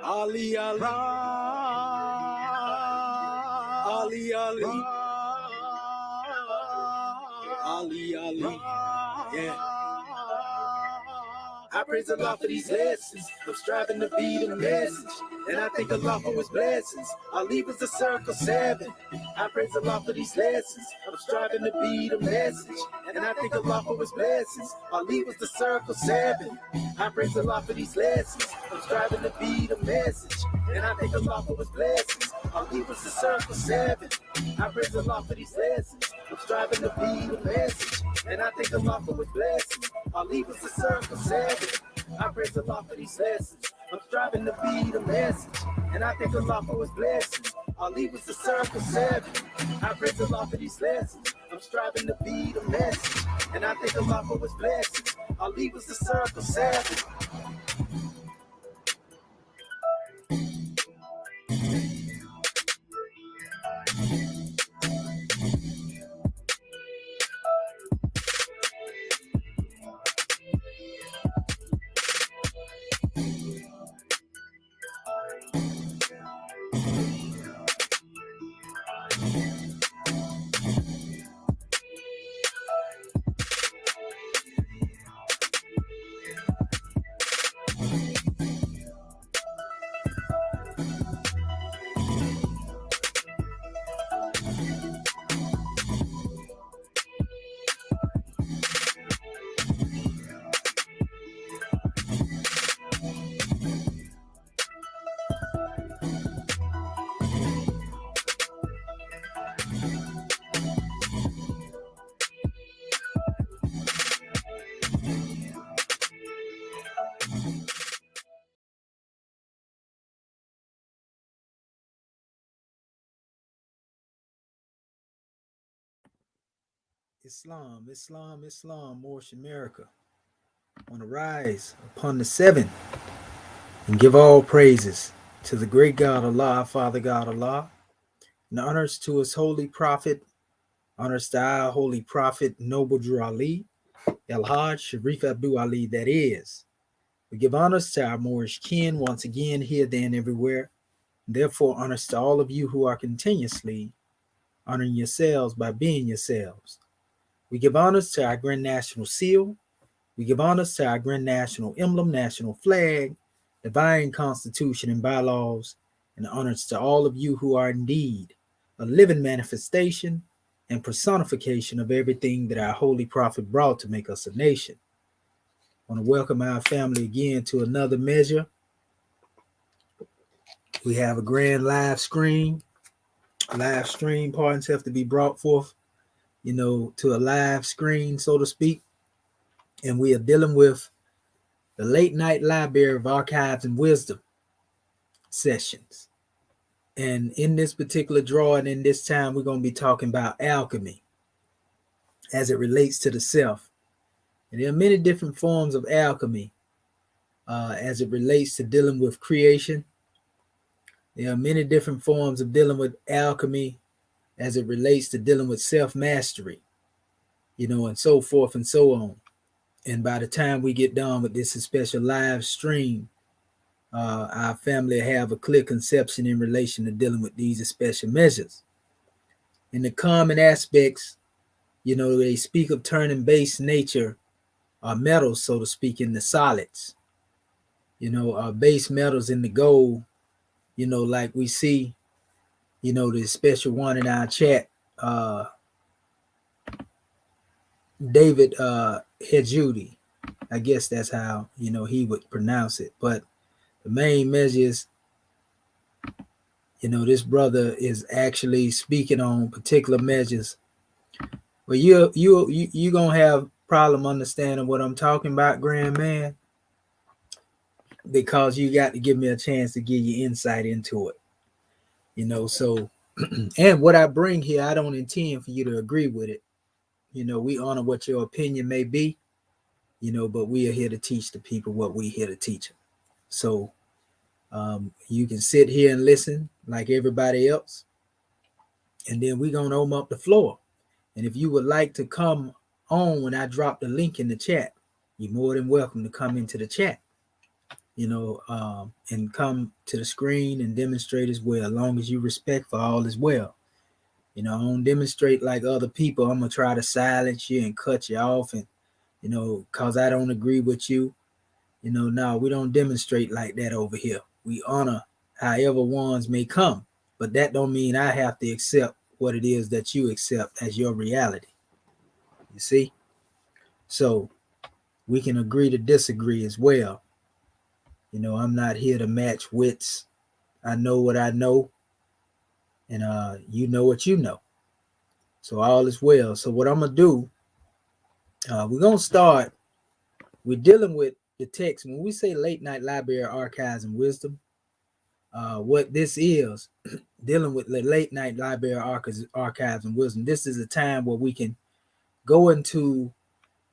Ali, Ali, Ali, Ali, Ali, Ali, yeah. I praise Allah for these lessons. I'm striving to be the message, and I thank Allah for his blessings. Ali was the circle 7. I praise Allah for these lessons. I'm striving to be the message, and I thank Allah for his blessings. Ali was the circle 7. I praise Allah for these lessons. I'm striving to be the message, and I thank Allah for his blessings. Ali was the circle 7. I praise Allah for these lessons. I'm striving to be the message, and I thank Allah for his blessings. Ali was the circle 7. I praise Allah for these lessons. I'm striving to be the message, and I thank Allah for his blessings. Ali was the circle 7. I praise Allah for these lessons. I'm striving to be the message, and I thank Allah for his blessings. Ali was the circle 7. Islam, Islam, Islam, Moorish America, on the rise upon the 7th, and give all praises to the great God Allah, Father God Allah, and honors to his holy prophet, honors to our holy prophet, Noble Drew Ali, El Hajj Sharif Abdul Ali, that is. We give honors to our Moorish kin once again, here, there, and everywhere. Therefore, honors to all of you who are continuously honoring yourselves by being yourselves. We give honors to our Grand National Seal. We give honors to our Grand National Emblem, National Flag, Divine Constitution and bylaws, and honors to all of you who are indeed a living manifestation and personification of everything that our Holy Prophet brought to make us a nation. I want to welcome our family again to another measure. We have a grand live stream pardons have to be brought forth, to a live screen, so to speak. And we are dealing with the late night library of archives and wisdom sessions. And in this particular drawing, in this time, we're going to be talking about alchemy as it relates to the self. And there are many different forms of alchemy as it relates to dealing with creation. There are many different forms of dealing with alchemy as it relates to dealing with self-mastery, and so forth and so on. And by the time we get done with this special live stream, our family have a clear conception in relation to dealing with these special measures. In the common aspects, they speak of turning base nature or metals, so to speak, in the solids. Base metals in the gold, like we see, the special one in our chat, David Hejudi. I guess that's how, he would pronounce it. But the main measure is, this brother is actually speaking on particular measures. But you gonna have problem understanding what I'm talking about, grand man, because you got to give me a chance to give you insight into it. So and what I bring here, I don't intend for you to agree with it. We honor what your opinion may be, but we are here to teach the people what we're here to teach them. So you can sit here and listen like everybody else, and then we're going to open up the floor. And if you would like to come on when I drop the link in the chat, you're more than welcome to come into the chat, and come to the screen and demonstrate as well. As long as you respect for all as well. I don't demonstrate like other people. I'm gonna try to silence you and cut you off, and cause I don't agree with you. No, we don't demonstrate like that over here. We honor however ones may come, but that don't mean I have to accept what it is that you accept as your reality. You see? So we can agree to disagree as well. I'm not here to match wits. I know what I know, and you know what you know. So all is well. So what I'm gonna do, we're gonna start. We're dealing with the text. When we say late night library archives and wisdom, what this is dealing with the late night library archives and wisdom. This is a time where we can go into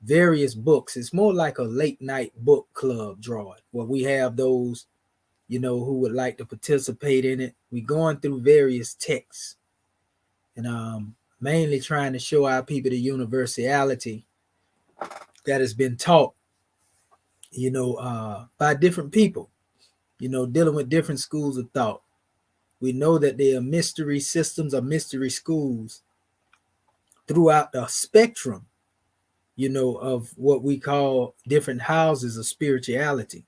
various books. It's more like a late night book club drawing where we have those, who would like to participate in it. We're going through various texts and mainly trying to show our people the universality that has been taught, by different people, dealing with different schools of thought. We know that there are mystery systems or mystery schools throughout the spectrum, of what we call different houses of spirituality.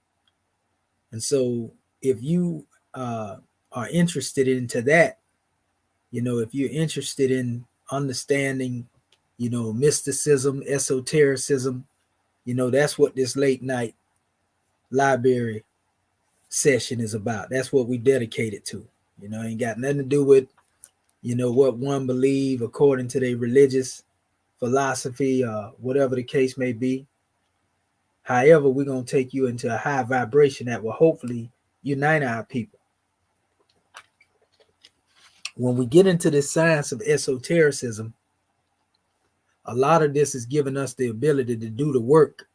And so if you are interested into that, if you're interested in understanding, mysticism, esotericism, that's what this late night library session is about. That's what we dedicated to. Ain't got nothing to do with, what one believe according to their religious philosophy, whatever the case may be. However, we're going to take you into a high vibration that will hopefully unite our people. When we get into the science of esotericism, a lot of this is giving us the ability to do the work,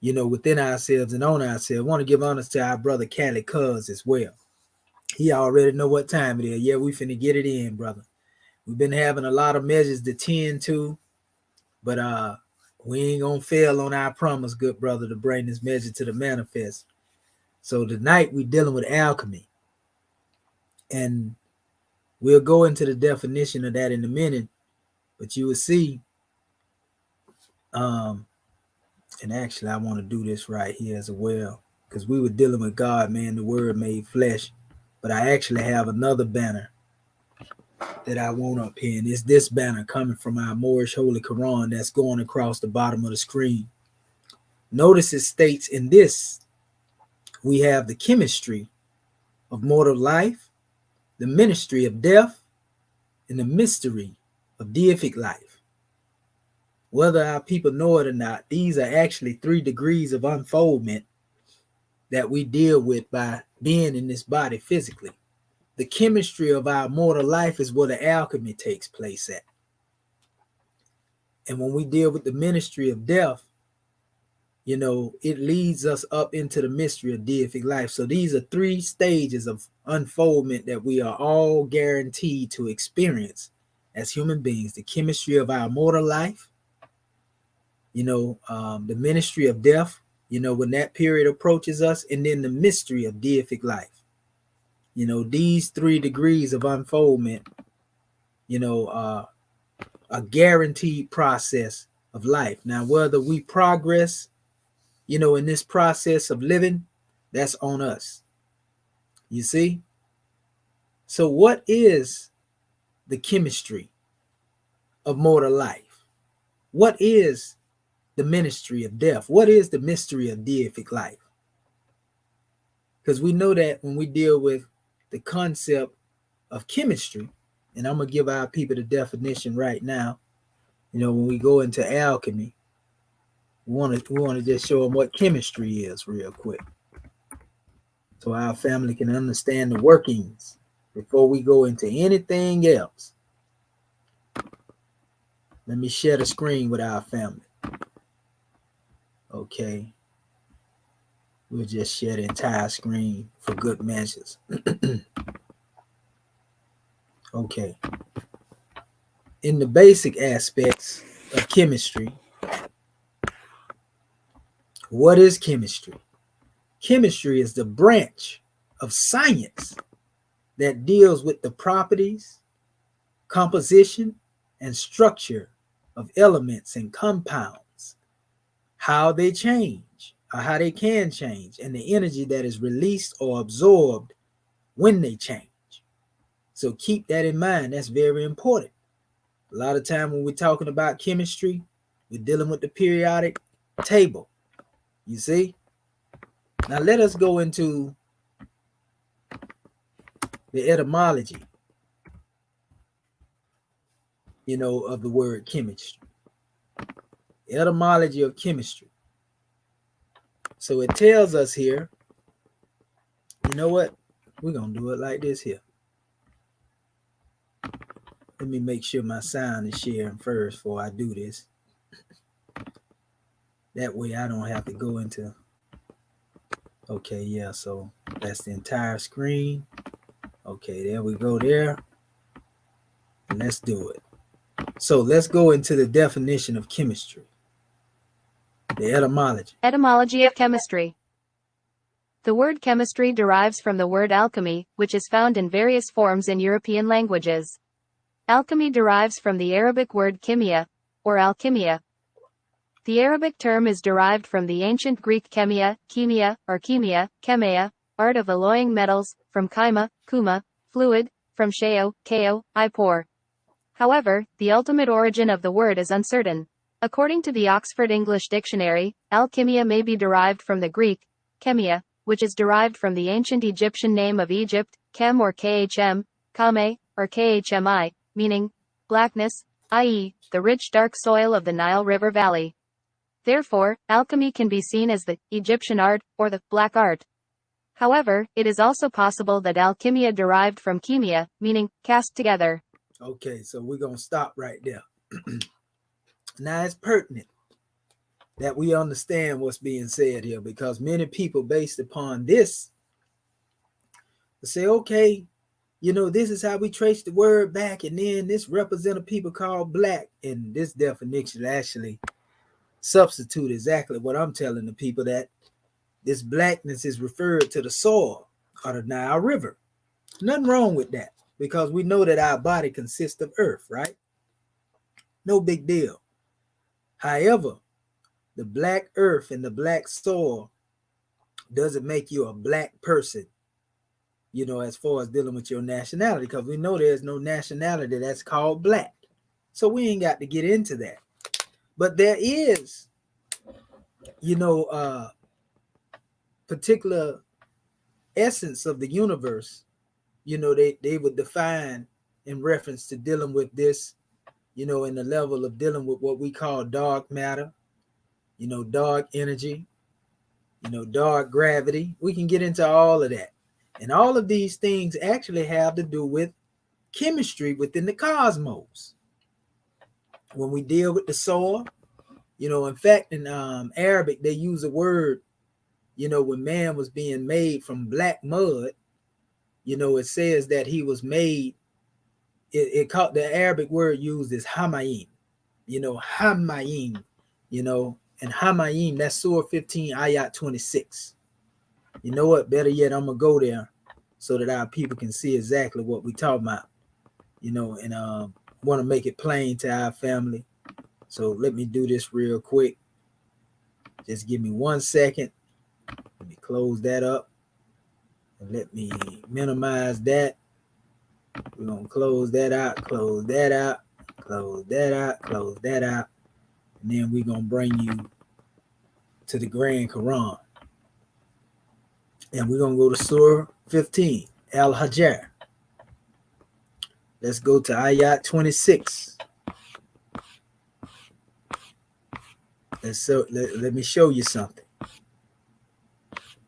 within ourselves and on ourselves. I want to give honors to our brother Cali Cuz as well. He already know what time it is. Yeah, we finna get it in, brother. We've been having a lot of measures to tend to, but we ain't gonna fail on our promise, good brother, to bring this measure to the manifest. So tonight we're dealing with alchemy, and we'll go into the definition of that in a minute. But you will see, and actually I want to do this right here as well, because we were dealing with God, man, the Word made flesh. But I actually have another banner that I want up here, and it's this banner coming from our Moorish Holy Quran that's going across the bottom of the screen. Notice it states in this, we have the chemistry of mortal life, the ministry of death, and the mystery of deific life. Whether our people know it or not, these are actually 3 degrees of unfoldment that we deal with by being in this body physically. The chemistry of our mortal life is where the alchemy takes place at. And when we deal with the ministry of death, it leads us up into the mystery of deific life. So these are 3 stages of unfoldment that we are all guaranteed to experience as human beings. The chemistry of our mortal life, the ministry of death, when that period approaches us, and then the mystery of deific life. These 3 degrees of unfoldment, a guaranteed process of life. Now, whether we progress, in this process of living, that's on us. You see? So what is the chemistry of mortal life? What is the ministry of death? What is the mystery of deific life? Because we know that when we deal with the concept of chemistry, and I'm going to give our people the definition right now, when we go into alchemy, we want to just show them what chemistry is real quick, so our family can understand the workings before we go into anything else. Let me share the screen with our family. Okay. We'll just share the entire screen for good measures. Okay. In the basic aspects of chemistry, what is chemistry? Chemistry is the branch of science that deals with the properties, composition, and structure of elements and compounds, how they change, or how they can change, and the energy that is released or absorbed when they change. So keep that in mind. That's very important. A lot of time when we're talking about chemistry, we're dealing with the periodic table. You see? Now let us go into the etymology, of the word chemistry. Etymology of chemistry. So it tells us here, you know what? We're going to do it like this here. Let me make sure my sound is sharing first before I do this. That way I don't have to go into... Okay, yeah, so that's the entire screen. Okay, there we go there. And let's do it. So let's go into the definition of chemistry. The etymology. Etymology of chemistry. The word chemistry derives from the word alchemy, which is found in various forms in European languages. Alchemy derives from the Arabic word kimia, or alchemia. The Arabic term is derived from the ancient Greek chemia, or chemia, art of alloying metals, from chyma, kuma, fluid, from cheo, I pour. However, the ultimate origin of the word is uncertain. According to the Oxford English Dictionary, alchemia may be derived from the Greek, chemia, which is derived from the ancient Egyptian name of Egypt, Chem or Khm, Kame, or Khmi, meaning blackness, i.e., the rich dark soil of the Nile River Valley. Therefore, alchemy can be seen as the Egyptian art, or the black art. However, it is also possible that alchemia derived from chemia, meaning cast together. Okay, so we're going to stop right there. Now it's pertinent that we understand what's being said here, because many people, based upon this, say, okay, this is how we trace the word back, and then this represents a people called black, and this definition actually substitute exactly what I'm telling the people, that this blackness is referred to the soil or the Nile River. Nothing wrong with that, because we know that our body consists of earth, right? No big deal. However, the black earth and the black soil doesn't make you a black person, as far as dealing with your nationality, because we know there's no nationality that's called black. So we ain't got to get into that. But there is, particular essence of the universe, they would define in reference to dealing with this, in the level of dealing with what we call dark matter, dark energy, dark gravity. We can get into all of that. And all of these things actually have to do with chemistry within the cosmos. When we deal with the soil, in fact, in Arabic, they use a word, when man was being made from black mud, it says that he was made, it called, the Arabic word used is hamayim, hamayim, and hamayim, that's Surah 15, ayat 26. You know what? Better yet, I'm going to go there so that our people can see exactly what we talk about, and want to make it plain to our family. So let me do this real quick. Just give me 1 second. Let me close that up. And let me minimize that. We're going to close that out, close that out, close that out, close that out. And then we're going to bring you to the Grand Quran. And we're going to go to Surah 15, Al-Hajar. Let's go to ayat 26. Let me show you something.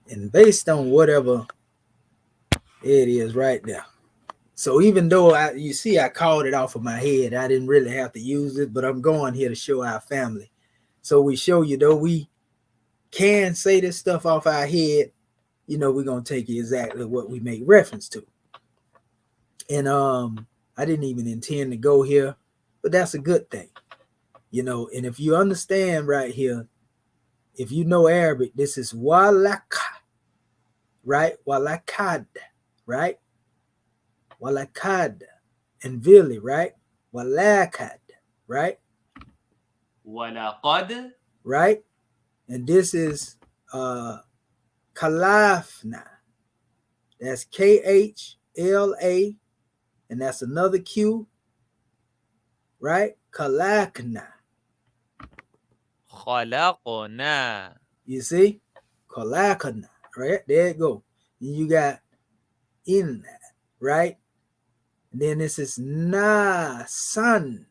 And based on whatever it is right there. So even though I called it off of my head, I didn't really have to use it, but I'm going here to show our family. So we show you, though we can say this stuff off our head, we're going to take you exactly what we make reference to. And I didn't even intend to go here, but that's a good thing. And if you understand right here, if you know Arabic, this is walaka. right? Walakad, right? Walakad. And Vili, right? Walakad, right? ولقد. Right? And this is Kalafna. That's KHLA, and that's another Q, right? Kalakna. خلقنا. You see? Kalakna, right? There you go. And you got in that, right? And then this is Nasan.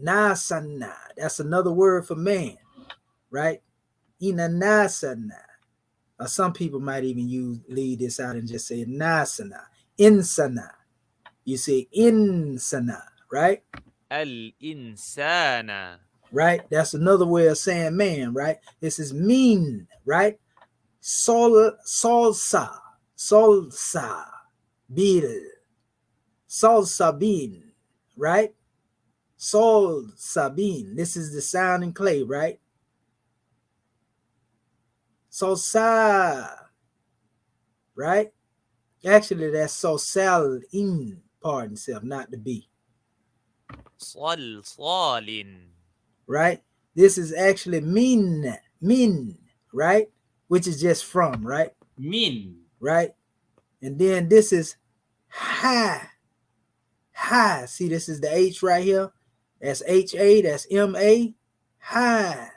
Nasana. That's another word for man, right? Inanasana. Or some people might even leave this out and just say Nasana. Insana. You say insana, right? الإنسان. Right? That's another way of saying man, right? This is mean, right? Salsa, bil, salsa bean, right? Salsa bean. This is the sound in clay, right? Salsa, right? Actually, that's social in, pardon self, not the B. صلصال. Right? This is actually min, right? Which is just from, right? من. Right? And then this is ha. See, this is the H right here. That's HA, that's MA. Ha,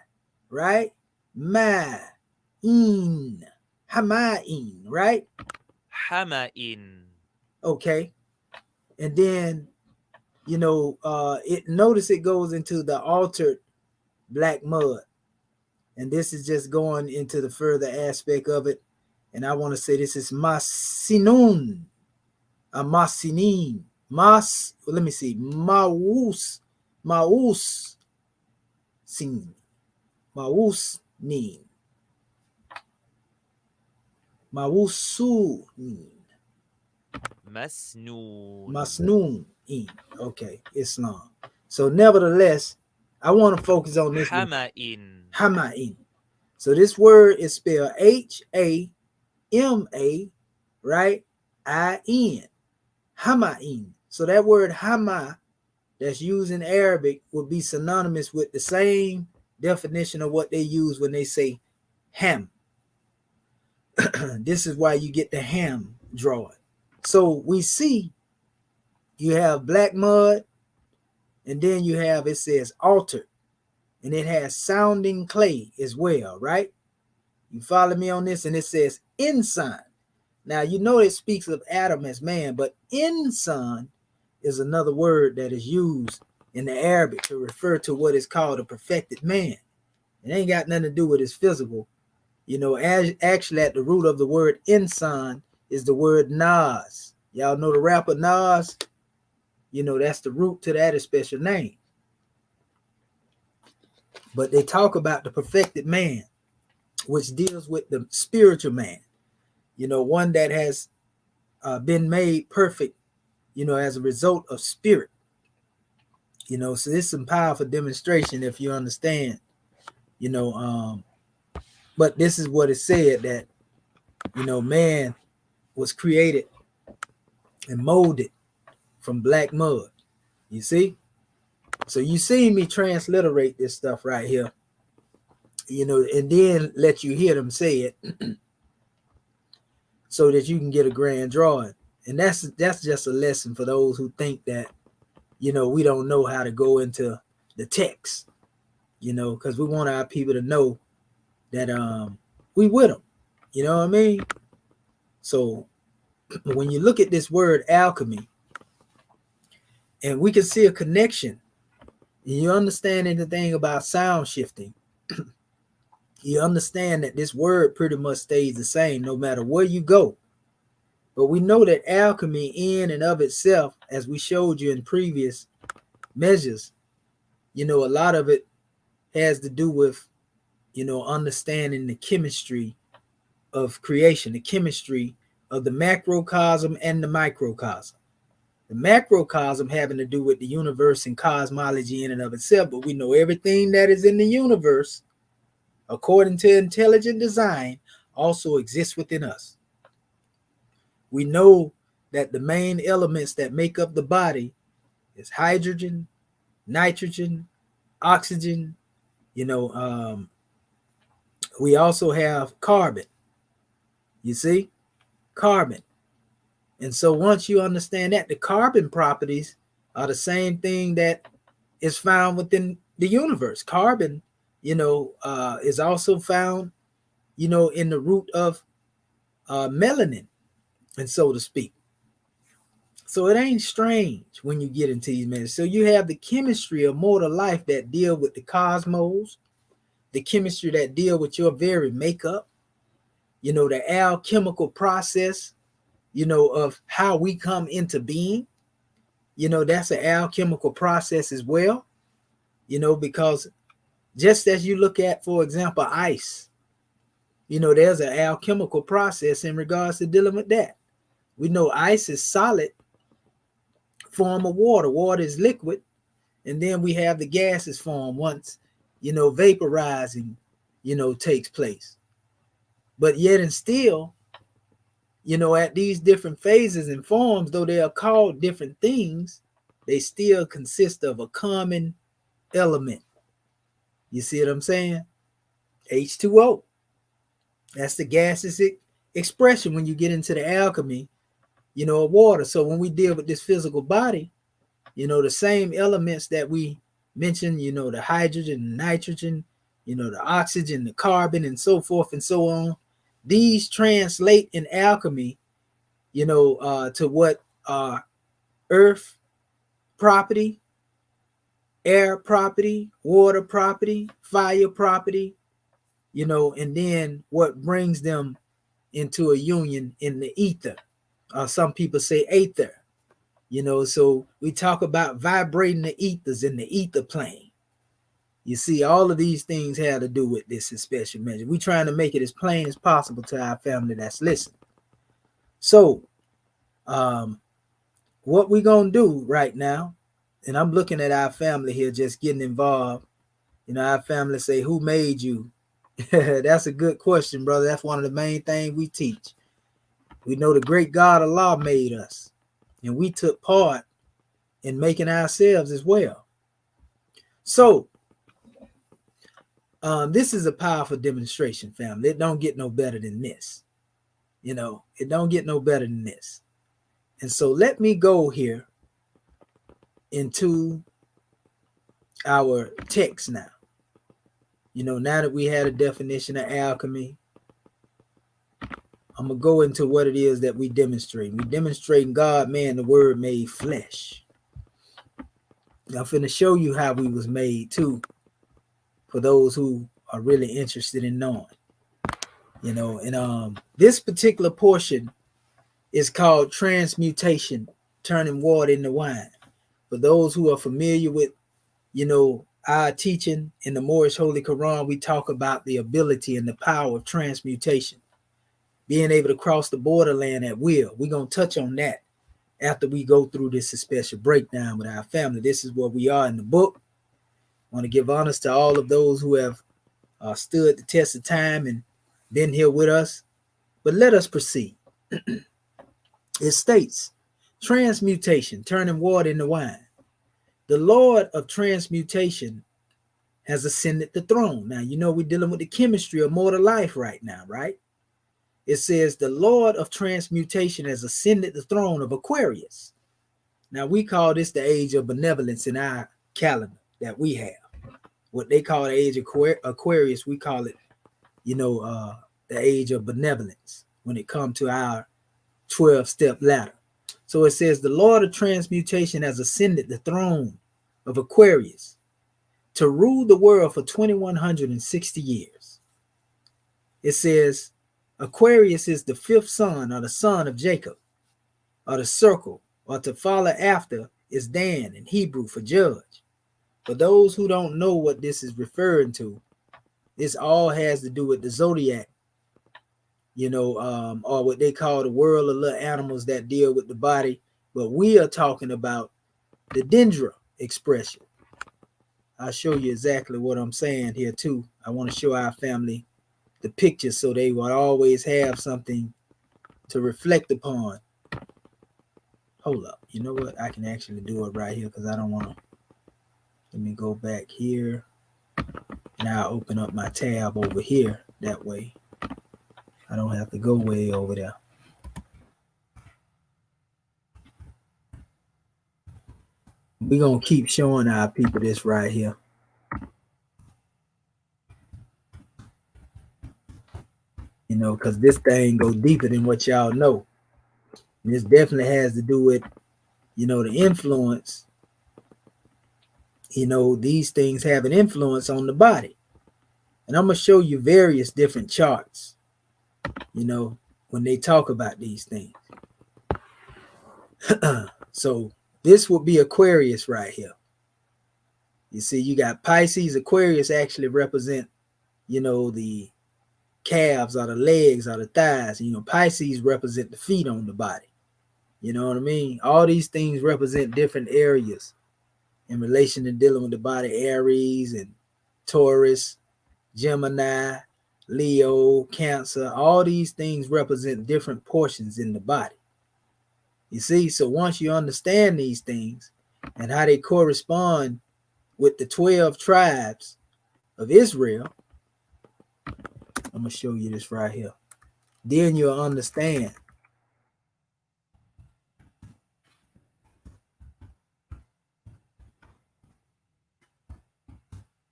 right? Ma, in, hama'in, right? حمإ. Okay. And then, notice it goes into the altered black mud. And this is just going into the further aspect of it. And I want to say this is masinun, masinin, let me see, maus sin, maus nin, mausu nin, مسنون. masnun in. Okay, Islam. So nevertheless, I want to focus on this one. حمإ. Hama'in. So this word is spelled H-A-M-A, right? I-N. Hama'in. So that word hama that's used in Arabic would be synonymous with the same definition of what they use when they say ham. This is why you get the ham drawing. So we see you have black mud, and then you have, it says altered, and it has sounding clay as well, right? You follow me on this? And it says insan. Now, you know it speaks of Adam as man, but insan is another word that is used in the Arabic to refer to what is called a perfected man. It ain't got nothing to do with his physical. As actually at the root of the word insan is the word Nas. Y'all know the rapper Nas? That's the root to that special name. But they talk about the perfected man, which deals with the spiritual man, one that has been made perfect, as a result of spirit. So this is some powerful demonstration if you understand, but this is what it said that, man was created and molded from black mud. You see? So you see me transliterate this stuff right here, and then let you hear them say it so that you can get a grand drawing. And that's just a lesson for those who think that, we don't know how to go into the text, because we want our people to know that we with them. You know what I mean? So when you look at this word alchemy, and we can see a connection, you understand anything about sound shifting, you understand that this word pretty much stays the same no matter where you go. But we know that alchemy in and of itself, as we showed you in previous measures, a lot of it has to do with, understanding the chemistry of creation, the chemistry of the macrocosm and the microcosm. The macrocosm having to do with the universe and cosmology in and of itself, but we know everything that is in the universe, according to intelligent design, also exists within us. We know that the main elements that make up the body is hydrogen, nitrogen, oxygen. We also have carbon. You see, carbon. And so once you understand that, the carbon properties are the same thing that is found within the universe. Carbon, is also found, in the root of melanin, and so to speak. So it ain't strange when you get into these matters. So you have the chemistry of mortal life that deal with the cosmos, the chemistry that deal with your very makeup, the alchemical process, of how we come into being. That's an alchemical process as well, because just as you look at, for example, ice, there's an alchemical process in regards to dealing with that. We know ice is solid form of water. Water is liquid. And then we have the gases form once, vaporizing, takes place. But yet and still, at these different phases and forms, though they are called different things, they still consist of a common element. You see what I'm saying? H2O. That's the gaseous expression when you get into the alchemy, of water. So when we deal with this physical body, the same elements that we mentioned, the hydrogen, the nitrogen, the oxygen, the carbon, and so forth and so on. These translate in alchemy, to what are earth property, air property, water property, fire property, and then what brings them into a union in the ether. Some people say aether. So we talk about vibrating the ethers in the ether plane. You see, all of these things have to do with this in special measure. We're trying to make it as plain as possible to our family that's listening. So, what we're going to do right now, and I'm looking at our family here just getting involved. Our family say, who made you? That's a good question, brother. That's one of the main things we teach. We know the great God Allah made us, and we took part in making ourselves as well. So this is a powerful demonstration, family. It don't get no better than this. It don't get no better than this. And so let me go here into our text now. Now that we had a definition of alchemy, I'm going to go into what it is that we demonstrate. We demonstrate God, man, the word made flesh. I'm finna show you how we was made too, for those who are really interested in knowing. And this particular portion is called transmutation, turning water into wine. For those who are familiar with, our teaching in the Moorish Holy Quran, we talk about the ability and the power of transmutation, being able to cross the borderland at will. We're going to touch on that after we go through this special breakdown with our family. This is where we are in the book. I want to give honors to all of those who have stood the test of time and been here with us. But let us proceed. It states, transmutation, turning water into wine. The Lord of transmutation has ascended the throne. Now, we're dealing with the chemistry of mortal life right now, right? It says the Lord of transmutation has ascended the throne of Aquarius. Now, we call this the age of benevolence in our calendar that we have. What they call the age of Aquarius, we call it, the age of benevolence when it comes to our 12-step ladder. So it says the Lord of transmutation has ascended the throne of Aquarius to rule the world for 2160 years. It says Aquarius is the fifth son, or the son of Jacob, or the circle, or to follow after is Dan in Hebrew for judge. For those who don't know what this is referring to, this all has to do with the zodiac, or what they call the world of little animals that deal with the body. But we are talking about the dendra expression. I'll show you exactly what I'm saying here too. I want to show our family the picture so they will always have something to reflect upon. Hold up. You know what? I can actually do it right here because I don't want to. Let me go back here. And I'll open up my tab over here. That way I don't have to go way over there. We're going to keep showing our people this right here. You know, because this thing go deeper than what y'all know. And this definitely has to do with, you know, the influence. You know, these things have an influence on the body. And I'm going to show you various different charts, you know, when they talk about these things. So this would be Aquarius right here. You see, you got Pisces. Aquarius actually represent, you know, the calves or the legs or the thighs. You know, Pisces represent the feet on the body. You know what I mean? All these things represent different areas in relation to dealing with the body. Aries and Taurus, Gemini, Leo, Cancer. All these things represent different portions in the body. You see, so once you understand these things and how they correspond with the 12 tribes of Israel, I'm going to show you this right here. Then you'll understand.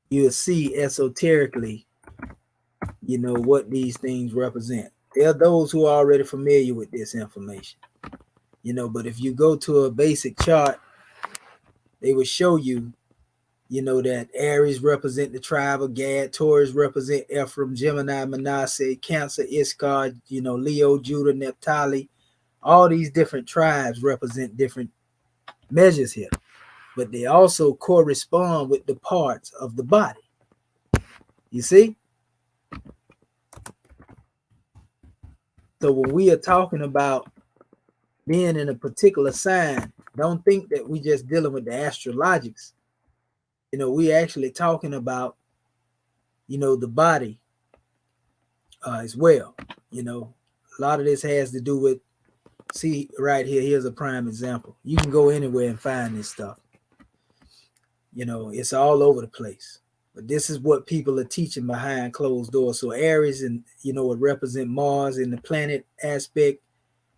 You'll see esoterically, you know, what these things represent. There are those who are already familiar with this information, you know, but if you go to a basic chart, they will show you, you know, that Aries represent the tribe of Gad, Taurus represent Ephraim, Gemini, Manasseh, Cancer, Issachar, you know, Leo, Judah, Naphtali. All these different tribes represent different measures here, but they also correspond with the parts of the body. You see? So when we are talking about being in a particular sign, don't think that we just dealing with the astrologics. You know, we actually talking about, you know, the body as well. You know, a lot of this has to do with, see right here, here's a prime example. You can go anywhere and find this stuff. You know, it's all over the place. But this is what people are teaching behind closed doors. So Aries, and you know, it represent Mars in the planet aspect.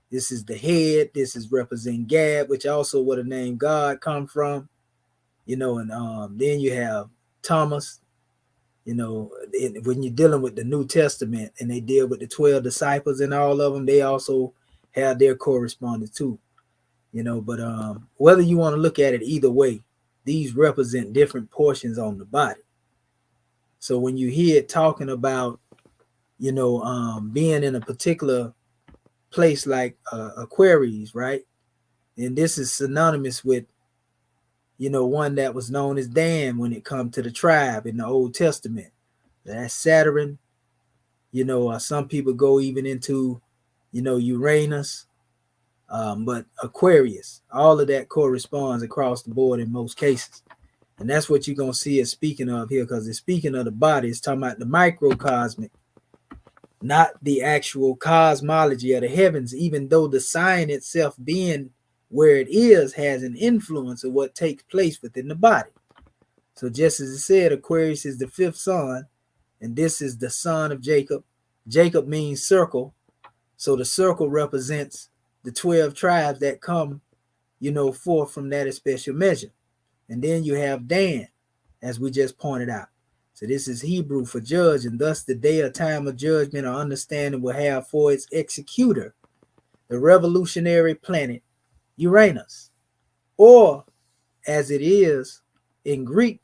This is the head. This is represent Gad, which also where the name God come from. You know, and then you have Thomas. You know, when you're dealing with the New Testament and they deal with the 12 disciples and all of them, they also have their correspondence too. You know, but whether you want to look at it either way, these represent different portions on the body. So when you hear it talking about, you know, being in a particular place like Aquarius, right? And this is synonymous with, you know, one that was known as Dan when it comes to the tribe in the Old Testament. That's Saturn. You know, some people go even into, you know, Uranus, but Aquarius, all of that corresponds across the board in most cases. And that's what you're going to see it speaking of here, because it's speaking of the body. It's talking about the microcosmic, not the actual cosmology of the heavens, even though the sign itself being where it is has an influence of what takes place within the body. So just as it said, Aquarius is the fifth son, and this is the son of Jacob. Jacob means circle. So the circle represents the 12 tribes that come, you know, forth from that special measure. And then you have Dan, as we just pointed out. So this is Hebrew for judge, and thus the day or time of judgment or understanding will have for its executor the revolutionary planet Uranus, or as it is in Greek,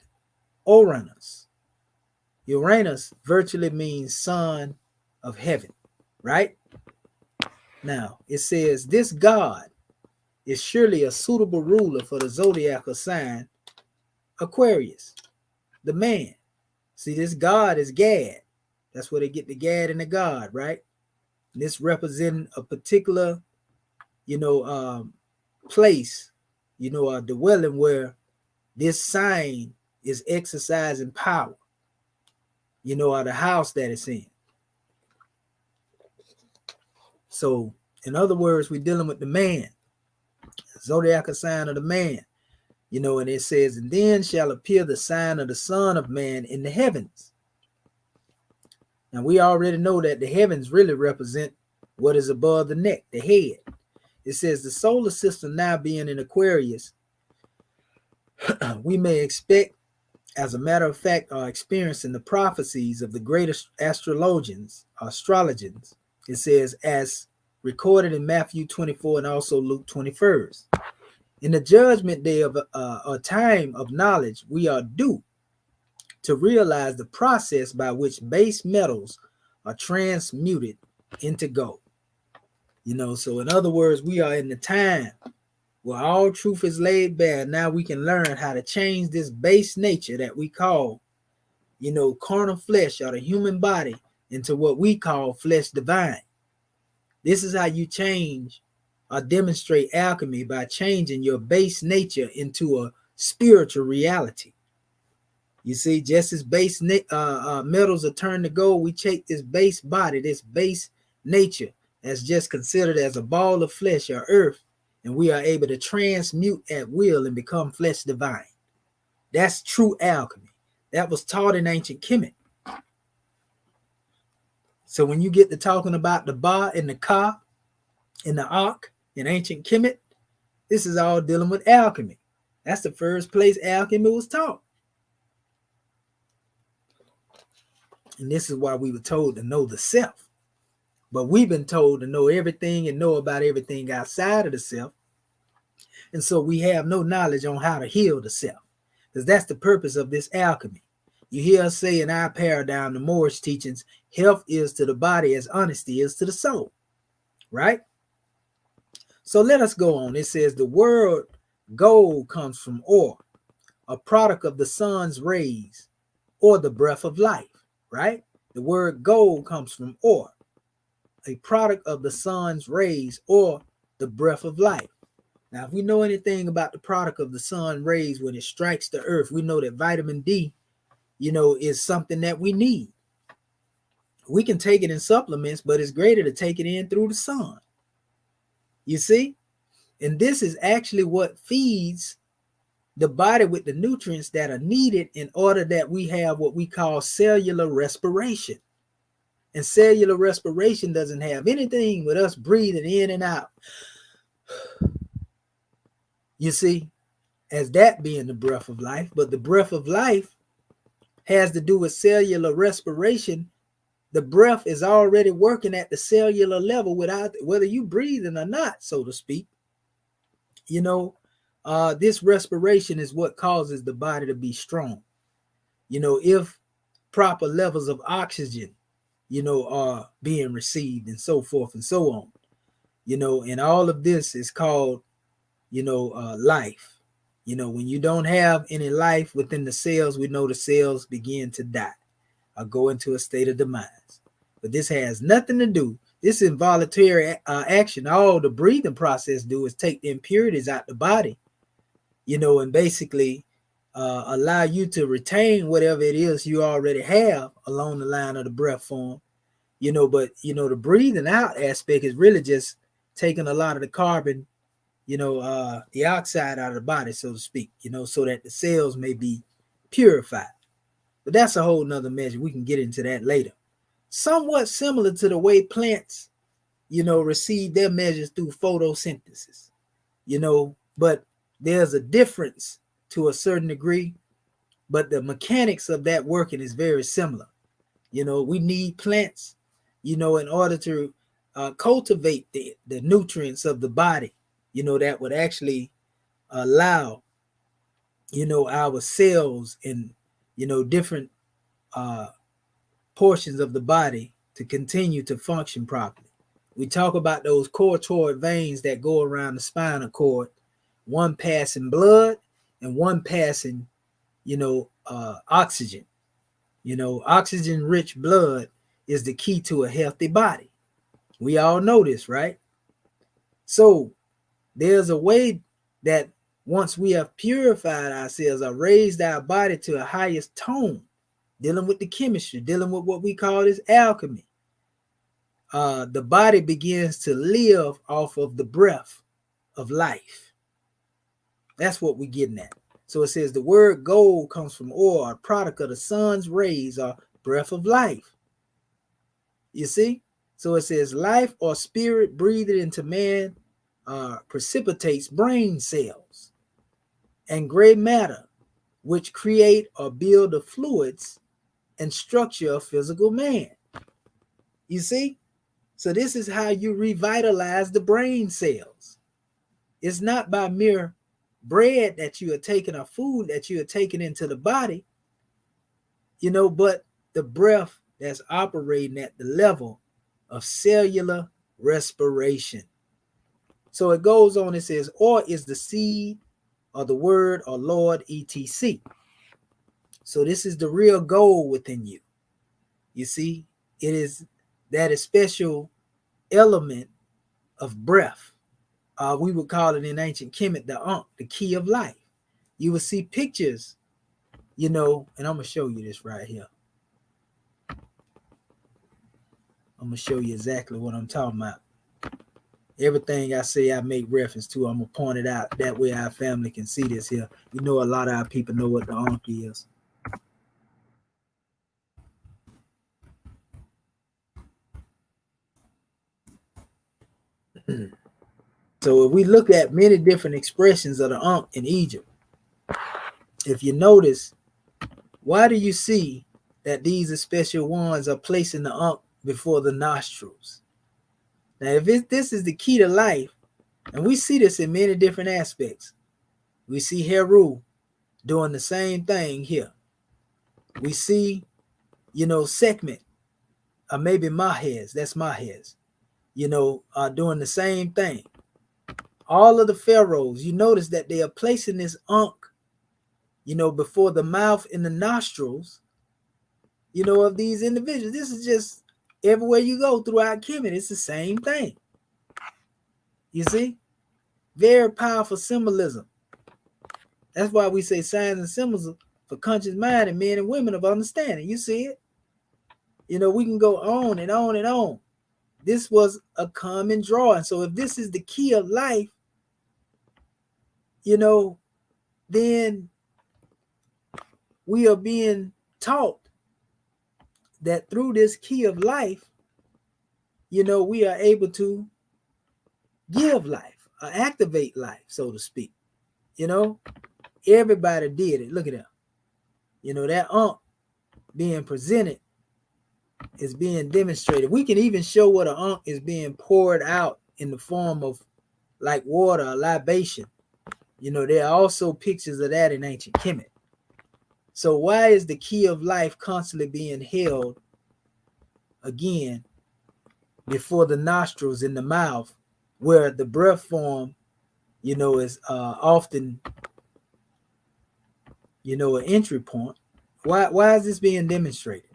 Uranus. Uranus virtually means son of heaven, right? Now, it says this God is surely a suitable ruler for the zodiacal sign Aquarius, the man. See, this God is Gad. That's where they get the Gad and the God, right? And this represents a particular, you know, place, you know, a dwelling where this sign is exercising power, you know, or the house that it's in. So In other words, we're dealing with the man, zodiacal sign of the man. And it says, and then shall appear the sign of the Son of Man in the heavens. Now, we already know that the heavens really represent what is above the neck, the head. It says the solar system now being in Aquarius, we may expect, as a matter of fact, are experiencing the prophecies of the greatest astrologians. It says, as recorded in Matthew 24 and also Luke 21. In the judgment day of a time of knowledge, we are due to realize the process by which base metals are transmuted into gold. So in other words, we are in the time where all truth is laid bare. Now we can learn how to change this base nature that we call, carnal flesh, or the human body, into what we call flesh divine. This is how you change or demonstrate alchemy, by changing your base nature into a spiritual reality. You see, just as base metals are turned to gold, we take this base body, this base nature, as just considered as a ball of flesh or earth, and we are able to transmute at will and become flesh divine. That's true alchemy. That was taught in ancient Kemet. So when you get to talking about the Ba and the Ka and the Ankh in ancient Kemet, this is all dealing with alchemy. That's the first place alchemy was taught. And this is why we were told to know the self. But we've been told to know everything and know about everything outside of the self. And so we have no knowledge on how to heal the self, because that's the purpose of this alchemy. You hear us say in our paradigm, the Moorish teachings, health is to the body as honesty is to the soul, right? So let us go on. It says the word gold comes from ore, a product of the sun's rays, or the breath of life, right? The word gold comes from ore, a product of the sun's rays, or the breath of life. Now, if we know anything about the product of the sun rays when it strikes the earth, we know that vitamin D, is something that we need. We can take it in supplements, but it's greater to take it in through the sun. You see? And this is actually what feeds the body with the nutrients that are needed in order that we have what we call cellular respiration. And cellular respiration doesn't have anything with us breathing in and out. You see, as that being the breath of life, but the breath of life has to do with cellular respiration. The breath is already working at the cellular level without whether you breathing or not, so to speak. This respiration is what causes the body to be strong. If proper levels of oxygen, are being received and so forth and so on, and all of this is called, life. When you don't have any life within the cells, we know the cells begin to die or go into a state of demise. But this has nothing to do. This involuntary action, all the breathing process do is take the impurities out the body, and basically allow you to retain whatever it is you already have along the line of the breath form, but, the breathing out aspect is really just taking a lot of the carbon, the oxide out of the body, so to speak, so that the cells may be purified. But that's a whole nother measure. We can get into that later. Somewhat similar to the way plants, receive their measures through photosynthesis, but there's a difference to a certain degree, but the mechanics of that working is very similar. We need plants, in order to cultivate the nutrients of the body, that would actually allow, our cells and, different portions of the body to continue to function properly. We talk about those corticoid veins that go around the spinal cord, one passing blood and one passing, oxygen. Oxygen-rich blood is the key to a healthy body. We all know this, right? So there's a way that once we have purified ourselves or raised our body to a highest tone, dealing with the chemistry, dealing with what we call this alchemy, the body begins to live off of the breath of life. That's what we're getting at. So it says the word gold comes from ore, a product of the sun's rays, or breath of life. You see? So it says life or spirit breathed into man precipitates brain cells and gray matter, which create or build the fluids and structure of physical man. You see? So this is how you revitalize the brain cells. It's not by mere bread that you are taking, or food that you are taking into the body, but the breath that's operating at the level of cellular respiration. So it goes on, it says, or is the seed or the word or Lord, etc. So this is the real goal within you. You see, it is that special element of breath. We would call it in ancient Kemet the Ankh, the key of life. You will see pictures, and I'm going to show you this right here. I'm going to show you exactly what I'm talking about. Everything I say, I make reference to. I'm going to point it out. That way our family can see this here. A lot of our people know what the Ankh is. So if we look at many different expressions of the Ankh in Egypt, if you notice, why do you see that these special ones are placing the Ankh before the nostrils? Now, if this is the key to life, and we see this in many different aspects. We see Heru doing the same thing here. We see, Sekhmet, or maybe Mahez, that's Mahez, doing the same thing. All of the pharaohs, you notice that they are placing this Ankh, before the mouth and the nostrils, of these individuals. This is just everywhere you go throughout Kemet, it's the same thing. You see? Very powerful symbolism. That's why we say signs and symbols for conscious mind and men and women of understanding. You see it? We can go on and on and on. This was a common drawing. So if this is the key of life, then we are being taught that through this key of life, we are able to give life, or activate life, so to speak. Everybody did it. Look at that. That Ankh being presented is being demonstrated. We can even show what an Ankh is being poured out in the form of like water, a libation. There are also pictures of that in ancient Kemet. So why is the key of life constantly being held again before the nostrils in the mouth, where the breath form, is often, an entry point? Why is this being demonstrated?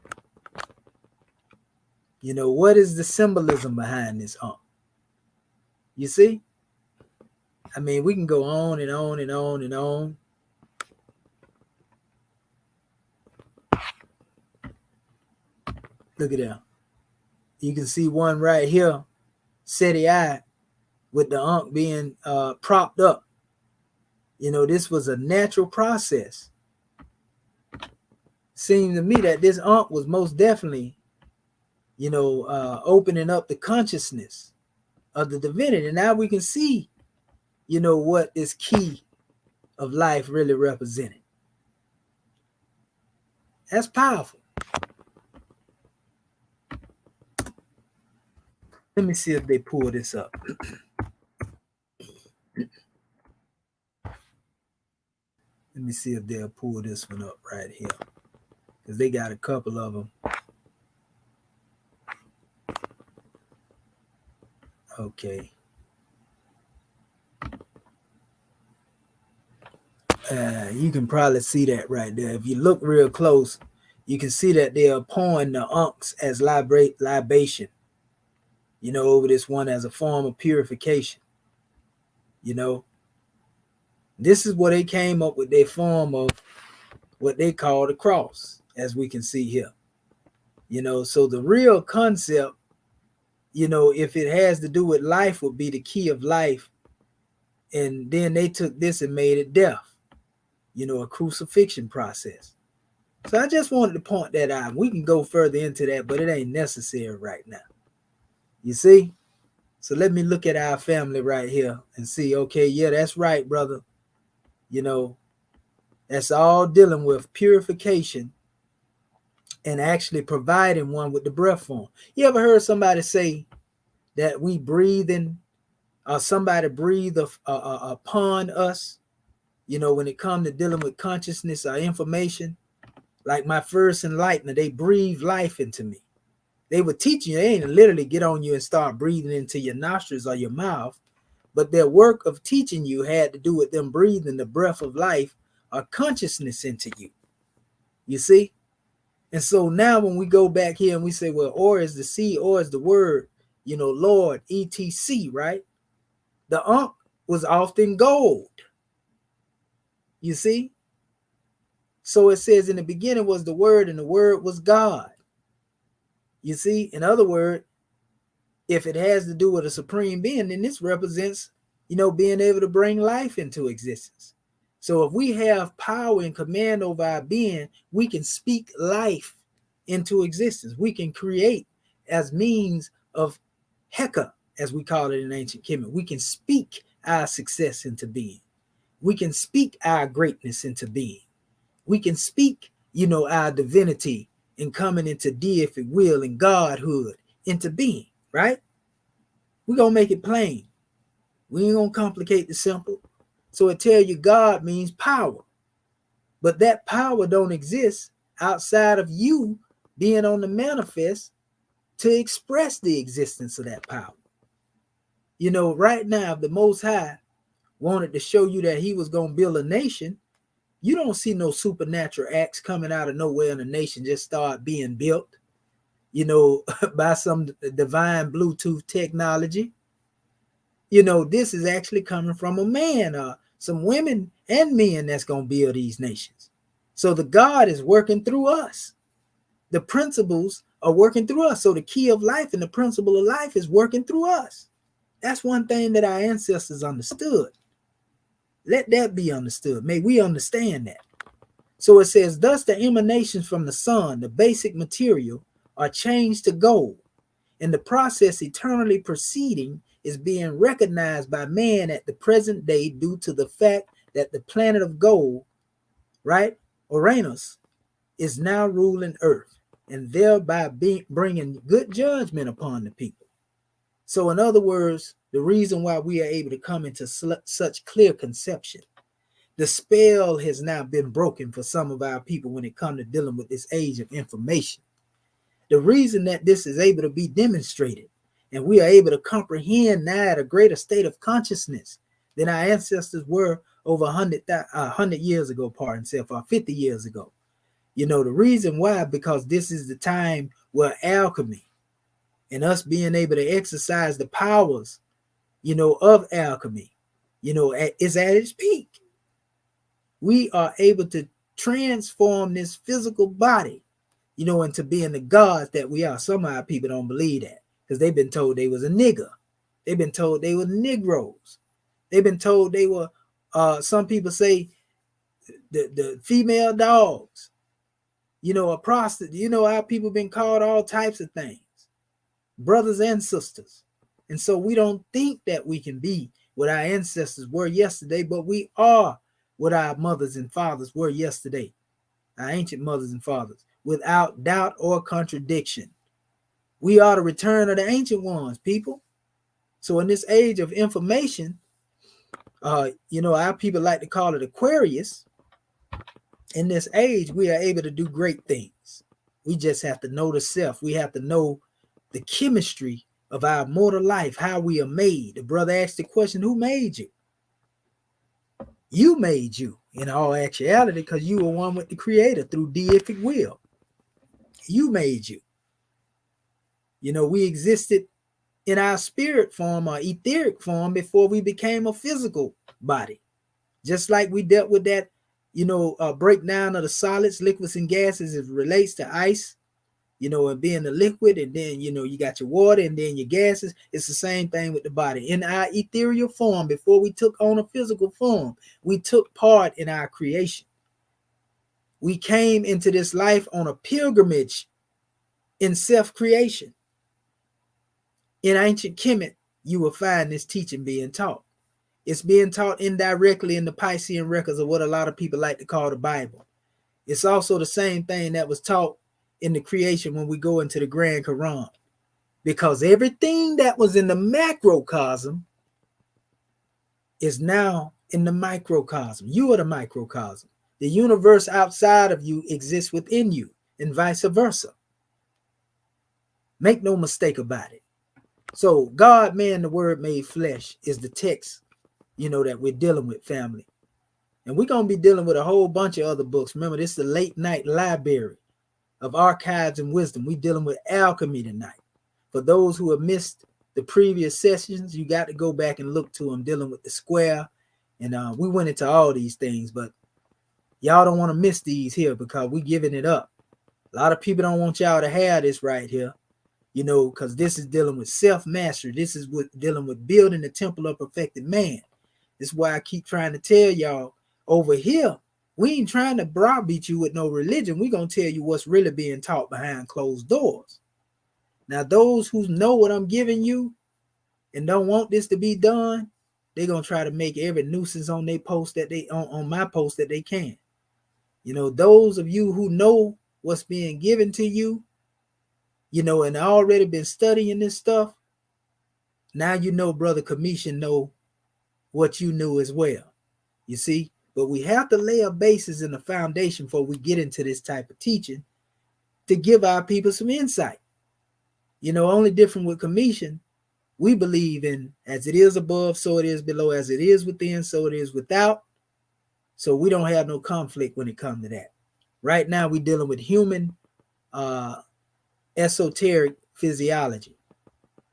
What is the symbolism behind this Ankh? You see? I mean, we can go on and on and on and on. Look at that. You can see one right here, Seti Eye, with the Ankh being propped up. This was a natural process. Seemed to me that this Ankh was most definitely, opening up the consciousness of the divinity. And now we can see, what this key of life really represented. That's powerful. Let me see if they pull this up. Let me see if they'll pull this one up right here, because they got a couple of them. Okay. You can probably see that right there. If you look real close, you can see that they are pouring the Ankhs as libation, over this one as a form of purification. This is what they came up with, their form of what they call the cross, as we can see here. So the real concept, if it has to do with life, would be the key of life. And then they took this and made it death, a crucifixion process. So I just wanted to point that out. We can go further into that, but it ain't necessary right now. You see? So let me look at our family right here and see, okay, yeah, that's right, brother. That's all dealing with purification and actually providing one with the breath form. You ever heard somebody say that we breathing, or somebody breathe upon us, when it comes to dealing with consciousness or information? Like my first enlightener, they breathe life into me. They would teach you, they ain't literally get on you and start breathing into your nostrils or your mouth, but their work of teaching you had to do with them breathing the breath of life or consciousness into you. You see? And so now when we go back here and we say, well, or is the C, or is the word, Lord, etc., right? The Ankh was often gold. You see? So it says in the beginning was the word, and the word was God. You see? In other words, if it has to do with a supreme being, then this represents, being able to bring life into existence. So if we have power and command over our being, we can speak life into existence. We can create as means of Heka, as we call it in ancient Kemet. We can speak our success into being. We can speak our greatness into being. We can speak, our divinity and coming into deific will and godhood into being, right? We're going to make it plain. We ain't going to complicate the simple. So it tell you God means power. But that power don't exist outside of you being on the manifest to express the existence of that power. Right now, if the Most High wanted to show you that he was going to build a nation, you don't see no supernatural acts coming out of nowhere and a nation just start being built, by some divine Bluetooth technology. This is actually coming from a man, some women and men that's going to build these nations. So the God is working through us. The principles are working through us. So the key of life and the principle of life is working through us. That's one thing that our ancestors understood. Let that be understood. May we understand that. So it says, thus the emanations from the sun, the basic material, are changed to gold. And the process eternally proceeding is being recognized by man at the present day due to the fact that the planet of gold, right, Uranus, is now ruling Earth and thereby bringing good judgment upon the people. So in other words, the reason why we are able to come into such clear conception, the spell has now been broken for some of our people when it comes to dealing with this age of information. The reason that this is able to be demonstrated and we are able to comprehend now at a greater state of consciousness than our ancestors were over 100 years ago, or 50 years ago. The reason why, because this is the time where alchemy and us being able to exercise the powers, of alchemy, is at its peak. We are able to transform this physical body, into being the gods that we are. Some of our people don't believe that because they've been told they was a nigger. They've been told they were Negroes. They've been told they were, some people say, the female dogs, a prostitute. Our people been called all types of things, brothers and sisters. And so we don't think that we can be what our ancestors were yesterday, but we are what our mothers and fathers were yesterday, our ancient mothers and fathers, without doubt or contradiction. We are the return of the ancient ones, people. So in this age of information, our people like to call it Aquarius. In this age, we are able to do great things. We just have to know the self. We have to know the chemistry of our mortal life, how we are made. The brother asked the question, who made you? You made you in all actuality, because you were one with the creator through deific will. You made you. We existed in our spirit form or etheric form before we became a physical body. Just like we dealt with that, breakdown of the solids, liquids, and gases as it relates to ice, you know, and being a liquid, and then, you know, you got your water and then your gases. It's the same thing with the body. In our ethereal form, before we took on a physical form, we took part in our creation. We came into this life on a pilgrimage in self-creation. In ancient Kemet, you will find this teaching being taught. It's being taught indirectly in the Piscean records, of what a lot of people like to call the Bible. It's also the same thing that was taught in the creation when we go into the Grand Quran. Because everything that was in the macrocosm is now in the microcosm. You are the microcosm. The universe outside of you exists within you, and vice versa. Make no mistake about it. So God, man, the word made flesh is the text, you know, that we're dealing with, family. And we're going to be dealing with a whole bunch of other books. Remember, this is the late night library of archives and wisdom. We're dealing with alchemy tonight. For those who have missed the previous sessions, you got to go back and look to them, dealing with the square. And we went into all these things, but y'all don't want to miss these here because we're giving it up. A lot of people don't want y'all to have this right here, you know, because this is dealing with self-mastery. This is dealing with building the temple of perfected man. This is why I keep trying to tell y'all over here, we ain't trying to browbeat you with no religion. We're going to tell you what's really being taught behind closed doors. Now, those who know what I'm giving you and don't want this to be done, they're going to try to make every nuisance on their post that they on my post that they can. You know, those of you who know what's being given to you, you know, and already been studying this stuff, now you know Brother Commission know what you knew as well. You see, but we have to lay a basis in the foundation before we get into this type of teaching to give our people some insight. You know, only different with Commission, we believe in as it is above, so it is below, as it is within, so it is without. So we don't have no conflict when it comes to that. Right now, we're dealing with human esoteric physiology.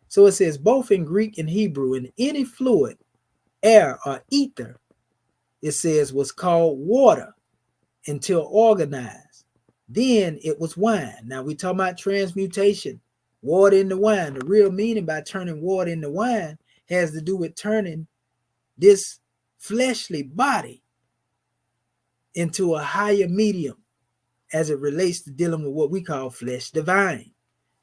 So it says both in Greek and Hebrew, in any fluid, air or ether, it says was called water until organized. Then it was wine. Now we talking about transmutation, water into wine. The real meaning by turning water into wine has to do with turning this fleshly body into a higher medium as it relates to dealing with what we call flesh divine.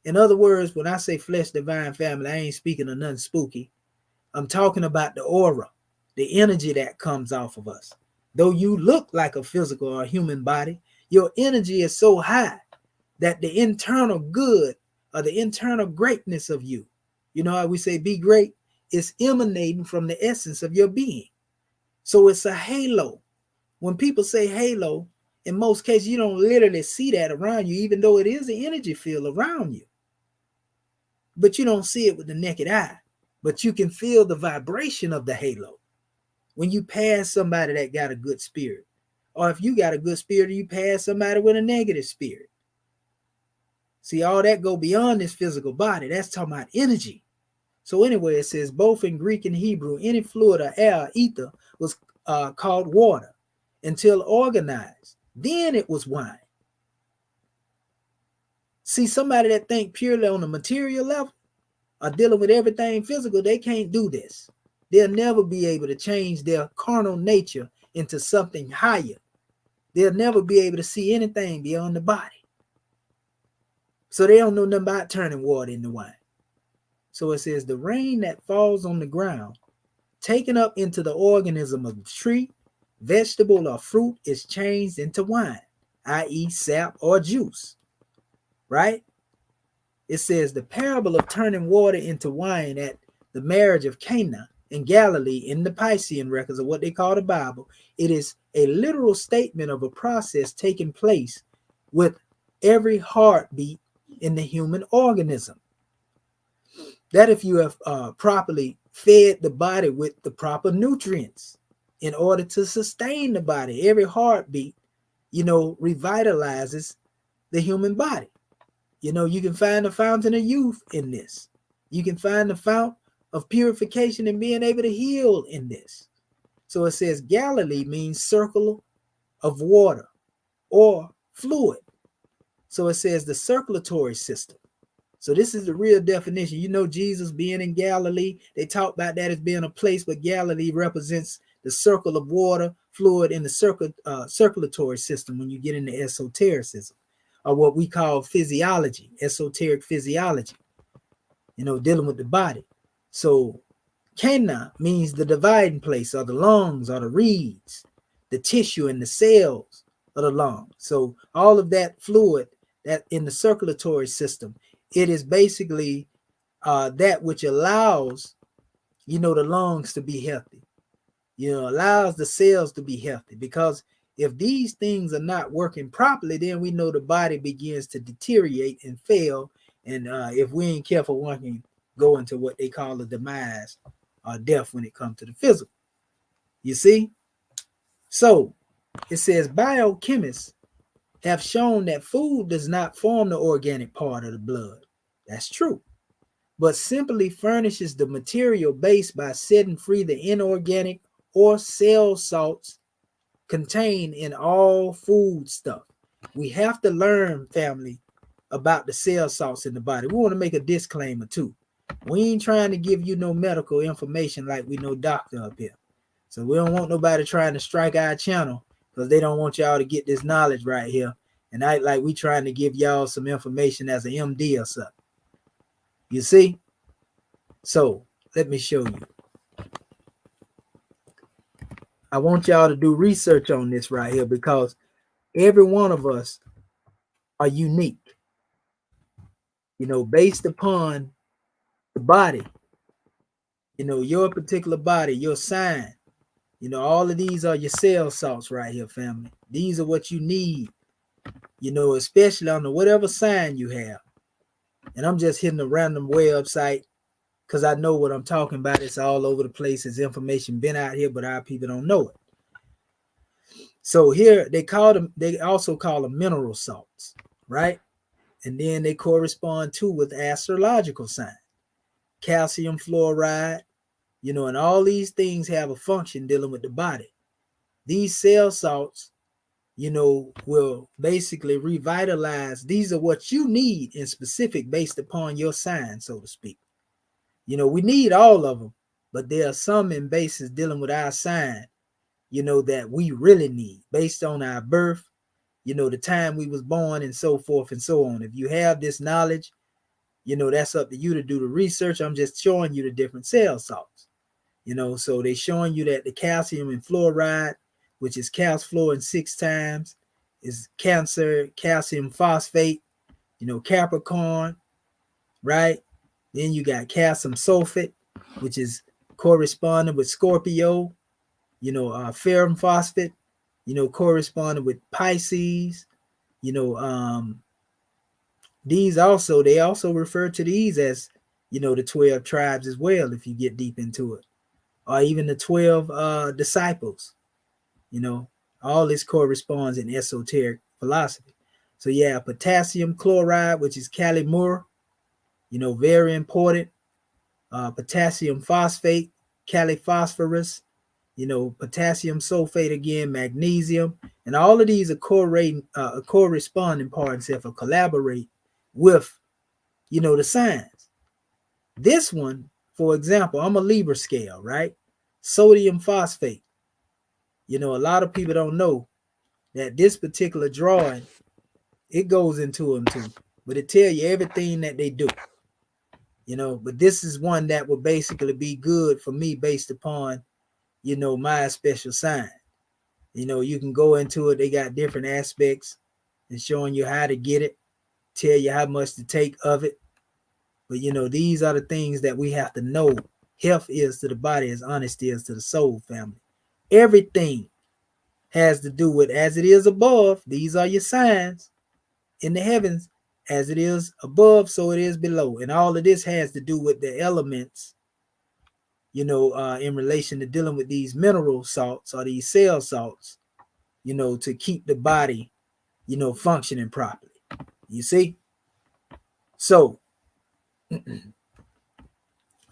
In other words, when I say flesh divine, family, I ain't speaking of nothing spooky. I'm talking about the aura, the energy that comes off of us. Though you look like a physical or a human body, your energy is so high that the internal good or the internal greatness of you, you know how we say be great, is emanating from the essence of your being. So it's a halo. When people say halo, in most cases, you don't literally see that around you, even though it is an energy field around you. But you don't see it with the naked eye. But you can feel the vibration of the halo when you pass somebody that got a good spirit. Or if you got a good spirit, you pass somebody with a negative spirit. See, all that go beyond this physical body. That's talking about energy. So anyway, it says both in Greek and Hebrew, any fluid or air or ether was called water until organized. Then it was wine. See, somebody that think purely on the material level or dealing with everything physical, they can't do this. They'll never be able to change their carnal nature into something higher. They'll never be able to see anything beyond the body. So they don't know nothing about turning water into wine. So it says the rain that falls on the ground, taken up into the organism of the tree, vegetable, or fruit is changed into wine, i.e. sap or juice, right? It says the parable of turning water into wine at the marriage of Cana in Galilee in the Piscean records of what they call the Bible. It is a literal statement of a process taking place with every heartbeat in the human organism. That if you have properly fed the body with the proper nutrients in order to sustain the body, every heartbeat, you know, revitalizes the human body. You know, you can find the fountain of youth in this. You can find the fount of purification and being able to heal in this. So it says Galilee means circle of water or fluid. So it says the circulatory system. So this is the real definition. You know, Jesus being in Galilee, they talk about that as being a place, but Galilee represents the circle of water, fluid in the circulatory system when you get into esotericism, or what we call physiology, esoteric physiology, you know, dealing with the body. So Cana means the dividing place, or the lungs, or the reeds, the tissue and the cells of the lung. So all of that fluid that in the circulatory system, it is basically that which allows, you know, the lungs to be healthy, you know, allows the cells to be healthy. Because if these things are not working properly, then we know the body begins to deteriorate and fail. And if we ain't careful, one can go into what they call a demise or death when it comes to the physical. You see? So it says biochemists have shown that food does not form the organic part of the blood. That's true. But simply furnishes the material base by setting free the inorganic or cell salts contained in all food stuff. We have to learn, family, about the cell salts in the body. We want to make a disclaimer too. We ain't trying to give you no medical information like we know doctor up here. So we don't want nobody trying to strike our channel because they don't want y'all to get this knowledge right here and act like we trying to give y'all some information as an MD or something. You see? So let me show you. I want y'all to do research on this right here because every one of us are unique, you know, based upon the body, you know, your particular body, your sign. You know, all of these are your cell salts right here, family. These are what you need, you know, especially on the whatever sign you have. And I'm just hitting a random website because I know what I'm talking about. It's all over the place. There's information been out here, but our people don't know it. So here they also call them mineral salts, right? And then they correspond to with astrological sign, calcium fluoride, you know, and all these things have a function dealing with the body. These cell salts, you know, will basically revitalize. These are what you need in specific based upon your sign, so to speak. You know, we need all of them, but there are some in bases dealing with our sign, you know, that we really need based on our birth, you know, the time we was born and so forth and so on. If you have this knowledge, you know, that's up to you to do the research. I'm just showing you the different cell salts, you know, so they're showing you that the calcium and fluoride, which is calfluorin 6 times, is Cancer, calcium phosphate, you know, Capricorn, right? Then you got calcium sulfate, which is corresponding with Scorpio, you know, ferrum phosphate, you know, corresponding with Pisces, you know, they also refer to these as, you know, the 12 tribes as well, if you get deep into it, or even the 12 disciples, you know, all this corresponds in esoteric philosophy. So yeah, potassium chloride, which is calimur, you know, very important. Potassium phosphate, caliphosphorus, you know, potassium sulfate again, magnesium, and all of these are corresponding parts if or collaborate with, you know, the signs. This one, for example, I'm a Libra scale, right? Sodium phosphate. You know, a lot of people don't know that this particular drawing, it goes into them too, but it tell you everything that they do. You know, but this is one that will basically be good for me based upon, you know, my special sign. You know, you can go into it. They got different aspects and showing you how to get it, tell you how much to take of it. But, you know, these are the things that we have to know. Health is to the body as honesty is to the soul, family. Everything has to do with as it is above. These are your signs in the heavens. As it is above, so it is below. And all of this has to do with the elements, you know, in relation to dealing with these mineral salts or these cell salts, you know, to keep the body, you know, functioning properly. You see? So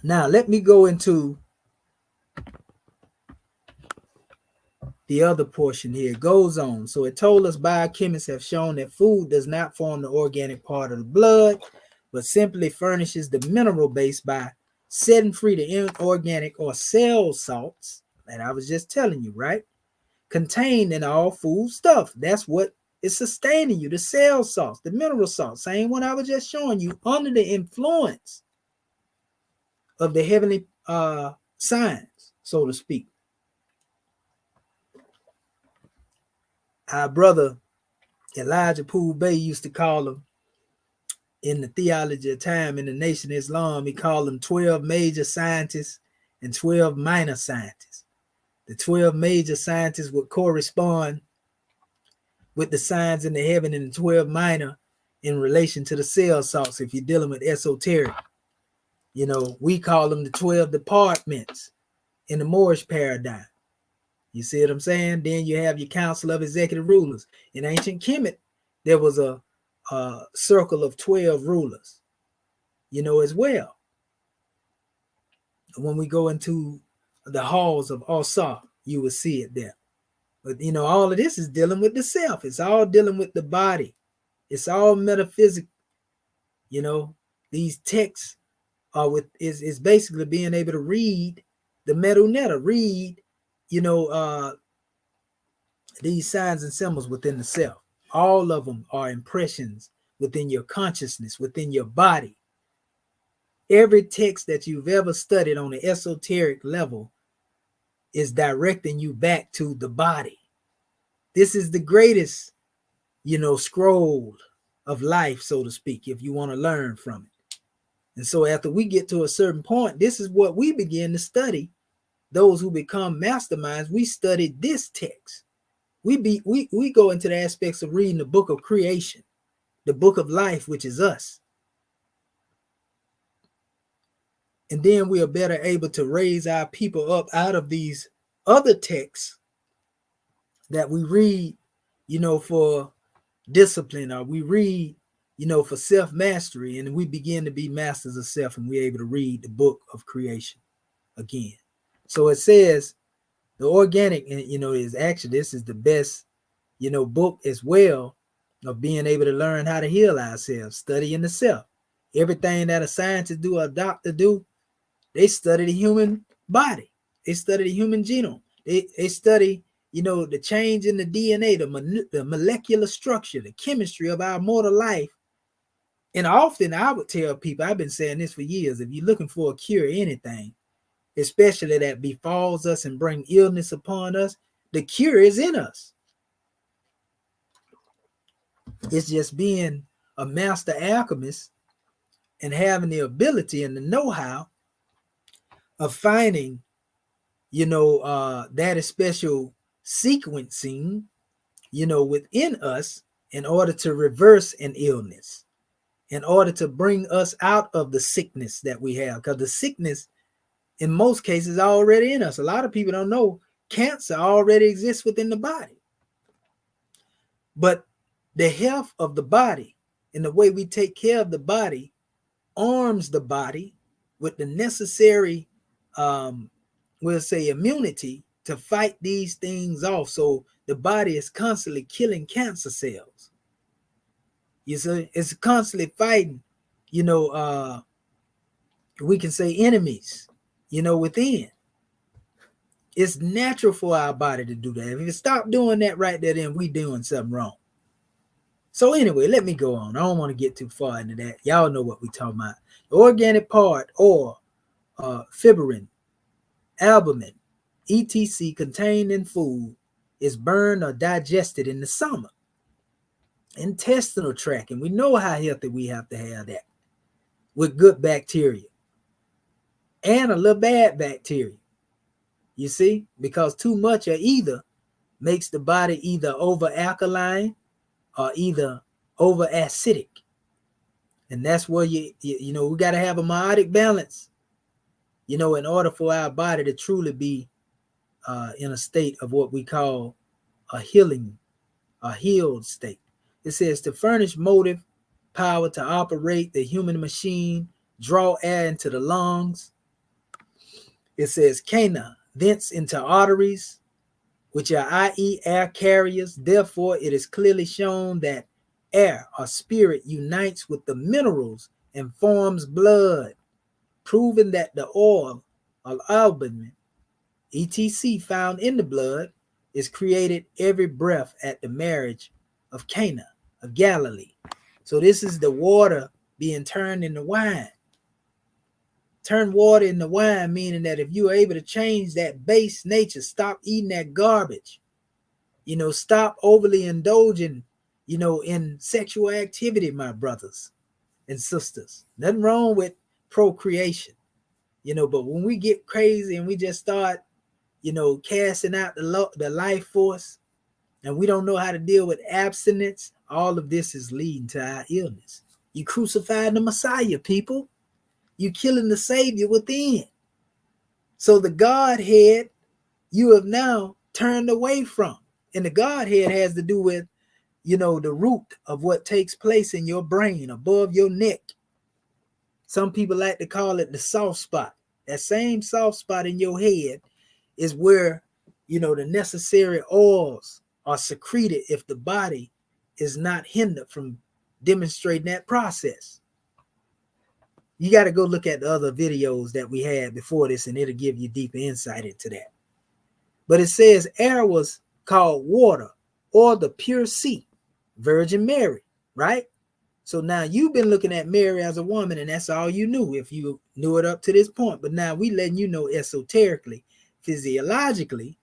now let me go into the other portion here. It goes on. So it told us biochemists have shown that food does not form the organic part of the blood, but simply furnishes the mineral base by setting free the inorganic or cell salts that I was just telling you, right? Contained in all food stuff. That's what is sustaining you, the cell salts, the mineral salts, same one I was just showing you, under the influence of the heavenly signs, so to speak. Our brother Elijah Poole Bay used to call them, in the theology of time in the Nation of Islam, he called them 12 major scientists and 12 minor scientists. The 12 major scientists would correspond with the signs in the heaven, and the 12 minor in relation to the cell salts. If you're dealing with esoteric, you know, we call them the 12 departments in the Moorish paradigm. You see what I'm saying? Then you have your council of executive rulers. In ancient Kemet, there was a circle of 12 rulers, you know, as well. When we go into the halls of Asa, you will see it there. But, you know, all of this is dealing with the self. It's all dealing with the body. It's all metaphysical. You know, these texts are is basically being able to read the metuneta, read, you know, these signs and symbols within the self. All of them are impressions within your consciousness, within your body. Every text that you've ever studied on the esoteric level is directing you back to the body. This is the greatest, you know, scroll of life, so to speak, if you want to learn from it. And so after we get to a certain point, this is what we begin to study. Those who become masterminds, we study this text. We go into the aspects of reading the book of creation, the book of life, which is us. And then we are better able to raise our people up out of these other texts that we read, you know, for discipline, or we read, you know, for self-mastery, and we begin to be masters of self, and we're able to read the book of creation again. So it says the organic, you know, is actually, this is the best, you know, book as well of being able to learn how to heal ourselves, studying the self. Everything that a scientist do, or a doctor do, they study the human body. They study the human genome. They study, you know, the change in the DNA, the molecular structure, the chemistry of our mortal life. And often I would tell people, I've been saying this for years, if you're looking for a cure, anything, especially that befalls us and bring illness upon us, the cure is in us. It's just being a master alchemist and having the ability and the know-how of finding, you know, that special sequencing, you know, within us in order to reverse an illness, in order to bring us out of the sickness that we have. Because the sickness, in most cases, is already in us. A lot of people don't know cancer already exists within the body. But the health of the body and the way we take care of the body arms the body with the necessary, we'll say, immunity to fight these things off. So the body is constantly killing cancer cells. You see, it's constantly fighting, you know, we can say enemies, you know, within. It's natural for our body to do that. If you stop doing that right there, then we doing something wrong. So anyway, let me go on. I don't want to get too far into that. Y'all know what we talking about. The organic part, or fibrin, albumin, etc., contained in food, is burned or digested in the stomach, intestinal tract, and we know how healthy we have to have that with good bacteria and a little bad bacteria. You see, because too much of either makes the body either over alkaline or either over acidic. And that's where you know, we got to have a meiotic balance, you know, in order for our body to truly be in a state of what we call a healed state. It says to furnish motive power to operate the human machine, draw air into the lungs. It says Cana, thence into arteries, which are i.e. air carriers. Therefore, it is clearly shown that air or spirit unites with the minerals and forms blood, proving that the oil or albumin, etc., found in the blood is created every breath at the marriage of Cana of Galilee. So this is the water being turned into wine. Turn water into wine, meaning that if you're able to change that base nature, stop eating that garbage, stop overly indulging, in sexual activity, my brothers and sisters. Nothing wrong with procreation, but when we get crazy and we just start, casting out the life force, and we don't know how to deal with abstinence, all of this is leading to our illness. You crucified the Messiah, people. You killing the Savior within. So the Godhead you have now turned away from. And the Godhead has to do with, the root of what takes place in your brain above your neck. Some people like to call it the soft spot. That same soft spot in your head is where, the necessary oils are secreted if the body is not hindered from demonstrating that process. You got to go look at the other videos that we had before this, and it'll give you deeper insight into that. But it says air was called water or the pure sea, Virgin Mary, right? So now you've been looking at Mary as a woman, and that's all you knew if you knew it up to this point. But now we letting you know esoterically, physiologically,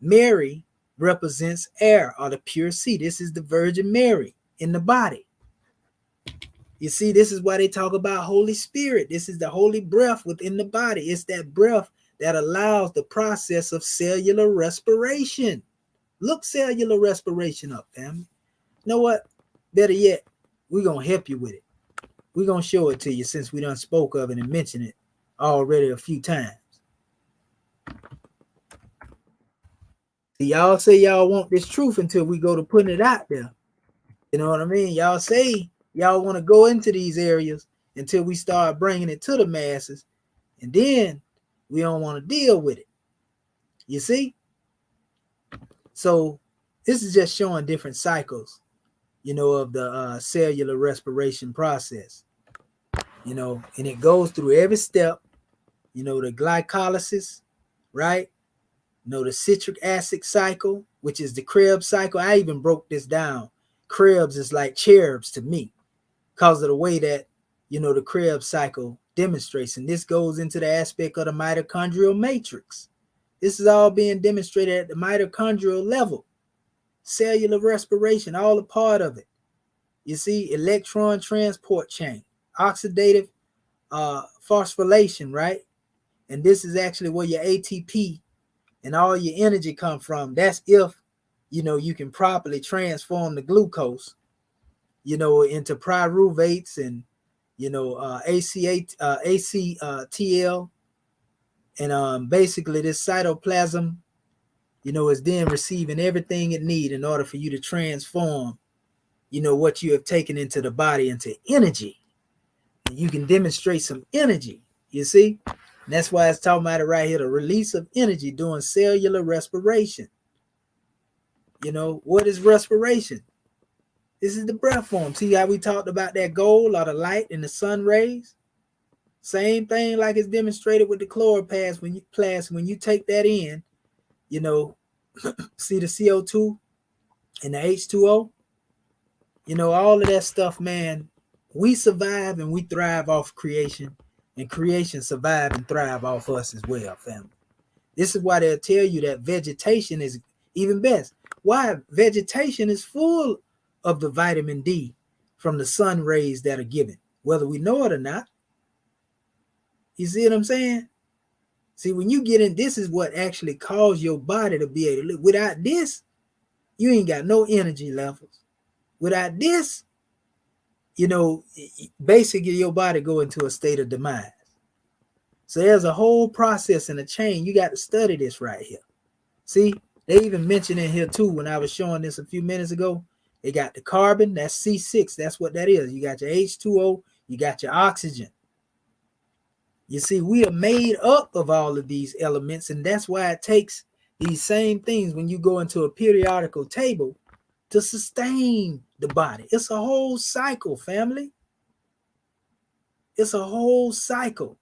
Mary represents air or the pure sea. This is the Virgin Mary in the body. You see, this is why they talk about Holy Spirit. This is the holy breath within the body. It's that breath that allows the process of cellular respiration. Look cellular respiration up, family. You know what? Better yet, we're going to help you with it. We're going to show it to you since we done spoke of it and mentioned it already a few times. See, y'all say y'all want this truth until we go to putting it out there. You know what I mean? Y'all say y'all want to go into these areas until we start bringing it to the masses, and then we don't want to deal with it. You see? So this is just showing different cycles, of the cellular respiration process, and it goes through every step, the glycolysis, right? The citric acid cycle, which is the Krebs cycle. I even broke this down. Krebs is like cherubs to me because of the way that, the Krebs cycle demonstrates. And this goes into the aspect of the mitochondrial matrix. This is all being demonstrated at the mitochondrial level. Cellular respiration, all a part of it. You see, electron transport chain, oxidative phosphorylation, right? And this is actually where your ATP and all your energy come from. That's if, you can properly transform the glucose, into pyruvates and, ACTL. And basically this cytoplasm, is then receiving everything it needs in order for you to transform, what you have taken into the body into energy. And you can demonstrate some energy, you see? And that's why it's talking about it right here, the release of energy during cellular respiration. What is respiration? This is the breath form. See how we talked about that gold or the light and the sun rays? Same thing like it's demonstrated with the chloroplast when you take that in, see the CO2 and the H2O, all of that stuff, man. We survive and we thrive off creation, and creation survive and thrive off us as well, family. This is why they'll tell you that vegetation is even best. Why? Vegetation is full of the vitamin D from the sun rays that are given, whether we know it or not. You see what I'm saying? See, when you get in, this is what actually caused your body to be able to live. Without this, you ain't got no energy levels. Without this, basically your body go into a state of demise. So there's a whole process in a chain. You got to study this right here. See, they even mentioned in here too, when I was showing this a few minutes ago, they got the carbon, that's C6. That's what that is. You got your H2O, you got your oxygen. You see, we are made up of all of these elements, and that's why it takes these same things when you go into a periodical table to sustain the body. It's a whole cycle, family. It's a whole cycle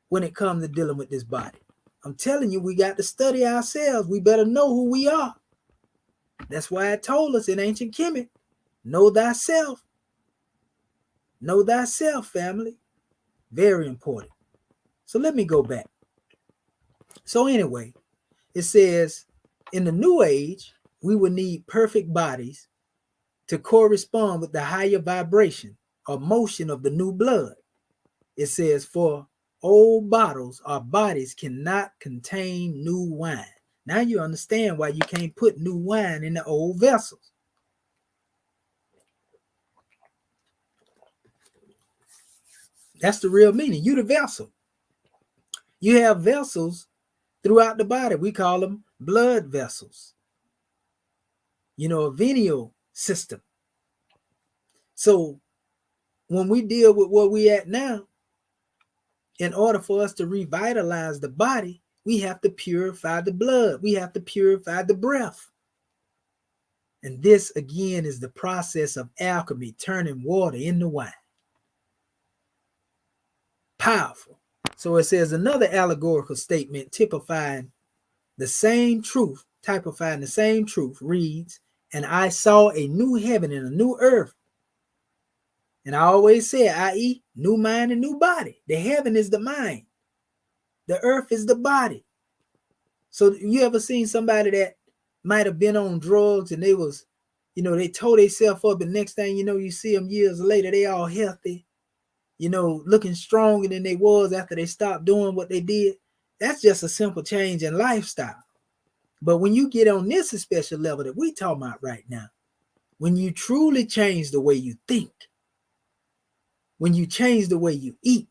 when it comes to dealing with this body. I'm telling you, we got to study ourselves. We better know who we are. That's why it told us in ancient Kemet, know thyself. Know thyself, family. Very important. So let me go back. So anyway, it says in the new age, we will need perfect bodies to correspond with the higher vibration or motion of the new blood. It says, for old bottles or bodies cannot contain new wine. Now you understand why you can't put new wine in the old vessels. That's the real meaning. You the vessel. You have vessels throughout the body. We call them blood vessels. You know, a venial system. So when we deal with what we at now, in order for us to revitalize the body, we have to purify the blood. We have to purify the breath. And this, again, is the process of alchemy, turning water into wine. Powerful. So it says another allegorical statement typifying the same truth, reads, and I saw a new heaven and a new earth. And I always say, i.e., new mind and new body. The heaven is the mind. The earth is the body. So you ever seen somebody that might have been on drugs and they was, you know, they tore themselves up, and next thing you know, you see them years later, they all healthy, you know, looking stronger than they was after they stopped doing what they did. That's just a simple change in lifestyle. But when you get on this special level that we talking about right now, when you truly change the way you think, when you change the way you eat,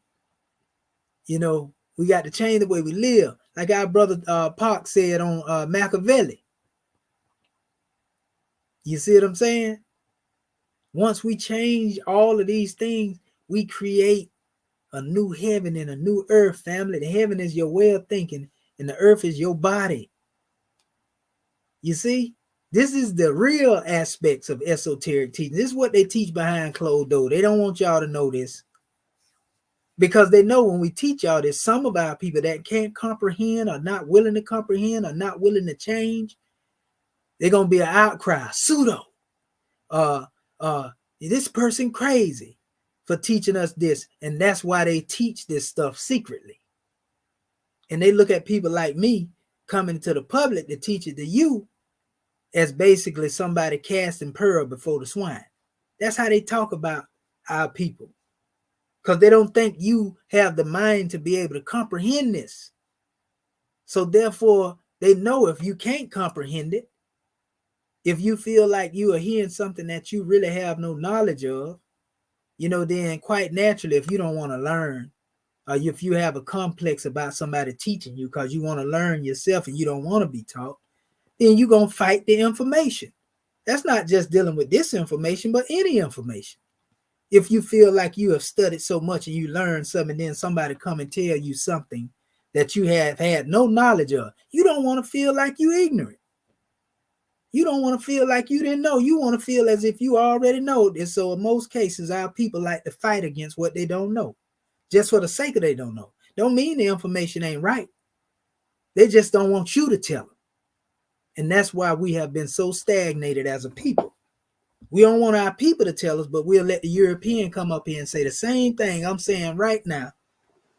you know, we got to change the way we live. Like our brother Park said on Machiavelli. You see what I'm saying? Once we change all of these things, we create a new heaven and a new earth, family. The heaven is your way of thinking, and the earth is your body. You see? This is the real aspects of esoteric teaching. This is what they teach behind closed doors. They don't want y'all to know this, because they know when we teach y'all this, some of our people that can't comprehend, or not willing to comprehend, or not willing to change, they're going to be an outcry. Pseudo. This person crazy for teaching us this. And that's why they teach this stuff secretly. And they look at people like me coming to the public to teach it to you as basically somebody casting pearl before the swine. That's how they talk about our people, because they don't think you have the mind to be able to comprehend this. So therefore, they know if you can't comprehend it, if you feel like you are hearing something that you really have no knowledge of, you know, then quite naturally, if you don't want to learn, or if you have a complex about somebody teaching you because you want to learn yourself and you don't want to be taught, then you're going to fight the information. That's not just dealing with this information, but any information. If you feel like you have studied so much and you learn something, and then somebody come and tell you something that you have had no knowledge of, you don't want to feel like you're ignorant. You don't want to feel like you didn't know. You want to feel as if you already know this. So in most cases, our people like to fight against what they don't know, just for the sake of they don't know. Don't mean the information ain't right. They just don't want you to tell them. And that's why we have been so stagnated as a people. We don't want our people to tell us, but we'll let the European come up here and say the same thing I'm saying right now.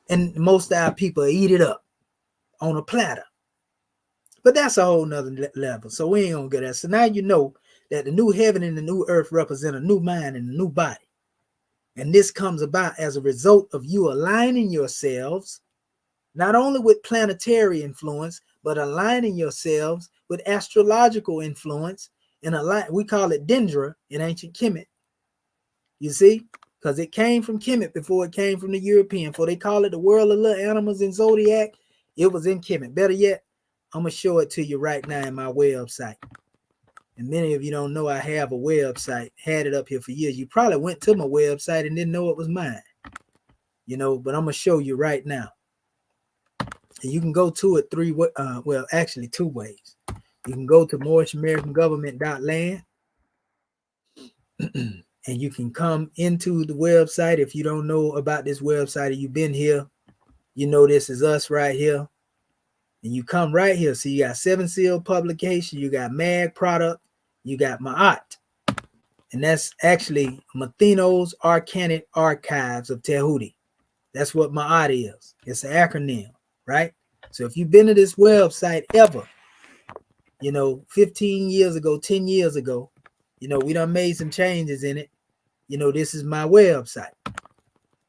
And most of our people eat it up on a platter. But that's a whole nother level. So we ain't gonna get that. So now you know that the new heaven and the new earth represent a new mind and a new body. And this comes about as a result of you aligning yourselves, not only with planetary influence, but aligning yourselves with astrological influence. And we call it Dendra in ancient Kemet. You see? Because it came from Kemet before it came from the European. For they call it the world of little animals in Zodiac. It was in Kemet. Better yet, I'm going to show it to you right now in my website. And many of you don't know I have a website. Had it up here for years. You probably went to my website and didn't know it was mine. You know, but I'm going to show you right now. And you can go to it actually 2 ways. You can go to MoorishAmericanGovernment.land and you can come into the website. If you don't know about this website or you've been here, you know this is us right here. And you come right here. So you got 7 Seal publication, you got mag product, you got Ma'at. And that's actually Mathino's Arcanic Archives of Tehuti. That's what Ma'at is. It's an acronym, right? So if you've been to this website ever, 15 years ago, 10 years ago, we done made some changes in it. This is my website.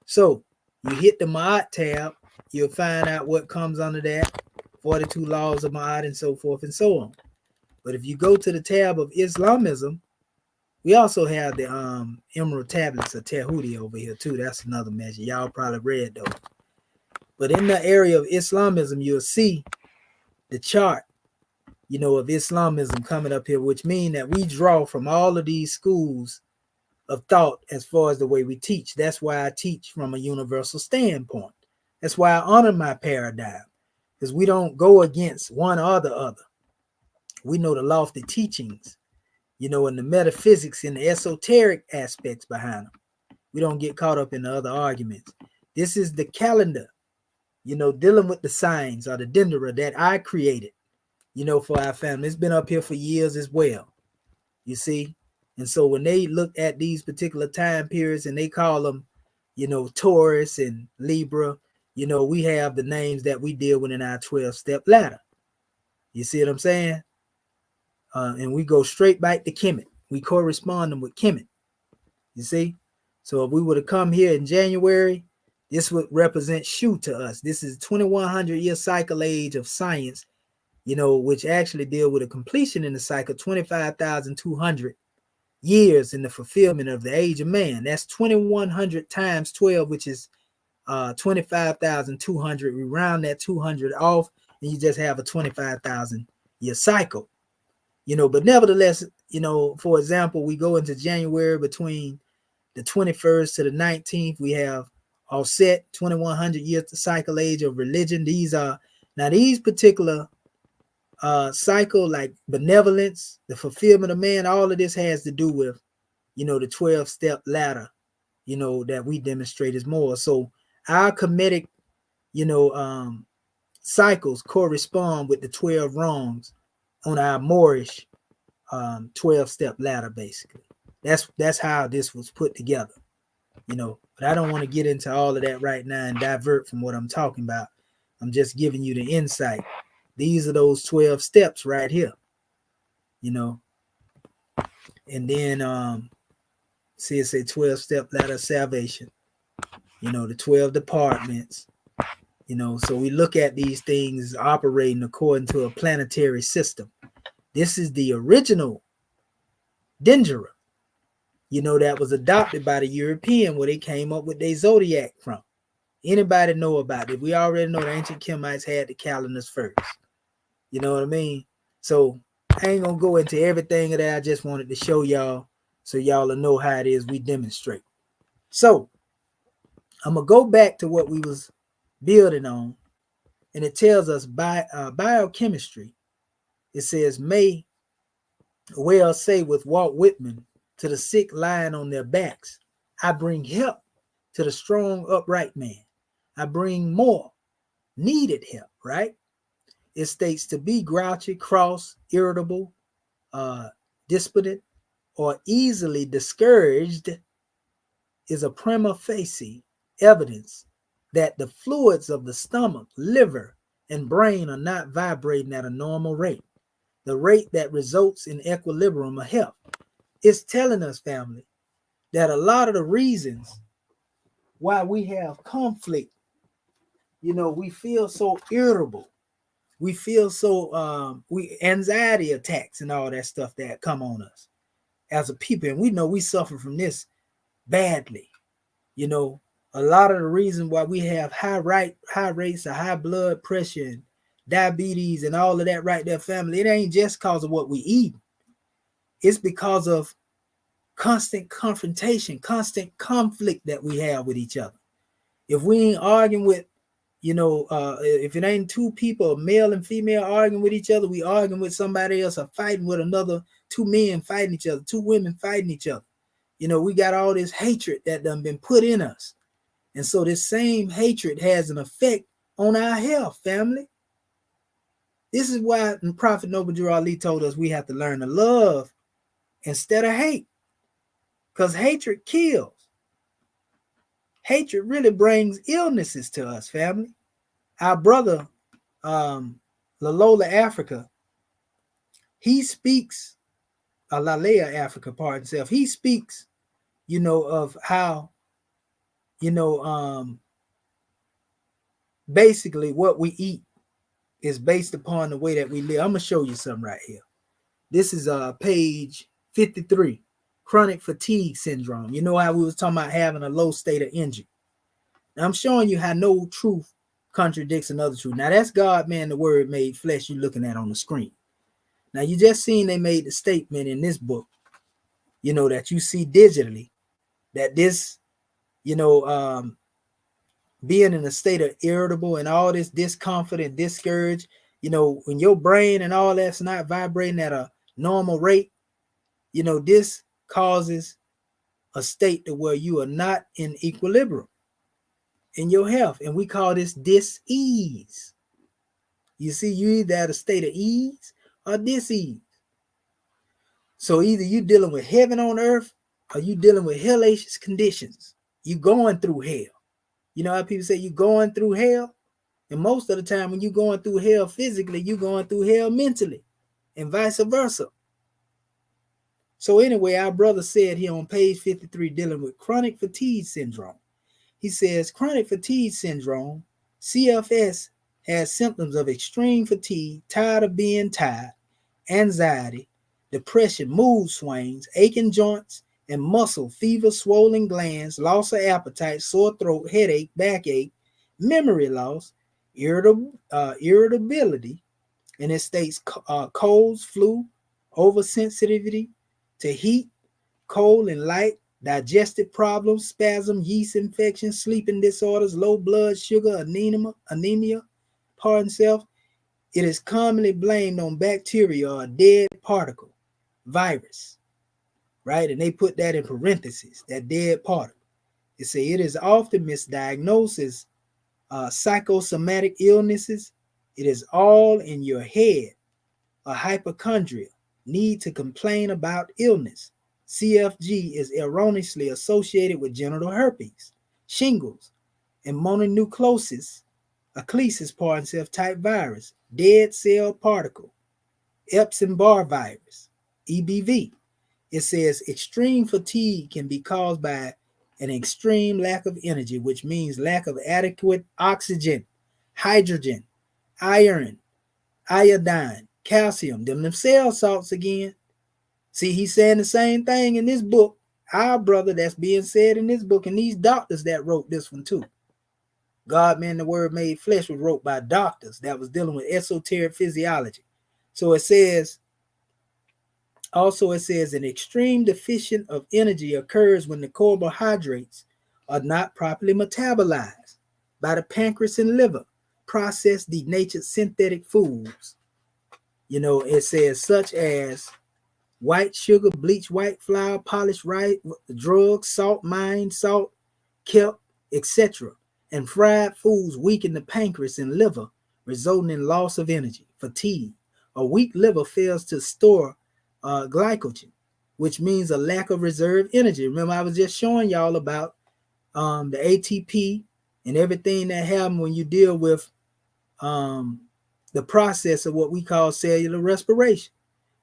So you hit the Ma'at tab, you'll find out what comes under that, 42 laws of Ma'at and so forth and so on. But if you go to the tab of Islamism, we also have the Emerald Tablets of Tehuti over here too. That's another measure. Y'all probably read those. But in the area of Islamism, you'll see the chart, of Islamism coming up here, which means that we draw from all of these schools of thought as far as the way we teach. That's why I teach from a universal standpoint. That's why I honor my paradigm, because we don't go against one or the other. We know the lofty teachings, and the metaphysics and the esoteric aspects behind them. We don't get caught up in the other arguments. This is the calendar, dealing with the signs or the dendera that I created, for our family. It's been up here for years as well, you see. And so when they look at these particular time periods and they call them, Taurus and Libra, we have the names that we deal with in our 12-step ladder. You see what I'm saying? And we go straight back to Kemet. We correspond them with Kemet. You see? So if we were to come here in January, this would represent Shu to us. This is 2100-year cycle age of science, which actually deal with a completion in the cycle, 25,200 years in the fulfillment of the age of man. That's 2100 times 12, which is 25,200. We round that 200 off, and you just have a 25,000 year cycle. But nevertheless, for example, we go into January between the 21st to the 19th. We have all set 2100 years the cycle age of religion. These particular cycle, like benevolence, the fulfillment of man, all of this has to do with, the 12-step ladder, that we demonstrate is more. So our Kemetic, cycles correspond with the 12 rungs on our Moorish 12-step ladder, basically. That's how this was put together, but I don't want to get into all of that right now and divert from what I'm talking about. I'm just giving you the insight. These are those 12 steps right here, and then see, it's a 12-step ladder of salvation, the 12 departments, so we look at these things operating according to a planetary system. This is the original dendera, that was adopted by the European, where they came up with their zodiac from. Anybody know about it? We already know the ancient Kemites had the calendars first. You know what I mean? So I ain't gonna go into everything of that. I just wanted to show y'all so y'all will know how it is we demonstrate. So I'm gonna go back to what we was building on, and it tells us by biochemistry. It says, may well say with Walt Whitman, to the sick lying on their backs, I bring help to the strong upright man. I bring more needed help, right? It states to be grouchy, cross, irritable, desperate, or easily discouraged is a prima facie evidence that the fluids of the stomach, liver, and brain are not vibrating at a normal rate, the rate that results in equilibrium of health. It's telling us, family, that a lot of the reasons why we have conflict, we feel so irritable, we feel so anxiety attacks and all that stuff that come on us as a people, and we know we suffer from this badly. A lot of the reason why we have high rates of high blood pressure and diabetes and all of that right there, family, it ain't just because of what we eat. It's because of constant confrontation, constant conflict that we have with each other. If we ain't arguing with, if it ain't two people, male and female, arguing with each other, we arguing with somebody else or fighting with another, two men fighting each other, two women fighting each other. We got all this hatred that done been put in us. And so this same hatred has an effect on our health, family. This is why Prophet Noble Ali told us we have to learn to love instead of hate. Because hatred kills. Hatred really brings illnesses to us, family. Our brother, Lalola Africa, he speaks, Lalea Africa, pardon himself, he speaks, of how, basically what we eat is based upon the way that we live. I'm going to show you something right here. This is page 53, chronic fatigue syndrome. You know how we was talking about having a low state of energy. Now I'm showing you how no truth contradicts another truth. Now that's God, man, the word made flesh you're looking at on the screen. Now you just seen they made the statement in this book, that you see digitally, that this, being in a state of irritable and all this discomfort and discouraged, when your brain and all that's not vibrating at a normal rate, this causes a state to where you are not in equilibrium in your health. And we call this dis-ease. You see, you either at a state of ease or dis-ease. So either you dealing with heaven on earth or you dealing with hellacious conditions. You going through hell. You know how people say you going through hell? And most of the time when you going through hell physically, you going through hell mentally and vice versa. So anyway, our brother said here on page 53, dealing with chronic fatigue syndrome. He says chronic fatigue syndrome, CFS, has symptoms of extreme fatigue, tired of being tired, anxiety, depression, mood swings, aching joints and muscle, fever, swollen glands, loss of appetite, sore throat, headache, backache, memory loss, irritability, and it states colds, flu, oversensitivity to heat, cold and light, digestive problems, spasm, yeast infection, sleeping disorders, low blood sugar, anemia, pardon self. It is commonly blamed on bacteria or a dead particle, virus, right? And they put that in parentheses, that dead particle. They say it is often misdiagnosed as psychosomatic illnesses. It is all in your head. A hypochondria, need to complain about illness. CFG is erroneously associated with genital herpes, shingles, and mononucleosis, pardon self type virus, dead cell particle, Epstein-Barr virus, EBV. It says extreme fatigue can be caused by an extreme lack of energy, which means lack of adequate oxygen, hydrogen, iron, iodine, calcium, them cell salts again. See, he's saying the same thing in this book. Our brother, that's being said in this book, and these doctors that wrote this one too. God, man, the word made flesh was wrote by doctors that was dealing with esoteric physiology. So it says, also it says an extreme deficient of energy occurs when the carbohydrates are not properly metabolized by the pancreas and liver, processed denatured synthetic foods. It says such as white sugar, bleached white flour, polished rice, drugs, salt mine, salt, kelp, etc. And fried foods weaken the pancreas and liver, resulting in loss of energy, fatigue. A weak liver fails to store glycogen, which means a lack of reserve energy. Remember, I was just showing y'all about the ATP and everything that happens when you deal with the process of what we call cellular respiration.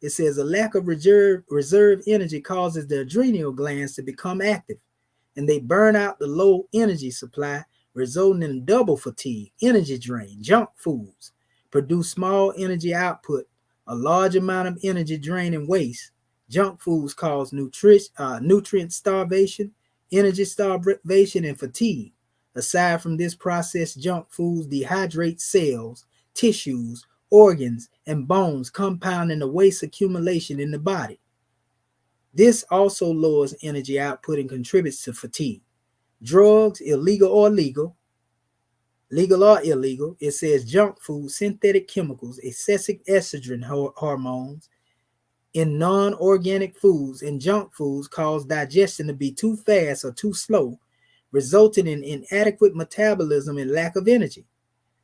It says a lack of reserve energy causes the adrenal glands to become active, and they burn out the low energy supply, resulting in double fatigue, energy drain. Junk foods produce small energy output, a large amount of energy drain and waste. Junk foods cause nutrient starvation, energy starvation, and fatigue. Aside from this process, junk foods dehydrate cells, tissues, organs, and bones, compounding the waste accumulation in the body. This also lowers energy output and contributes to fatigue. Drugs, illegal or legal, legal or illegal. It says junk food, synthetic chemicals, excessive estrogen hormones in non-organic foods and junk foods cause digestion to be too fast or too slow, resulting in inadequate metabolism and lack of energy.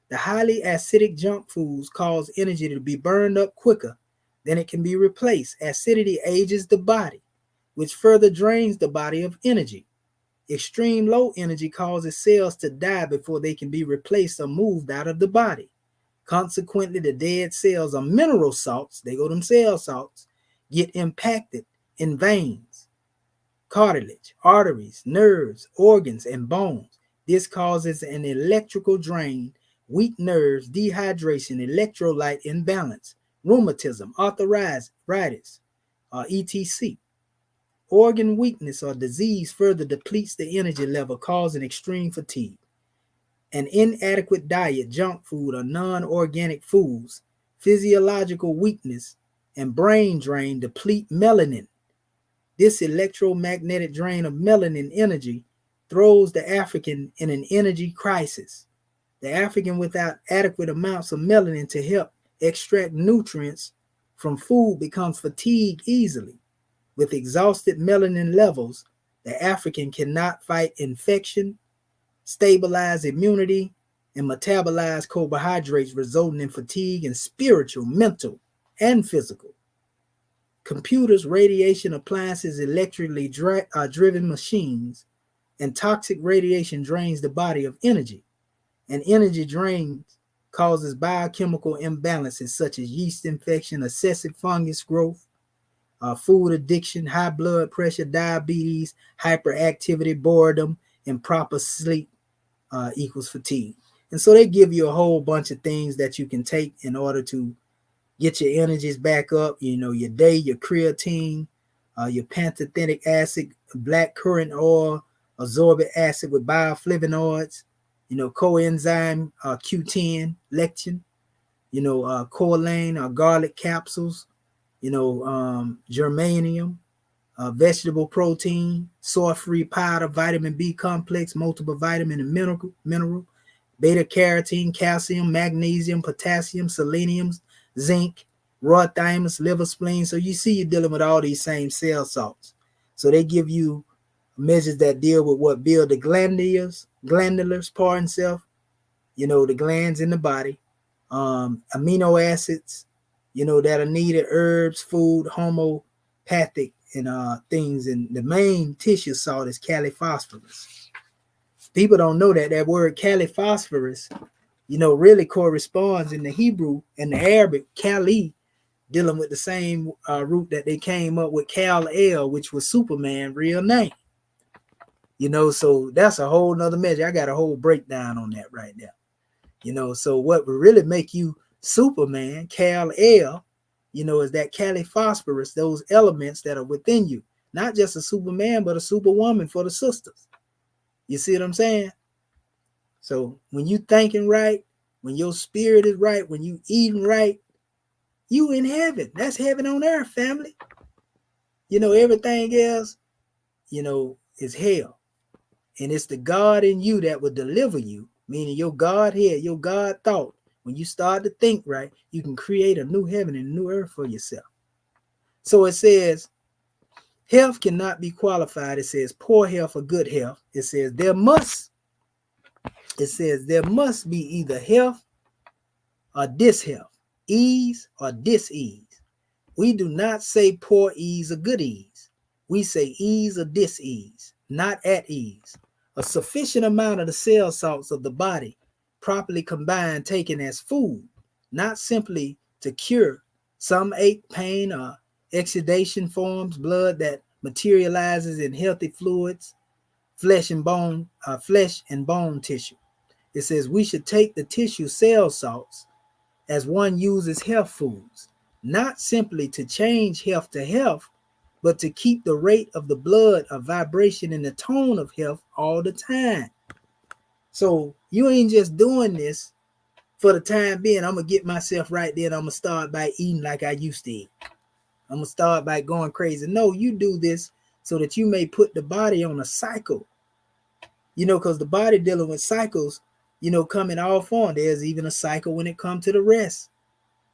The highly acidic junk foods cause energy to be burned up quicker than it can be replaced. Acidity ages the body, which further drains the body of energy. Extreme low energy causes cells to die before they can be replaced or moved out of the body. Consequently, the dead cells or mineral salts, they go them cell salts, get impacted in veins, cartilage, arteries, nerves, organs, and bones. This causes an electrical drain, weak nerves, dehydration, electrolyte imbalance, rheumatism, arthritis, etc. Organ weakness or disease further depletes the energy level, causing extreme fatigue. An inadequate diet, junk food, or non-organic foods, physiological weakness, and brain drain deplete melanin. This electromagnetic drain of melanin energy throws the African in an energy crisis. The African without adequate amounts of melanin to help extract nutrients from food becomes fatigued easily. With exhausted melanin levels, the African cannot fight infection, stabilize immunity, and metabolize carbohydrates, resulting in fatigue and spiritual, mental, and physical. Computers, radiation appliances, electrically driven machines, and toxic radiation drains the body of energy. And energy drain causes biochemical imbalances such as yeast infection, excessive fungus growth, food addiction, high blood pressure, diabetes, hyperactivity, boredom, improper sleep equals fatigue. And so they give you a whole bunch of things that you can take in order to get your energies back up. You know, your day, your creatine, your pantothenic acid, black currant oil, ascorbic acid with bioflavonoids, you know, coenzyme Q10, lectin, you know, choline, garlic capsules, you know, germanium, vegetable protein, soy-free powder, vitamin B complex, multiple vitamin and mineral, beta carotene, calcium, magnesium, potassium, selenium, zinc, raw thymus, liver, spleen. So you see you're dealing with all these same cell salts. So they give you measures that deal with what build the glandulars, part and self, you know, the glands in the body, amino acids, you know, that are needed, herbs, food, homeopathic, and things. And the main tissue salt is phosphorus. People don't know that word phosphorus, you know, really corresponds in the Hebrew and the Arabic, Kali, dealing with the same root that they came up with, Kal-El, which was Superman, real name. You know, so that's a whole nother measure. I got a whole breakdown on that right now. You know, so what would really make you Superman, Kal-El, you know, is that phosphorus, those elements that are within you. Not just a Superman, but a Superwoman for the sisters. You see what I'm saying? So when you thinking right, when your spirit is right, when you eating right, you in heaven. That's heaven on earth, family. You know, everything else, you know, is hell. And it's the God in you that will deliver you, meaning your God head, your God thought. When you start to think right, you can create a new heaven and a new earth for yourself. So it says, health cannot be qualified. It says poor health or good health. It says there must be either health or dishealth, ease or dis-ease. We do not say poor ease or good ease. We say ease or dis-ease, not at ease. A sufficient amount of the cell salts of the body, properly combined, taken as food, not simply to cure some ache, pain, or exudation forms, blood that materializes in healthy fluids, flesh and bone tissue. It says we should take the tissue cell salts as one uses health foods, not simply to change health to health, but to keep the rate of the blood, a vibration, and the tone of health all the time. So you ain't just doing this for the time being. I'm going to get myself right there and I'm going to start by eating like I used to eat. I'm going to start by going crazy. No, you do this so that you may put the body on a cycle. You know, because the body dealing with cycles come in all form. There's even a cycle when it comes to the rest.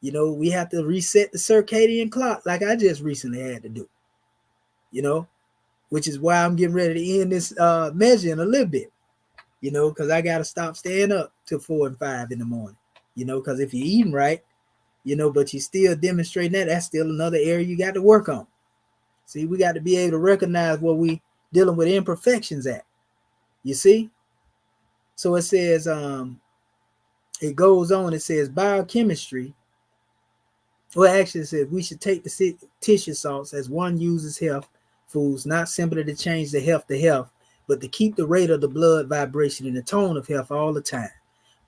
We have to reset the circadian clock like I just recently had to do, which is why I'm getting ready to end this measure in a little bit, because I got to stop staying up till 4 and 5 in the morning, because if you're eating right, but you still demonstrating that's still another area you got to work on. See, we got to be able to recognize what we dealing with imperfections at, you see? So it says, it goes on, it says biochemistry. Well, actually, it says we should take the tissue salts as one uses health foods, not simply to change the health to health, but to keep the rate of the blood vibration in the tone of health all the time.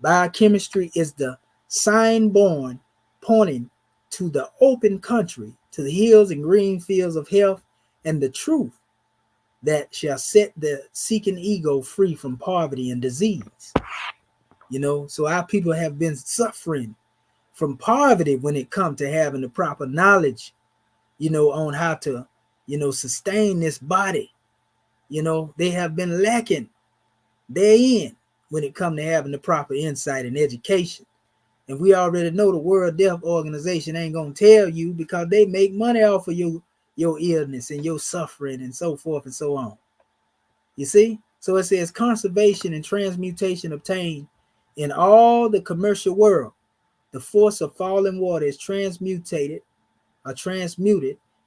Biochemistry is the sign born pointing to the open country, to the hills and green fields of health, and the truth that shall set the seeking ego free from poverty and disease. So our people have been suffering from poverty when it comes to having the proper knowledge, on how to, sustain this body. They have been lacking therein when it comes to having the proper insight and education. And we already know the World Health Organization ain't going to tell you, because they make money off of your illness and your suffering and so forth and so on. You see? So it says conservation and transmutation obtained in all the commercial world. The force of falling water is transmuted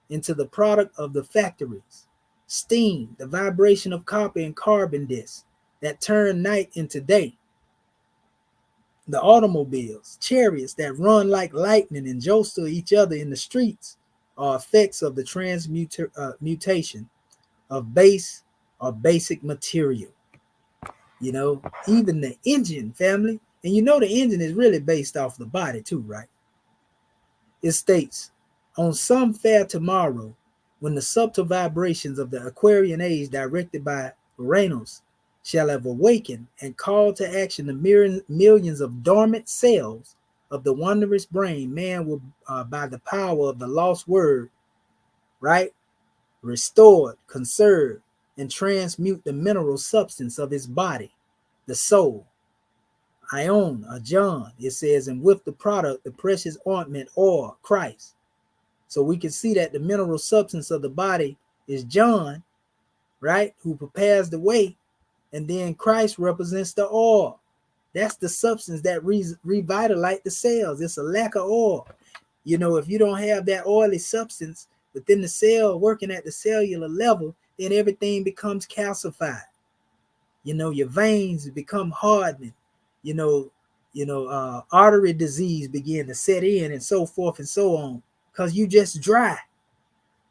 into the product of the factories. Steam, the vibration of copper and carbon discs that turn night into day. The automobiles, chariots that run like lightning and jostle each other in the streets are effects of the transmutation of base or basic material. Even the engine, family. And the engine is really based off the body too, right? It states, on some fair tomorrow, when the subtle vibrations of the Aquarian age directed by Uranus shall have awakened and called to action the millions of dormant cells of the wondrous brain, man will, by the power of the lost word, right, restored, conserve, and transmute the mineral substance of his body, the soul. Ion, or John, it says, and with the product, the precious ointment, or Christ. So we can see that the mineral substance of the body is John, right, who prepares the way, and then Christ represents the oil. That's the substance that revitalizes the cells. It's a lack of oil. If you don't have that oily substance within the cell working at the cellular level, then everything becomes calcified. Your veins become hardened. Artery disease begin to set in and so forth and so on, because you just dry.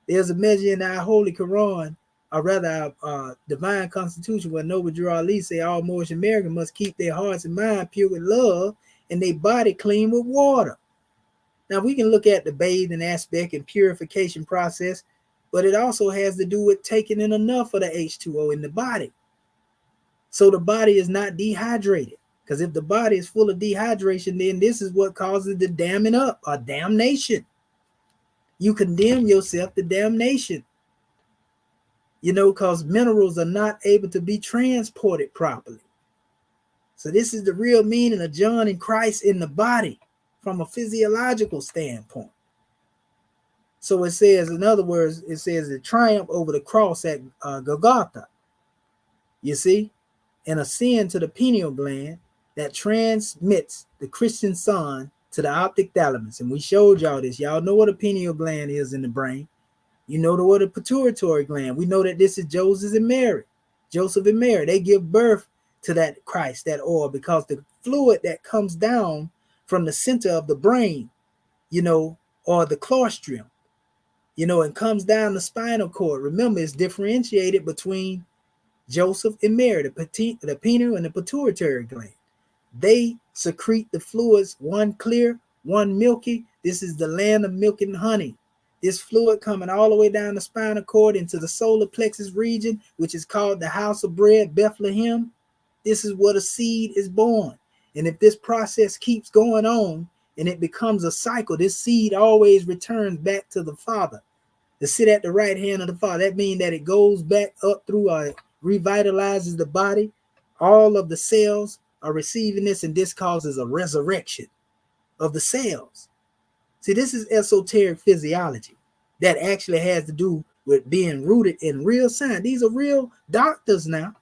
There's a measure in our Holy Quran, or rather our divine constitution, where Noble Drew Ali say all Moorish Americans must keep their hearts and mind pure with love and their body clean with water. Now we can look at the bathing aspect and purification process, but it also has to do with taking in enough of the H2O in the body, so the body is not dehydrated. Because if the body is full of dehydration, then this is what causes the damming up, or damnation. You condemn yourself to damnation, because minerals are not able to be transported properly. So this is the real meaning of John and Christ in the body from a physiological standpoint. So it says, in other words, it says the triumph over the cross at Golgotha, you see, and ascend to the pineal gland that transmits the Christian sun to the optic thalamus. And we showed y'all this. Y'all know what a pineal gland is in the brain. You know what a pituitary gland. We know that this is Joseph and Mary. They give birth to that Christ, that oil, because the fluid that comes down from the center of the brain, or the claustrum, and comes down the spinal cord. Remember, it's differentiated between Joseph and Mary, the pineal and the pituitary gland. They secrete the fluids, one clear, one milky. This is the land of milk and honey. This fluid coming all the way down the spinal cord into the solar plexus region, which is called the house of bread, Bethlehem. This is where the seed is born. And if this process keeps going on and it becomes a cycle, this seed always returns back to the Father to sit at the right hand of the Father. That means that it goes back up through, revitalizes the body. All of the cells are receiving this, and this causes a resurrection of the cells. See, this is esoteric physiology that actually has to do with being rooted in real science. These are real doctors now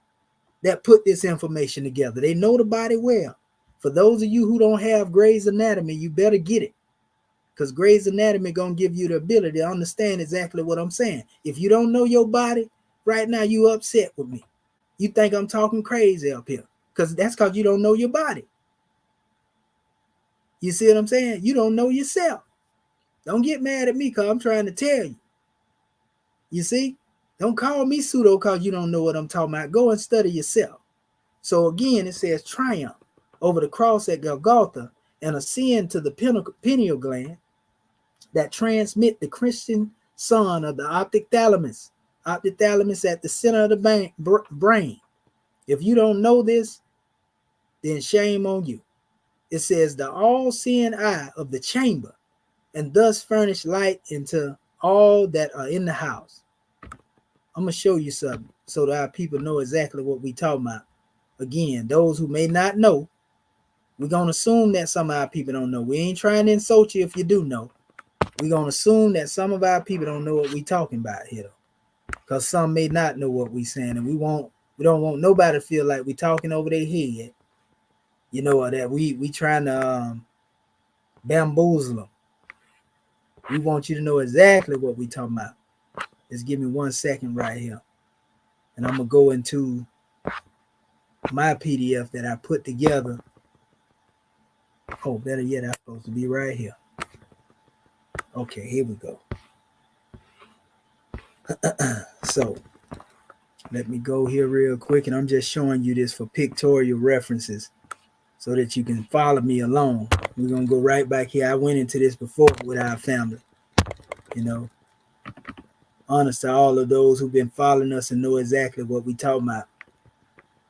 that put this information together. They know the body well. For those of you who don't have Gray's Anatomy, you better get it, because Gray's Anatomy gonna give you the ability to understand exactly what I'm saying. If you don't know your body right now, you upset with me. You think I'm talking crazy up here, because that's because you don't know your body. You see what I'm saying? You don't know yourself. Don't get mad at me because I'm trying to tell you. You see? Don't call me pseudo because you don't know what I'm talking about. Go and study yourself. So again, it says triumph over the cross at Golgotha and ascend to the pineal gland that transmit the Christian son of the optic thalamus at the center of the brain. If you don't know this, then shame on you. It says the all-seeing eye of the chamber, and thus furnish light into all that are in the house. I'm going to show you something so that our people know exactly what we talking about. Again, those who may not know, we're going to assume that some of our people don't know. We ain't trying to insult you if you do know. We're going to assume that some of our people don't know what we talking about here, though, because some may not know what we saying, and we don't want nobody to feel like we talking over their head, you know, or that we trying to bamboozle them. We want you to know exactly what we talking about. Just give me 1 second right here, and I'm going to go into my PDF that I put together. Oh, better yet, I'm supposed to be right here. Okay, here we go. So let me go here real quick, and I'm just showing you this for pictorial references so that you can follow me along. We're going to go right back here. I went into this before with our family, you know. Honest to all of those who've been following us and know exactly what we talking about.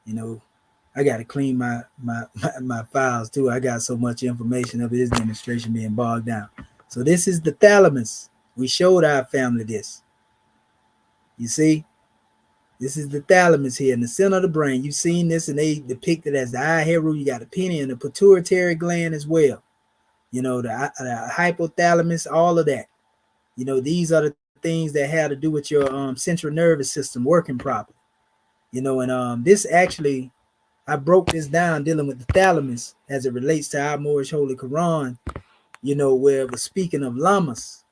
You know, I got to clean my files too. I got so much information of this demonstration being bogged down. So this is the thalamus. We showed our family this. You see, this is the thalamus here in the center of the brain. You've seen this, and they depict it as the eye hair root. You got the pineal and the pituitary gland as well. You know, the hypothalamus, all of that. You know, these are the things that have to do with your central nervous system working properly. You know, and this actually, I broke this down dealing with the thalamus as it relates to our Moorish Holy Quran, you know, where it was speaking of lamas.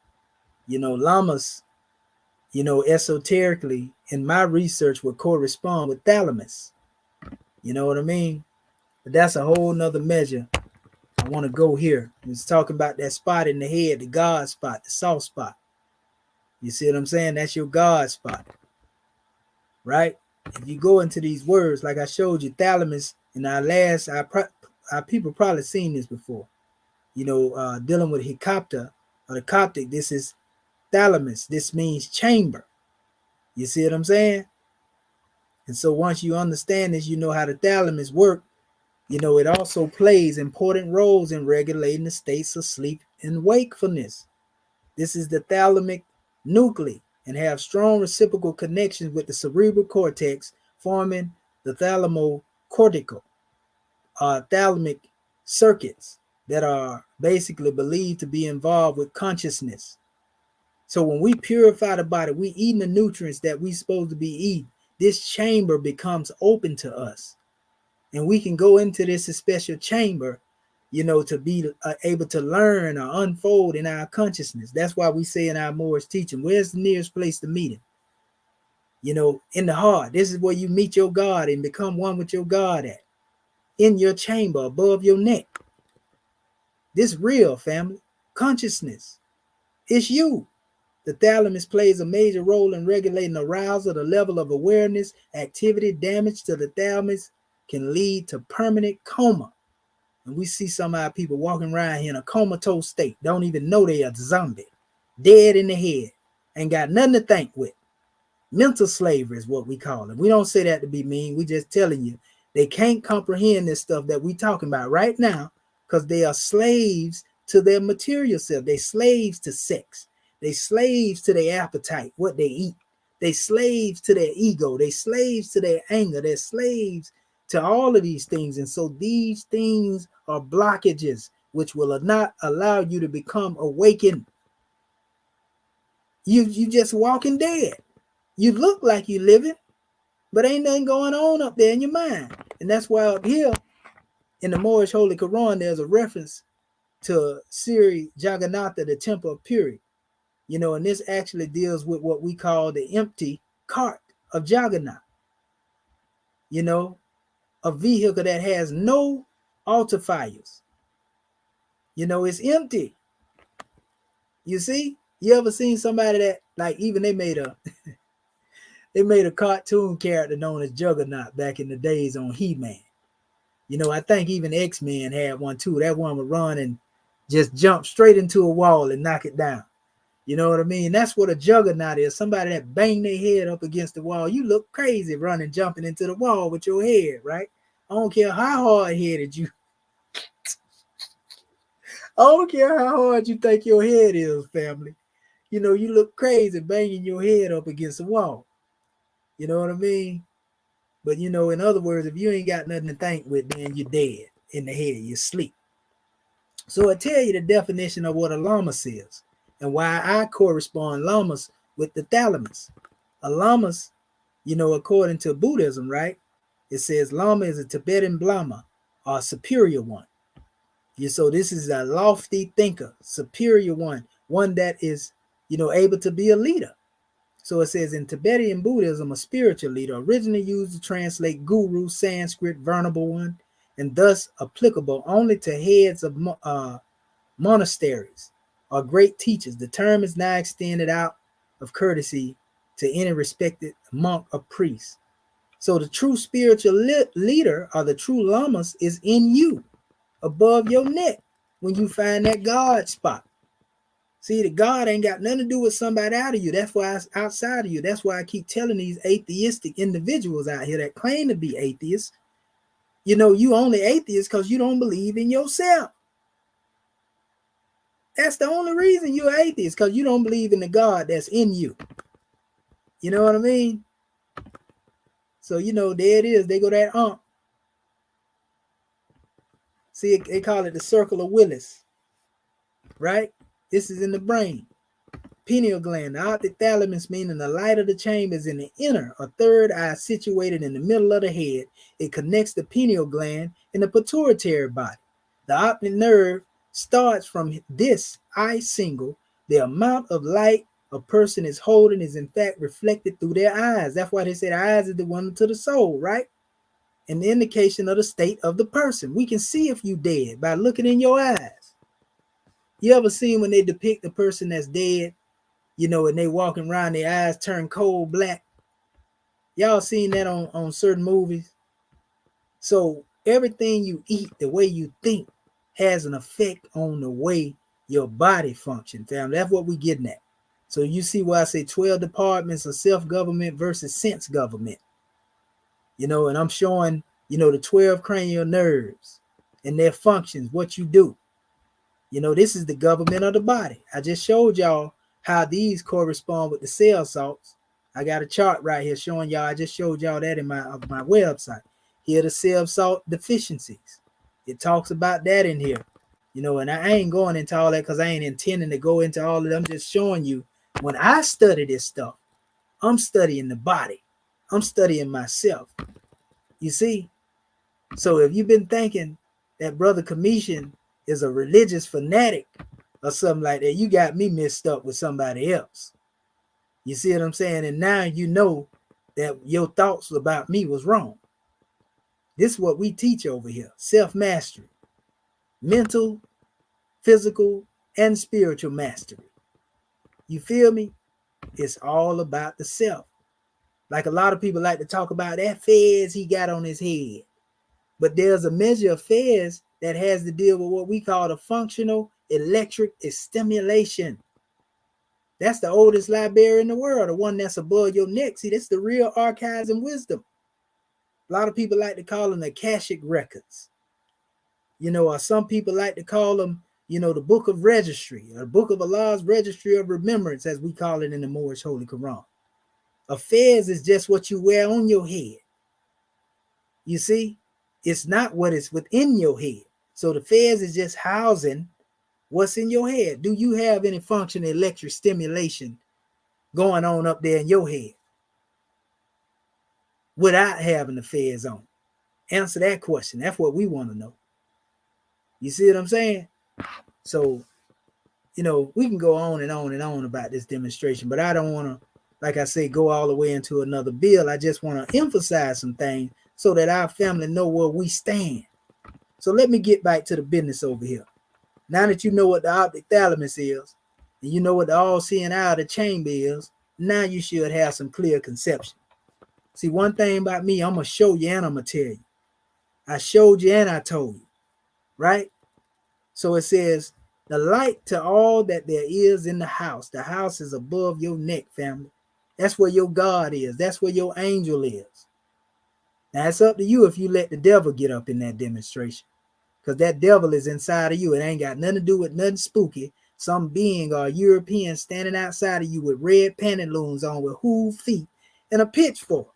You know, lamas, you know, esoterically in my research would correspond with thalamus. You know what I mean? But that's a whole nother measure. I want to go here. It's talking about that spot in the head, the God spot, the soft spot. You see what I'm saying? That's your God spot, right? If you go into these words, like I showed you, thalamus, in our people probably seen this before. You know, dealing with Hecapta or the Coptic, this is thalamus. This means chamber. You see what I'm saying? And so once you understand this, you know how the thalamus work. You know, it also plays important roles in regulating the states of sleep and wakefulness. This is the thalamic nuclei and have strong reciprocal connections with the cerebral cortex, forming the thalamocortical thalamic circuits that are basically believed to be involved with consciousness. So when we purify the body, we eating the nutrients that we supposed to be eating. This chamber becomes open to us, and we can go into this special chamber, you know, to be able to learn or unfold in our consciousness. That's why we say in our Moorish teaching, where's the nearest place to meet him? You know, in the heart. This is where you meet your God and become one with your God at. In your chamber, above your neck. This real, family. Consciousness. It's you. The thalamus plays a major role in regulating arousal. The level of awareness, activity, damage to the thalamus can lead to permanent coma. And we see some of our people walking around here in a comatose state, don't even know they are a zombie, dead in the head, ain't got nothing to think with. Mental slavery is what we call it. We don't say that to be mean. We just telling you they can't comprehend this stuff that we talking about right now because they are slaves to their material self. They slaves to sex. They slaves to their appetite, what they eat. They slaves to their ego. They slaves to their anger. They're slaves to all of these things. And so these things are blockages which will not allow you to become awakened. You just walking dead. You look like you living, but ain't nothing going on up there in your mind. And that's why up here in the Moorish Holy Quran, there's a reference to Siri Jagannatha, the temple of Puri. You know, and this actually deals with what we call the empty cart of Jagannath. You know, a vehicle that has no altar fires. You know, it's empty. You see? You ever seen somebody that, like, even they made a cartoon character known as Juggernaut back in the days on He-Man. You know, I think even X-Men had one too. That one would run and just jump straight into a wall and knock it down. You know what I mean? That's what a juggernaut is. Somebody that bang their head up against the wall. You look crazy running, jumping into the wall with your head, right? I don't care how hard-headed you. I don't care how hard you think your head is, family. You know, you look crazy banging your head up against the wall. You know what I mean? But, you know, in other words, if you ain't got nothing to think with, then you're dead in the head. You're asleep. So I tell you the definition of what a lamas is and why I correspond lamas with the thalamus. A lamas, you know, according to Buddhism, right? It says lama is a Tibetan Brahma, or superior one. So this is a lofty thinker, superior one that is, you know, able to be a leader. So it says in Tibetan Buddhism, a spiritual leader, originally used to translate guru, Sanskrit, venerable one, and thus applicable only to heads of monasteries or great teachers. The term is now extended out of courtesy to any respected monk or priest. So the true spiritual leader or the true lamas is in you, above your neck, when you find that God spot. See, the God ain't got nothing to do with somebody out of you. That's why it's outside of you. That's why I keep telling these atheistic individuals out here that claim to be atheists, you know, you only atheist because you don't believe in yourself. That's the only reason you're atheist, because you don't believe in the God that's in you. You know what I mean? So, you know, there it is. They go that Ankh. See, they call it the circle of Willis, right? This is in the brain. Pineal gland, the optic thalamus, meaning the light of the chamber, is in the inner or third eye situated in the middle of the head. It connects the pineal gland and the pituitary body. The optic nerve starts from this eye single. The amount of light a person is holding is in fact reflected through their eyes. That's why they say the eyes is the one to the soul, right? An indication of the state of the person. We can see if you dead by looking in your eyes. You ever seen when they depict the person that's dead, you know, and they walking around, their eyes turn cold black? Y'all seen that on certain movies? So everything you eat, the way you think, has an effect on the way your body functions, family. That's what we getting at. So you see why I say 12 departments of self-government versus sense government. You know, and I'm showing, you know, the 12 cranial nerves and their functions, what you do. You know, this is the government of the body. I just showed y'all how these correspond with the cell salts. I got a chart right here showing y'all. I just showed y'all that in my website. Here are the cell salt deficiencies. It talks about that in here. You know, and I ain't going into all that because I ain't intending to go into all of them. I'm just showing you when I study this stuff, I'm studying the body. I'm studying myself. You see? So if you've been thinking that Brother Commission is a religious fanatic or something like that, you got me mixed up with somebody else. You see what I'm saying? And now you know that your thoughts about me was wrong. This is what we teach over here. Self-mastery. Mental, physical, and spiritual mastery. You feel me? It's all about the self. Like a lot of people like to talk about that fez he got on his head. But there's a measure of fez that has to deal with what we call the functional electric stimulation. That's the oldest library in the world, the one that's above your neck. See, that's the real archives and wisdom. A lot of people like to call them the Akashic records. You know, or some people like to call them, you know, the book of registry, or the book of Allah's registry of remembrance, as we call it in the Moorish Holy Quran. A fez is just what you wear on your head. You see, it's not what is within your head. So the feds is just housing what's in your head. Do you have any functional electric stimulation going on up there in your head without having the feds on? Answer that question. That's what we want to know. You see what I'm saying? So, you know, we can go on and on and on about this demonstration, but I don't want to, like I say, go all the way into another bill. I just want to emphasize some things so that our family know where we stand. So let me get back to the business over here. Now that you know what the optic thalamus is, and you know what the all-seeing eye of the chamber is, now you should have some clear conception. See, one thing about me, I'm going to show you and I'm going to tell you. I showed you and I told you, right? So it says, the light to all that there is in the house. The house is above your neck, family. That's where your God is. That's where your angel is. Now, it's up to you if you let the devil get up in that demonstration. Because that devil is inside of you. It ain't got nothing to do with nothing spooky. Some being or European standing outside of you with red pantaloons on with hoof feet and a pitchfork.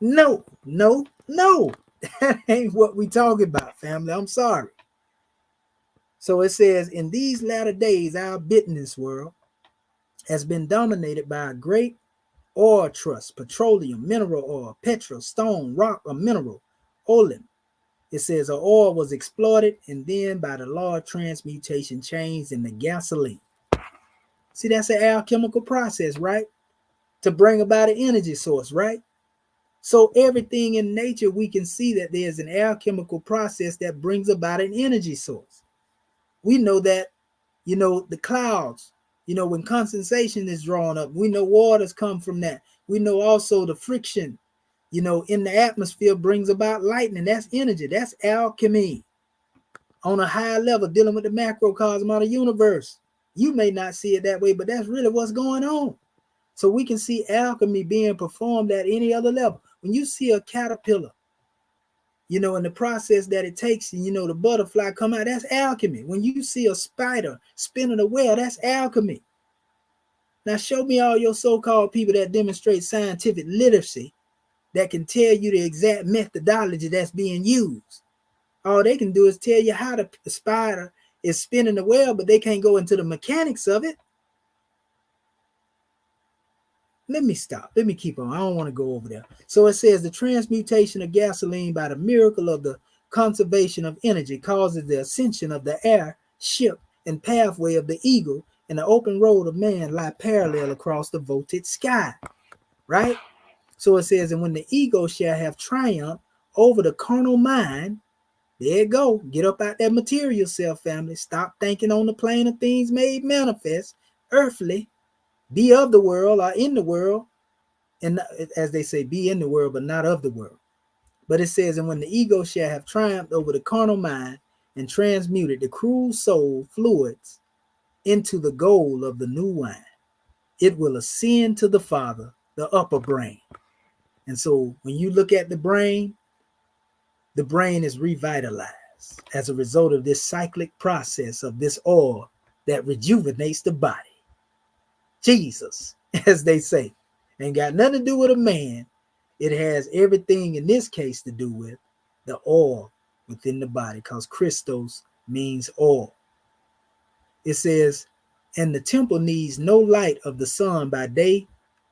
No, no, no. That ain't what we talking about, family. I'm sorry. So it says, in these latter days, our business world has been dominated by a great oil trust, petroleum, mineral oil, petrol, stone, rock, or mineral, olim. It says an oil was exploited and then by the law of transmutation changed into gasoline. See, that's an alchemical process, right? To bring about an energy source, right? So everything in nature, we can see that there's an alchemical process that brings about an energy source. We know that, you know, the clouds, you know, when condensation is drawn up, we know waters come from that. We know also the friction, you know, in the atmosphere brings about lightning. That's energy. That's alchemy on a high level, dealing with the macrocosm of the universe. You may not see it that way, but that's really what's going on. So we can see alchemy being performed at any other level. When you see a caterpillar, you know, in the process that it takes, you know, the butterfly come out, that's alchemy. When you see a spider spinning a web, that's alchemy. Now show me all your so-called people that demonstrate scientific literacy that can tell you the exact methodology that's being used. All they can do is tell you how the spider is spinning the web, but they can't go into the mechanics of it. Let me stop. Let me keep on. I don't want to go over there. So it says the transmutation of gasoline by the miracle of the conservation of energy causes the ascension of the air, ship, and pathway of the eagle, and the open road of man lie parallel across the vaulted sky. Right? So it says, and when the ego shall have triumph over the carnal mind, there you go. Get up out that material self, family. Stop thinking on the plane of things made manifest, earthly. Be of the world or in the world, and as they say, be in the world, but not of the world. But it says, and when the ego shall have triumphed over the carnal mind and transmuted the cruel soul fluids into the gold of the new wine, it will ascend to the Father, the upper brain. And so when you look at the brain is revitalized as a result of this cyclic process of this oil that rejuvenates the body. Jesus, as they say, ain't got nothing to do with a man. It has everything in this case to do with the oil within the body, because Christos means oil. It says, and the temple needs no light of the sun by day.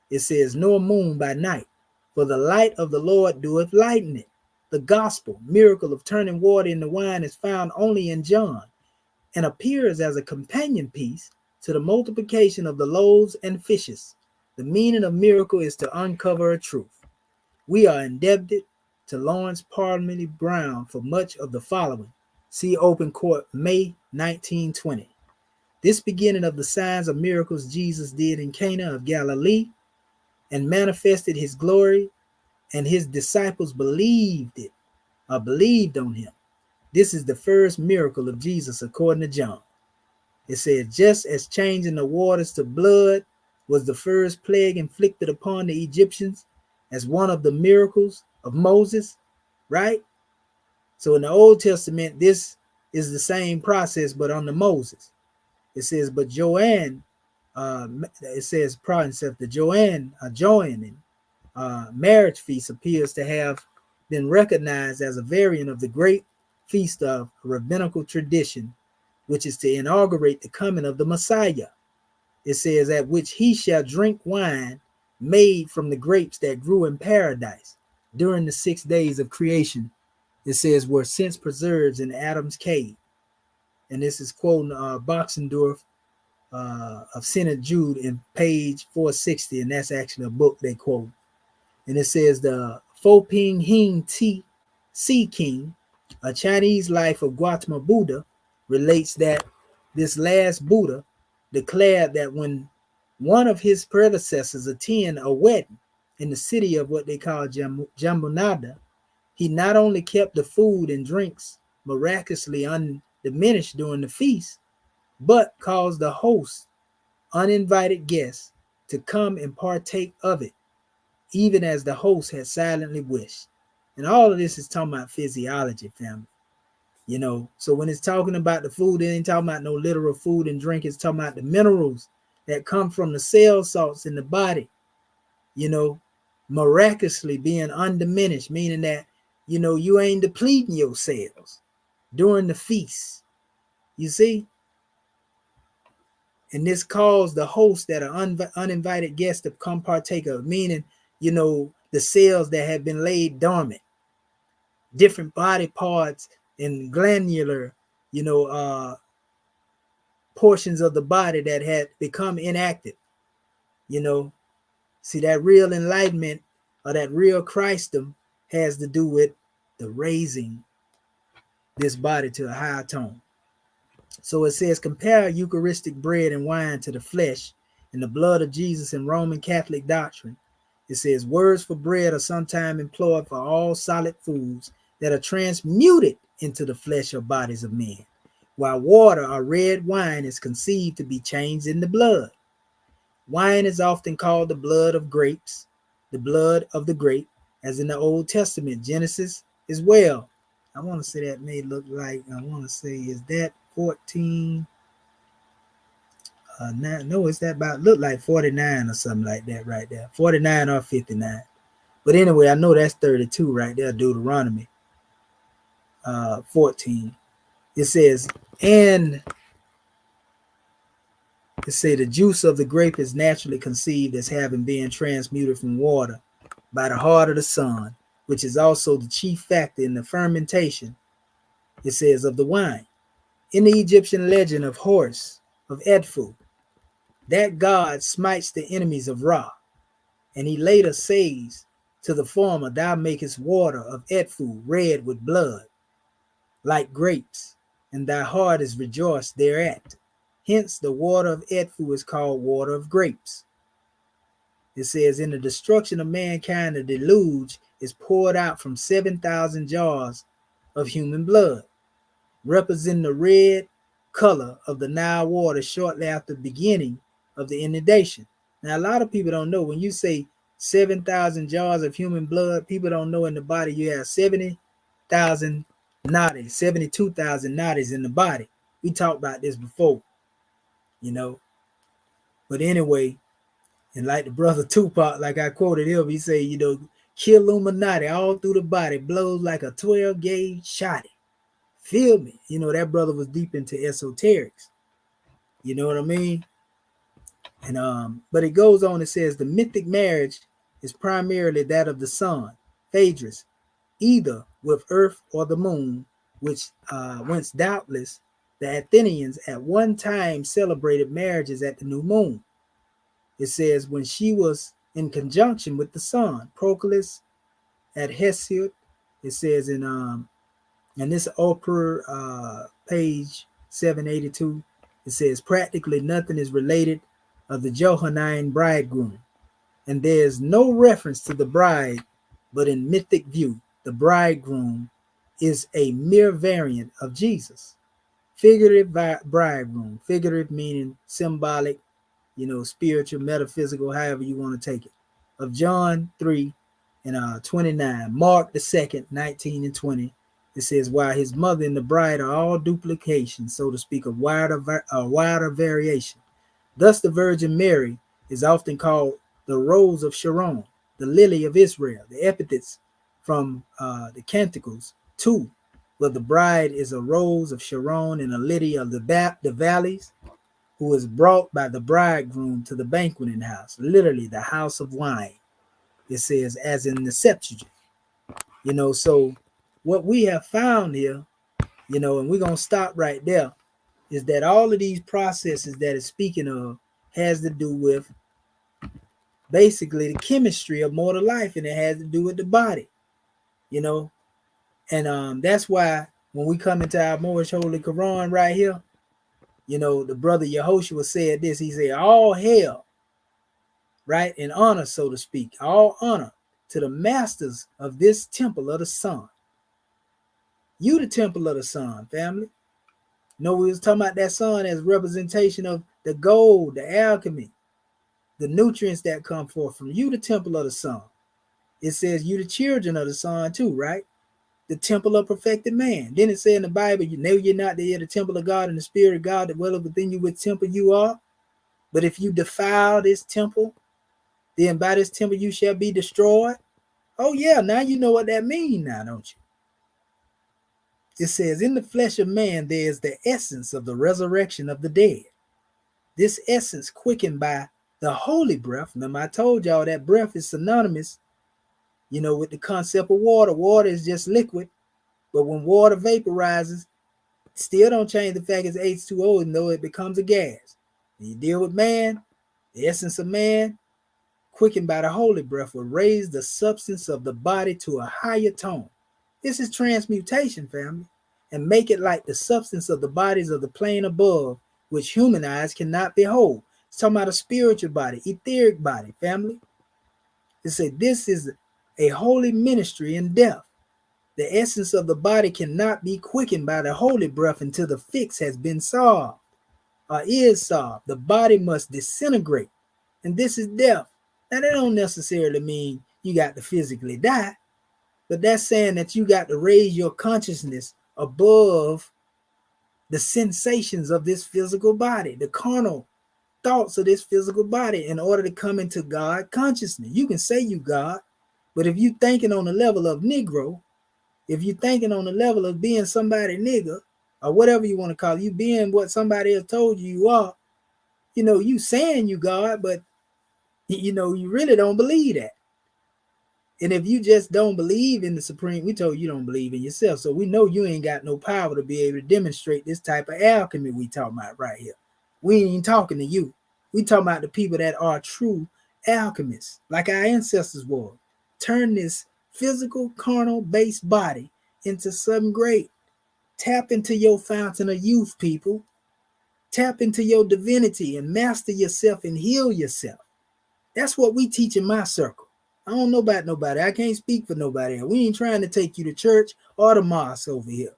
It says, nor moon by night, for the light of the Lord doeth lighten it. The gospel, miracle of turning water into wine, is found only in John and appears as a companion piece to the multiplication of the loaves and fishes. The meaning of miracle is to uncover a truth. We are indebted to Lawrence Parliamentary Brown for much of the following. See Open Court, May 1920. This beginning of the signs of miracles Jesus did in Cana of Galilee and manifested his glory, and his disciples believed it, or believed on him. This is the first miracle of Jesus according to John. It says, just as changing the waters to blood was the first plague inflicted upon the Egyptians as one of the miracles of Moses, right? So in the Old Testament, this is the same process, but under Moses. It says, but Joanne, it says, the Joanne and marriage feast appears to have been recognized as a variant of the great feast of rabbinical tradition, which is to inaugurate the coming of the Messiah. It says, at which he shall drink wine made from the grapes that grew in paradise during the 6 days of creation. It says, were since preserved in Adam's cave. And this is quoting Boxendorf of Synod Jude in page 460, and that's actually a book they quote. And it says the Fo Ping Hing Ti Si King, a Chinese life of Gautama Buddha, relates that this last Buddha declared that when one of his predecessors attended a wedding in the city of what they call Jambunada, he not only kept the food and drinks miraculously undiminished during the feast, but caused the host, uninvited guests, to come and partake of it, even as the host had silently wished. And all of this is talking about physiology, family. You know, so when it's talking about the food, it ain't talking about no literal food and drink. It's talking about the minerals that come from the cell salts in the body, you know, miraculously being undiminished, meaning that, you know, you ain't depleting your cells during the feast. You see? And this caused the host that are uninvited guests to come partake of, meaning, you know, the cells that have been laid dormant, different body parts and glandular, you know, portions of the body that had become inactive. You know, see, that real enlightenment or that real Christdom has to do with the raising this body to a higher tone. So it says, compare Eucharistic bread and wine to the flesh and the blood of Jesus in Roman Catholic doctrine. It says, words for bread are sometimes employed for all solid foods that are transmuted into the flesh or bodies of men, while water or red wine is conceived to be changed into blood. Wine is often called the blood of grapes, the blood of the grape, as in the Old Testament, Genesis as well. I want to say that may look like, I want to say, is that 14? No, it's that about, look like 49 or something like that right there. 49 or 59. But anyway, I know that's 32 right there, Deuteronomy 14. It says, and it say the juice of the grape is naturally conceived as having been transmuted from water by the heart of the sun, which is also the chief factor in the fermentation, it says, of the wine. In the Egyptian legend of Horus, of Edfu, that god smites the enemies of Ra, and he later says to the former, thou makest water of Edfu red with blood, like grapes, and thy heart is rejoiced thereat. Hence the water of Edfu is called water of grapes. It says, in the destruction of mankind, the deluge is poured out from 7,000 jars of human blood, representing the red color of the Nile water shortly after the beginning of the inundation. Now, a lot of people don't know, when you say 7,000 jars of human blood, people don't know in the body you have 70,000 nadis, 72,000 nadis in the body. We talked about this before, you know. But anyway, and like the brother Tupac, like I quoted him, he say, you know, kill Illuminati all through the body, blows like a 12-gauge shot. Feel me? You know, that brother was deep into esoterics. You know what I mean? And but it goes on, it says the mythic marriage is primarily that of the sun, Phaedrus, either with earth or the moon, which whence doubtless the Athenians at one time celebrated marriages at the new moon. It says when she was in conjunction with the sun, Proclus at Hesiod. It says in this Oprah page 782, it says practically nothing is related of the Johannine bridegroom, and there's no reference to the bride, but in mythic view, the bridegroom is a mere variant of Jesus. Figurative bridegroom, figurative meaning symbolic, you know, spiritual, metaphysical, however you want to take it. Of John 3 and 29, Mark the 2nd, 19 and 20, it says, while his mother and the bride are all duplications, so to speak, of wider variation. Thus the Virgin Mary is often called the Rose of Sharon, the Lily of Israel. The epithets from the Canticles 2, where the bride is a rose of Sharon and a lily of the valleys, who is brought by the bridegroom to the banqueting house, literally the house of wine. It says, as in the Septuagint. So what we have found here, and we're going to stop right there, is that all of these processes that it's speaking of has to do with basically the chemistry of mortal life, and it has to do with the body, and that's why when we come into our Moorish Holy Quran right here, the brother Yehoshua said this. He said, all hail, right, and honor, so to speak, all honor to the masters of this temple of the sun. You the temple of the sun, family. We was talking about that sun as representation of the gold, the alchemy, the nutrients that come forth from you, the temple of the sun. It says you the children of the sun too, right? The temple of perfected man. Then it said in the Bible, you know you're not the temple of God, and the spirit of God that dwelleth within you, which temple you are. But if you defile this temple, then by this temple you shall be destroyed. Oh yeah, now you know what that means now, don't you? It says, in the flesh of man, there is the essence of the resurrection of the dead. This essence quickened by the holy breath. Remember, I told y'all that breath is synonymous, with the concept of water. Water is just liquid. But when water vaporizes, still don't change the fact it's H2O, though it becomes a gas. When you deal with man, the essence of man, quickened by the holy breath, will raise the substance of the body to a higher tone. This is transmutation, family, and make it like the substance of the bodies of the plane above, which human eyes cannot behold. It's talking about a spiritual body, etheric body, family. It said this is a holy ministry in death. The essence of the body cannot be quickened by the holy breath until the fix has been solved or is solved. The body must disintegrate, and this is death. Now, that don't necessarily mean you got to physically die, but that's saying that you got to raise your consciousness above the sensations of this physical body, the carnal thoughts of this physical body, in order to come into God consciousness. You can say you God, but if you thinking on the level of Negro, if you're thinking on the level of being somebody nigga, or whatever you want to call it, you being what somebody else told you are, you saying you God, but you really don't believe that. And if you just don't believe in the supreme, we told you don't believe in yourself. So we know you ain't got no power to be able to demonstrate this type of alchemy we talking about right here. We ain't talking to you. We talking about the people that are true alchemists, like our ancestors were. Turn this physical, carnal-based body into something great. Tap into your fountain of youth, people. Tap into your divinity and master yourself and heal yourself. That's what we teach in my circle. I don't know about nobody. I can't speak for nobody. We ain't trying to take you to church or the mosque over here.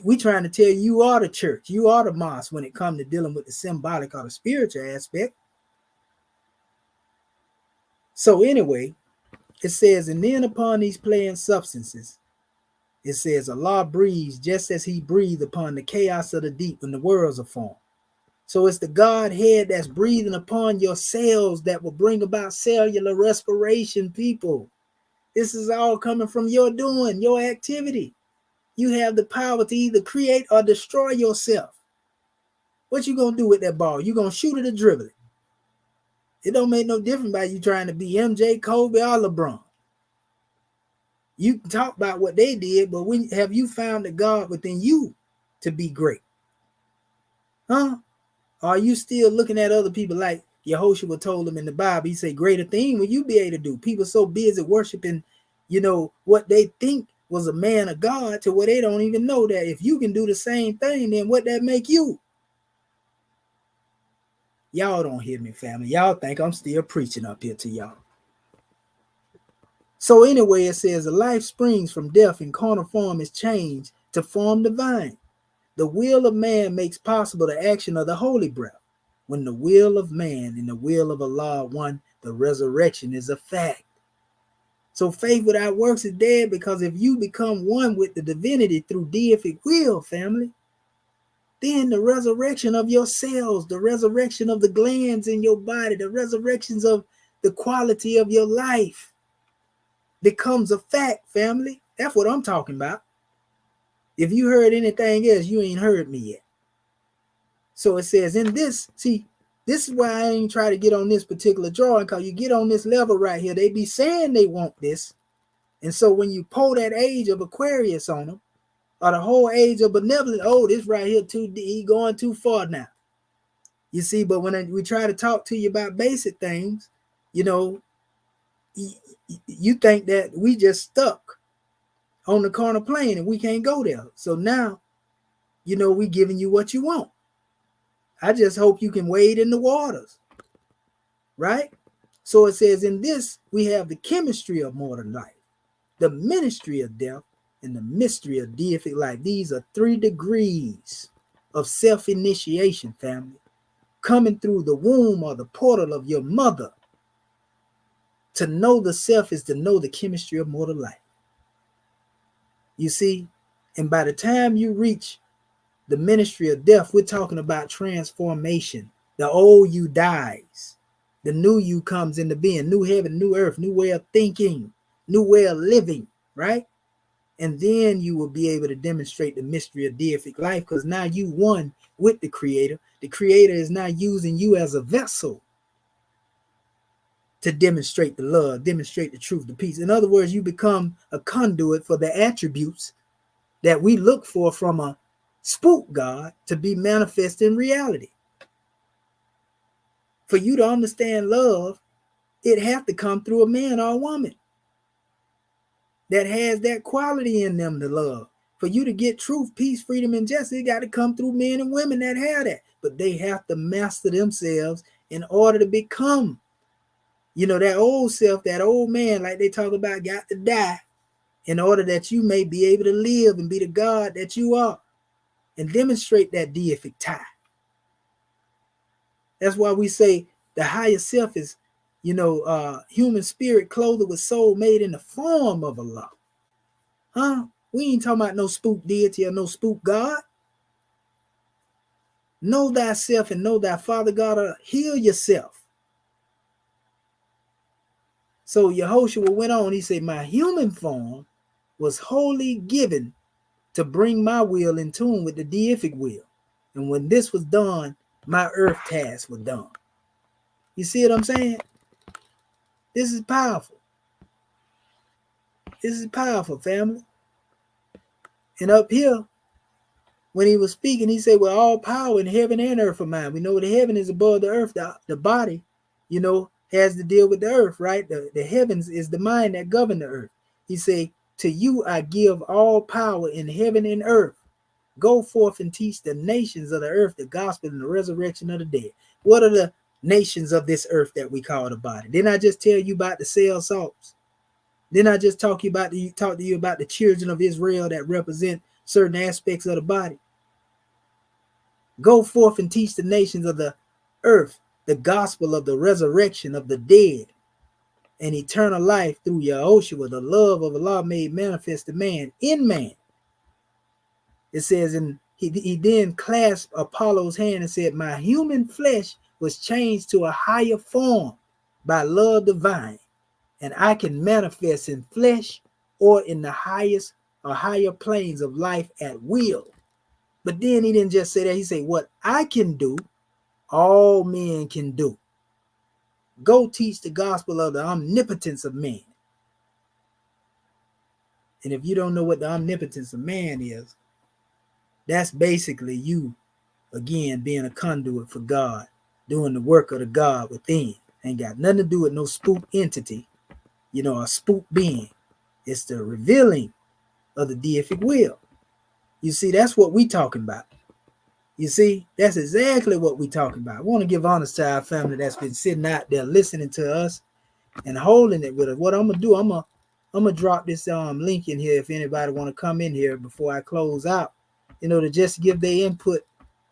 We trying to tell you are the church. You are the mosque when it comes to dealing with the symbolic or the spiritual aspect. So anyway, it says, and then upon these playing substances, it says Allah breathes just as he breathed upon the chaos of the deep when the worlds are formed. So it's the Godhead that's breathing upon your cells that will bring about cellular respiration, people. This is all coming from your doing, your activity. You have the power to either create or destroy yourself. What you gonna do with that ball? You gonna shoot it or dribble it? It don't make no difference by you trying to be MJ, Kobe, or LeBron. You can talk about what they did, but have you found the God within you to be great? Huh? Or are you still looking at other people like Yehoshua told them in the Bible? He said, greater thing will you be able to do. People so busy worshiping, what they think was a man of God, to where they don't even know that if you can do the same thing, then what that make you? Y'all don't hear me, family. Y'all think I'm still preaching up here to y'all. So anyway, it says the life springs from death, and carnal form is changed to form divine. The will of man makes possible the action of the holy breath. When the will of man and the will of Allah are one, the resurrection is a fact. So faith without works is dead, because if you become one with the divinity through deific will, family, then the resurrection of your cells, the resurrection of the glands in your body, the resurrections of the quality of your life, becomes a fact, family. That's what I'm talking about. If you heard anything else, you ain't heard me yet. So it says in this, see, this is why I ain't try to get on this particular drawing, because you get on this level right here, they be saying they want this. And so when you pull that age of Aquarius on them, or the whole age of benevolence, oh, this right here, he going too far now. You see, but when we try to talk to you about basic things, you know, you think that we just stuck on the carnal plane and we can't go there. So now, you know, we giving you what you want. I just hope you can wade in the waters, right? So it says in this, we have the chemistry of mortal life, the ministry of death, and the mystery of deific life. These are 3 degrees of self-initiation, family, coming through the womb or the portal of your mother. To know the self is to know the chemistry of mortal life. You see, and by the time you reach the ministry of death, we're talking about transformation. The old you dies. The new you comes into being. New heaven, new earth, new way of thinking, new way of living, right? And then you will be able to demonstrate the mystery of deific life, because now you one with the Creator. The Creator is now using you as a vessel to demonstrate the love, demonstrate the truth, the peace. In other words, you become a conduit for the attributes that we look for from a spook God to be manifest in reality. For you to understand love, it have to come through a man or a woman that has that quality in them to love. For you to get truth, peace, freedom, and justice, it got to come through men and women that have that. But they have to master themselves in order to become, you know, that old self, that old man, like they talk about, got to die in order that you may be able to live and be the God that you are and demonstrate that deific tie. That's why we say the higher self is, you know, human spirit clothed with soul made in the form of Allah. Huh? We ain't talking about no spook deity or no spook God. Know thyself and know thy Father God, or heal yourself. So Yehoshua went on, he said, my human form was wholly given to bring my will in tune with the deific will. And when this was done, my earth tasks were done. You see what I'm saying? This is powerful. This is powerful, family. And up here, when he was speaking, he said, well, all power in heaven and earth are mine. We know the heaven is above the earth. The body, you know, has to deal with the earth, right? The heavens is the mind that govern the earth. He said, to you I give all power in heaven and earth. Go forth and teach the nations of the earth the gospel and the resurrection of the dead. What are the nations of this earth that we call the body? Didn't I just tell you about the cell salts? Didn't I just talk to you about the children of Israel that represent certain aspects of the body? Go forth and teach the nations of the earth the gospel of the resurrection of the dead and eternal life through Yahushua, the love of Allah made manifest to man in man. It says, and he then clasped Apollo's hand and said, my human flesh was changed to a higher form by love divine, and I can manifest in flesh or in the highest or higher planes of life at will. But then he didn't just say that. He said, what I can do, all men can do. Go teach the gospel of the omnipotence of man. And if you don't know what the omnipotence of man is, that's basically you, again, being a conduit for God, doing the work of the God within. Ain't got nothing to do with no spook entity, you know, a spook being. It's the revealing of the deific will. You see, that's what we talking about. You see, that's exactly what we talking about. I want to give honors to our family that's been sitting out there listening to us and holding it with us. What I'm gonna do, I'm gonna drop this link in here if anybody want to come in here before I close out, you know, to just give their input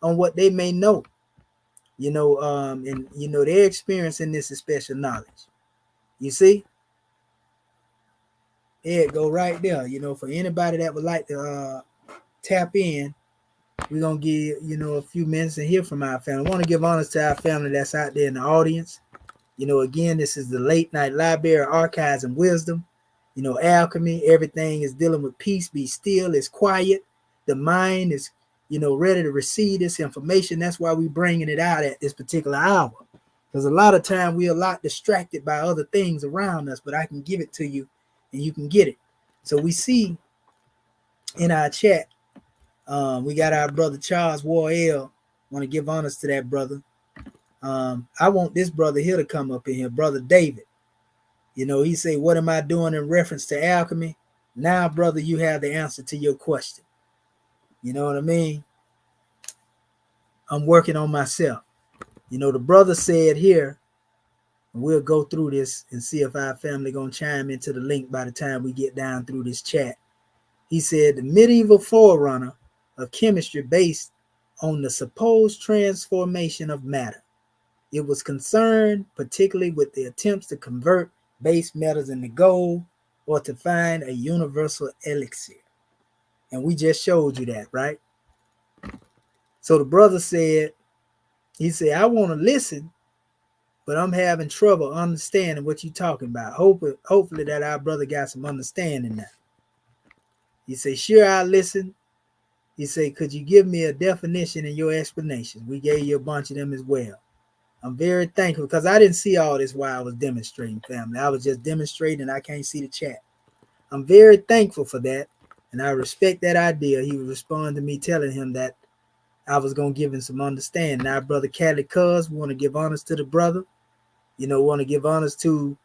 on what they may know, you know, and you know their experience in this is special knowledge. You see, there it go right there. You know, for anybody that would like to tap in, we're gonna give, you know, a few minutes and hear from our family. I want to give honors to our family that's out there in the audience. You know, again, this is the Late Night Library, Archives and Wisdom. You know, alchemy, everything is dealing with peace, be still, it's quiet. The mind is, you know, ready to receive this information. That's why we bringing it out at this particular hour. Because a lot of time we're a lot distracted by other things around us, but I can give it to you and you can get it. So we see in our chat, we got our brother Charles Warrell. Want to give honors to that brother. I want this brother here to come up in here, brother David. You know, he say, what am I doing in reference to alchemy? Now, brother, you have the answer to your question. You know what I mean? I'm working on myself. You know, the brother said here, and we'll go through this and see if our family gonna chime into the link by the time we get down through this chat. He said the medieval forerunner of chemistry based on the supposed transformation of matter. It was concerned particularly with the attempts to convert base metals into gold or to find a universal elixir. And we just showed you that, right? So the brother said, he said, I want to listen, but I'm having trouble understanding what you're talking about. Hopefully that our brother got some understanding now. He said, sure, I'll listen. He said, could you give me a definition in your explanation? We gave you a bunch of them as well. I'm very thankful because I didn't see all this while I was demonstrating, family. I was just demonstrating. I can't see the chat. I'm very thankful for that. And I respect that idea. He would respond to me telling him that I was going to give him some understanding. Now, brother Cali Cuz, we want to give honors to the brother. You know, want to give honors to,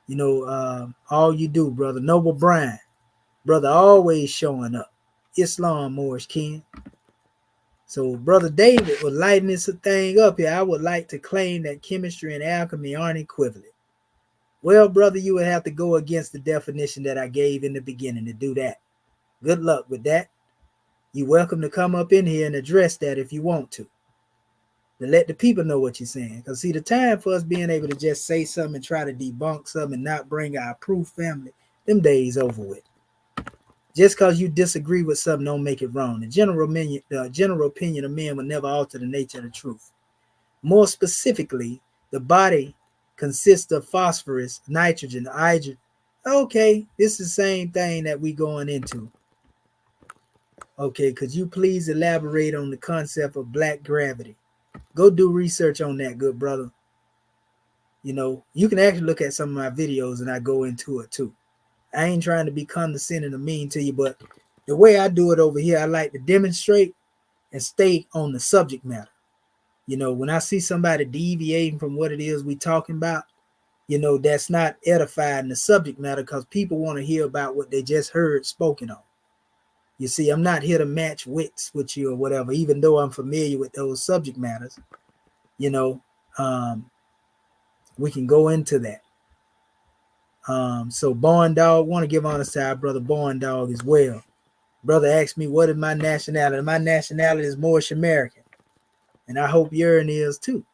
you know, all you do, brother. Noble Brian, brother, always showing up. Islam Moorish King. So brother David would lighten this thing up here. I would like to claim that chemistry and alchemy aren't equivalent. Well, brother, you would have to go against the definition that I gave in the beginning to do that. Good luck with that. You're welcome to come up in here and address that if you want to let the people know what you're saying. Because see, the time for us being able to just say something and try to debunk something and not bring our proof, family, them days over with. Just because you disagree with something don't make it wrong. The general opinion of men will never alter the nature of the truth. More specifically, the body consists of phosphorus, nitrogen, hydrogen. Okay, this is the same thing that we going into. Okay, could you please elaborate on the concept of black gravity? Go do research on that, good brother. You know, you can actually look at some of my videos and I go into it too. I ain't trying to be condescending or mean to you, but the way I do it over here, I like to demonstrate and stay on the subject matter. You know, when I see somebody deviating from what it is we talking about, you know, that's not edifying the subject matter because people want to hear about what they just heard spoken on. You see, I'm not here to match wits with you or whatever, even though I'm familiar with those subject matters. You know, we can go into that. So Born Dog, want to give honor to our brother Born Dog as well. Brother asked me, what is my nationality? My nationality is Moorish American. And I hope yours is too.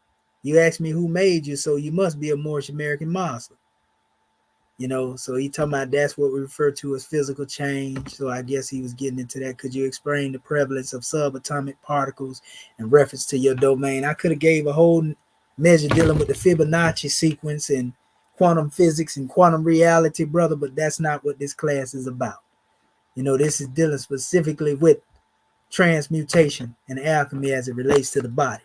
You asked me who made you, so you must be a Moorish American Muslim. You know, so he talking about that's what we refer to as physical change. So I guess he was getting into that. Could you explain the prevalence of subatomic particles in reference to your domain? I could have gave a whole measure dealing with the Fibonacci sequence and quantum physics and quantum reality, brother, but that's not what this class is about. You know, this is dealing specifically with transmutation and alchemy as it relates to the body.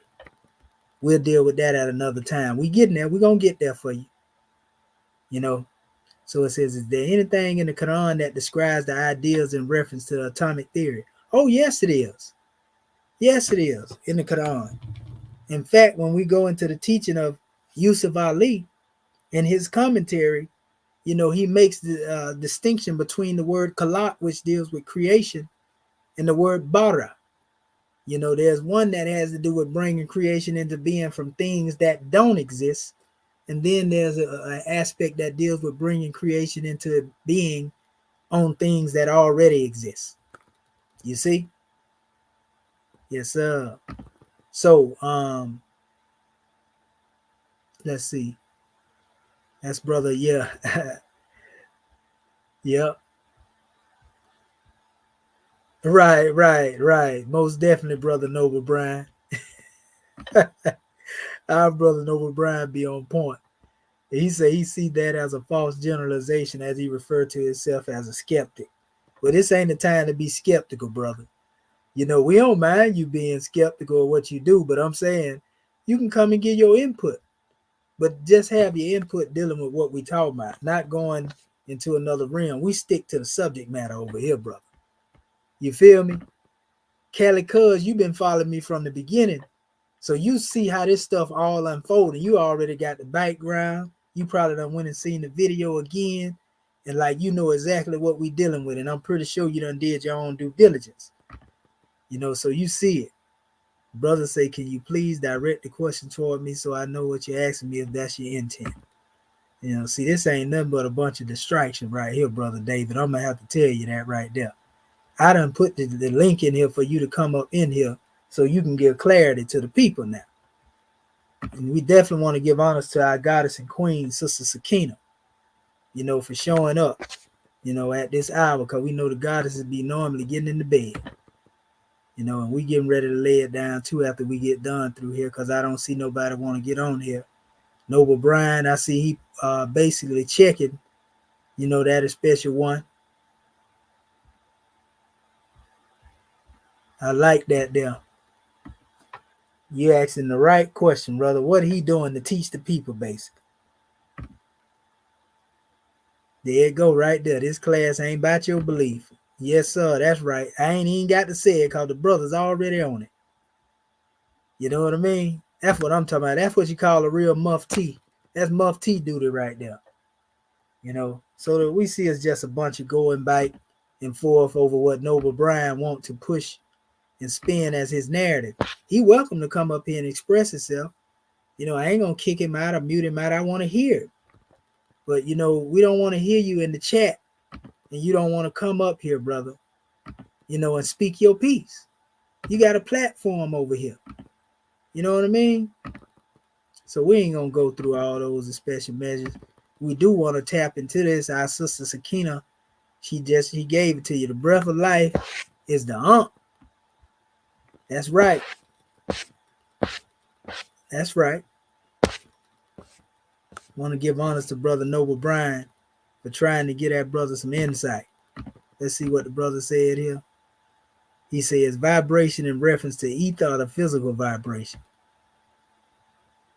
We'll deal with that at another time. We getting there. We're going to get there for you. You know, so it says, is there anything in the Quran that describes the ideas in reference to the atomic theory? Oh, yes, it is. Yes, it is in the Quran. In fact, when we go into the teaching of Yusuf Ali in his commentary, you know, he makes the distinction between the word khalaq, which deals with creation, and the word bara. You know, there's one that has to do with bringing creation into being from things that don't exist. And then there's an aspect that deals with bringing creation into being on things that already exist. You see? Yes, sir. So, let's see. That's brother, yeah. Yep. Right. Most definitely, brother Noble Brian. Our brother Noble Brian be on point. He said he see that as a false generalization as he referred to himself as a skeptic. But this ain't the time to be skeptical, brother. You know, we don't mind you being skeptical of what you do, but I'm saying you can come and give your input, but just have your input dealing with what we talk about, not going into another realm. We stick to the subject matter over here, brother. You feel me? Cali Cuz, you've been following me from the beginning. So you see how this stuff all unfolding. You already got the background. You probably done went and seen the video again. And like you know exactly what we dealing with. And I'm pretty sure you done did your own due diligence. You know, so you see it. Brother say, can you please direct the question toward me so I know what you're asking me if that's your intent? You know, see, this ain't nothing but a bunch of distraction right here, Brother David. I'm going to have to tell you that right there. I done put the link in here for you to come up in here so you can give clarity to the people now. And we definitely want to give honors to our goddess and queen, Sister Sakina, you know, for showing up, you know, at this hour, because we know the goddesses be normally getting in the bed, you know, and we getting ready to lay it down too after we get done through here, because I don't see nobody want to get on here. Noble Brian, I see he basically checking, you know, that is special one. I like that there. You asking the right question, brother. What he doing to teach the people, basically? There you go, right there. This class ain't about your belief. Yes, sir. That's right. I ain't even got to say it because the brother's already on it. You know what I mean? That's what I'm talking about. That's what you call a real muftee. That's muftee duty right there. You know, so that we see is just a bunch of going back and forth over what Noble Brian want to push and spin as his narrative. He welcome to come up here and express himself. You know, I ain't gonna kick him out or mute him out. I want to hear it. But you know, we don't want to hear you in the chat, and you don't want to come up here, brother, you know, and speak your piece. You got a platform over here. You know what I mean? So we ain't gonna go through all those special measures. We do want to tap into this. Our sister Sakina, she gave it to you. The breath of life is the Ankh. That's right. That's right. Want to give honors to Brother Noble Brian for trying to get that brother some insight. Let's see what the brother said here. He says vibration in reference to ether or the physical vibration.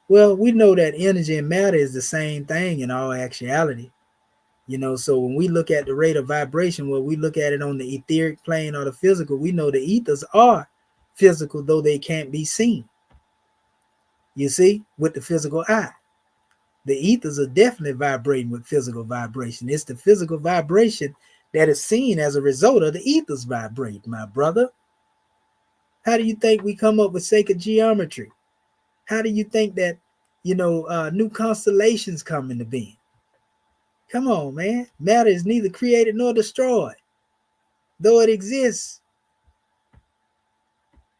Well, we know that energy and matter is the same thing in all actuality. You know, so when we look at the rate of vibration, well, we look at it on the etheric plane or the physical, we know the ethers are physical, though they can't be seen. You see, with the physical eye. The ethers are definitely vibrating with physical vibration. It's the physical vibration that is seen as a result of the ethers vibrating, my brother. How do you think we come up with sacred geometry? How do you think that, you know, new constellations come into being? Come on, man. Matter is neither created nor destroyed. Though it exists,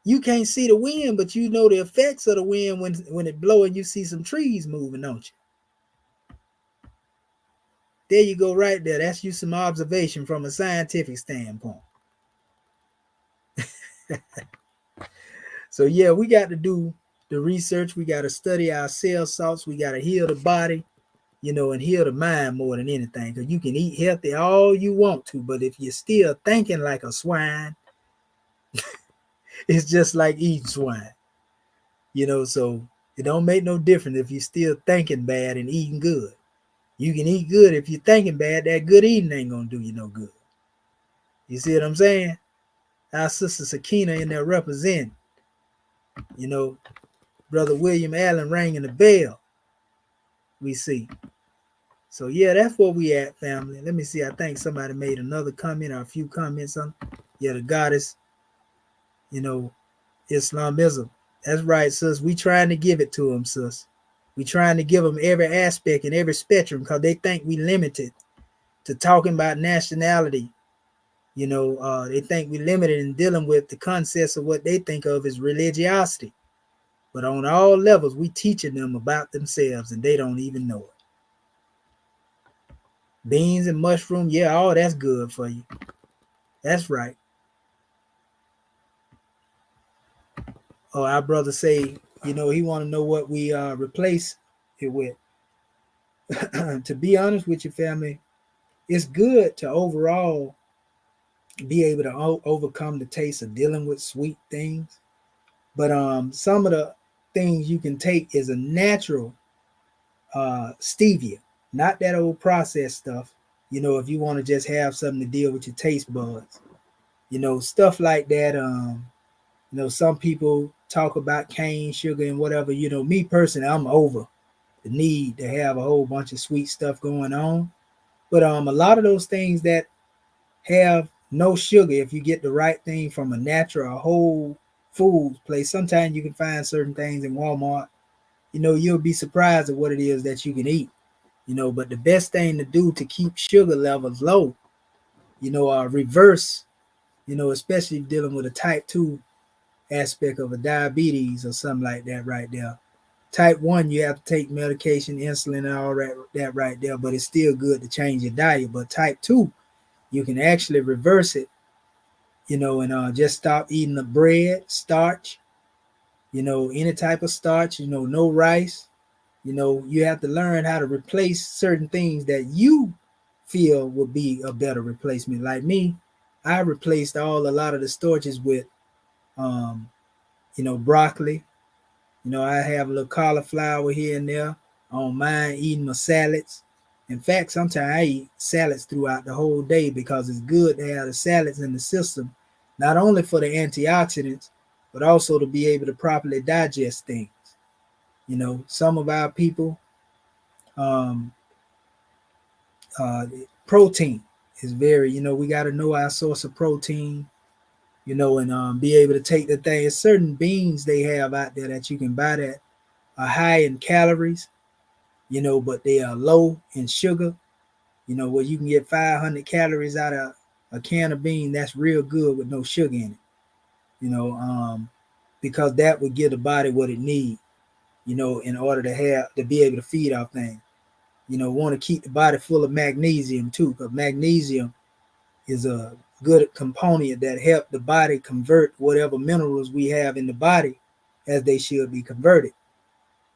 you can't see the wind, but you know the effects of the wind when it blows and you see some trees moving, don't you? There you go right there. That's you some observation from a scientific standpoint. So yeah, we got to do the research. We got to study our cell salts. We got to heal the body, you know, and heal the mind more than anything. Because you can eat healthy all you want to, but if you're still thinking like a swine, it's just like eating swine. You know, so it don't make no difference if you're still thinking bad and eating good. You can eat good if you're thinking bad. That good eating ain't gonna do you no good. You see what I'm saying? Our sister Sakina in there representing. You know, Brother William Allen ringing the bell. We see. So yeah, that's where we at, family. Let me see. I think somebody made another comment or a few comments on. Yeah, the goddess. You know, Islamism. That's right, sis. We trying to give it to them, sis. We trying to give them every aspect and every spectrum because they think we limited to talking about nationality. You know, they think we limited in dealing with the concepts of what they think of as religiosity. But on all levels, we teaching them about themselves and they don't even know it. Beans and mushroom, yeah, all that's good for you. That's right. Oh, our brother say, you know, he want to know what we replace it with. To be honest with your family, it's good to overall be able to overcome the taste of dealing with sweet things. But some of the things you can take is a natural stevia, not that old processed stuff. If you want to just have something to deal with your taste buds, stuff like that. Some people talk about cane sugar and whatever. Me personally, I'm over the need to have a whole bunch of sweet stuff going on. But a lot of those things that have no sugar, if you get the right thing from a natural or whole foods place, sometimes you can find certain things in Walmart. You'll be surprised at what it is that you can eat. But the best thing to do to keep sugar levels low, reverse, especially dealing with a type 2 aspect of a diabetes or something like that right there. Type 1, you have to take medication, insulin, and all that right there, but it's still good to change your diet. But type 2, you can actually reverse it, and just stop eating the bread, starch, any type of starch, no rice. You have to learn how to replace certain things that you feel would be a better replacement. Like me, I replaced a lot of the starches with, broccoli. I have a little cauliflower here and there. I don't mind eating my salads. In fact, sometimes I eat salads throughout the whole day because it's good to have the salads in the system, not only for the antioxidants, but also to be able to properly digest things. Some of our people, um, protein is very, we got to know our source of protein, and be able to take the thing. Certain beans they have out there that you can buy that are high in calories, but they are low in sugar, where you can get 500 calories out of a can of bean. That's real good with no sugar in it, because that would give the body what it needs, in order to be able to feed off things. Want to keep the body full of magnesium too, because magnesium is a good component that help the body convert whatever minerals we have in the body as they should be converted.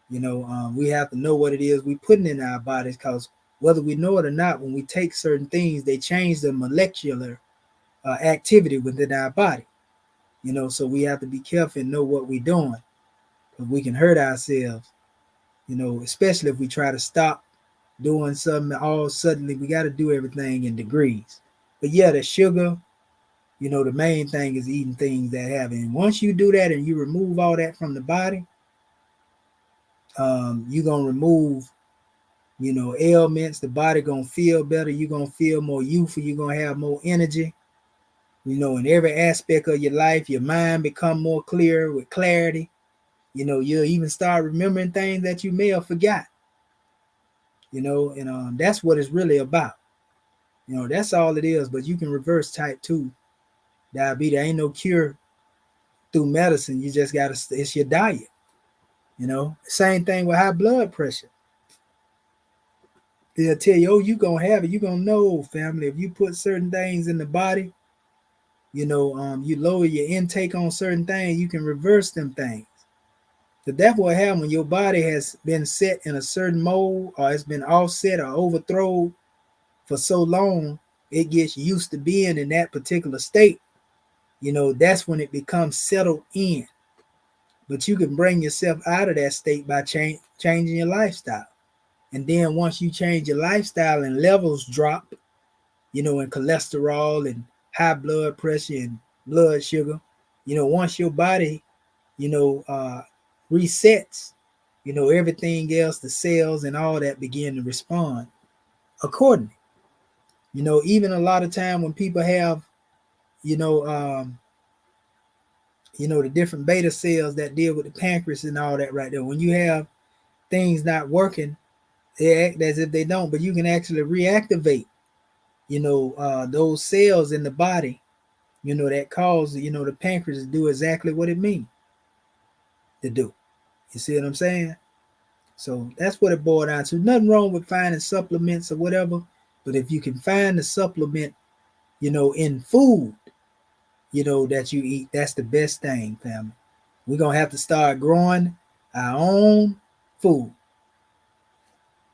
We have to know what it is we putting in our bodies, because whether we know it or not, when we take certain things, they change the molecular activity within our body. So we have to be careful and know what we're doing, because we can hurt ourselves. Especially if we try to stop doing something all suddenly. We got to do everything in degrees. But yeah, the sugar, the main thing is eating things that have it. And once you do that and you remove all that from the body, you're going to remove, ailments. The body going to feel better. You're going to feel more youthful. You're going to have more energy. In every aspect of your life, your mind become more clear with clarity. You'll even start remembering things that you may have forgot. And that's what it's really about. That's all it is. But you can reverse type 2 diabetes. There ain't no cure through medicine. You just got to, it's your diet. Same thing with high blood pressure. They'll tell you, oh, you going to have it. You going to know, family. If you put certain things in the body, you lower your intake on certain things, you can reverse them things. But that's what happens when your body has been set in a certain mold, or it's been offset or overthrown for so long, it gets used to being in that particular state. That's when it becomes settled in. But you can bring yourself out of that state by changing your lifestyle. And then once you change your lifestyle and levels drop, in cholesterol and high blood pressure and blood sugar, once your body, resets, everything else, the cells and all that begin to respond accordingly. Even a lot of time when people have, the different beta cells that deal with the pancreas and all that right there. When you have things not working, they act as if they don't, but you can actually reactivate, those cells in the body, that cause, the pancreas to do exactly what it means to do. You see what I'm saying? So that's what it boils down to. Nothing wrong with finding supplements or whatever, but if you can find the supplement, in food, that you eat, that's the best thing, family. We're going to have to start growing our own food.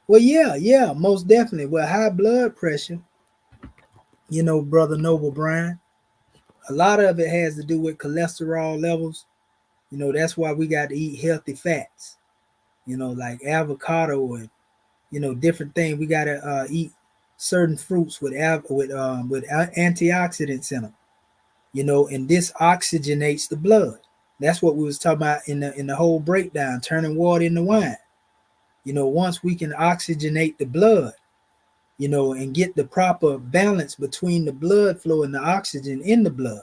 Well, yeah, most definitely. Well, high blood pressure, brother Noble Brian, a lot of it has to do with cholesterol levels. That's why we got to eat healthy fats, like avocado and, different things. We got to eat certain fruits with antioxidants in them, and this oxygenates the blood. That's what we was talking about in the whole breakdown, turning water into wine. Once we can oxygenate the blood, and get the proper balance between the blood flow and the oxygen in the blood,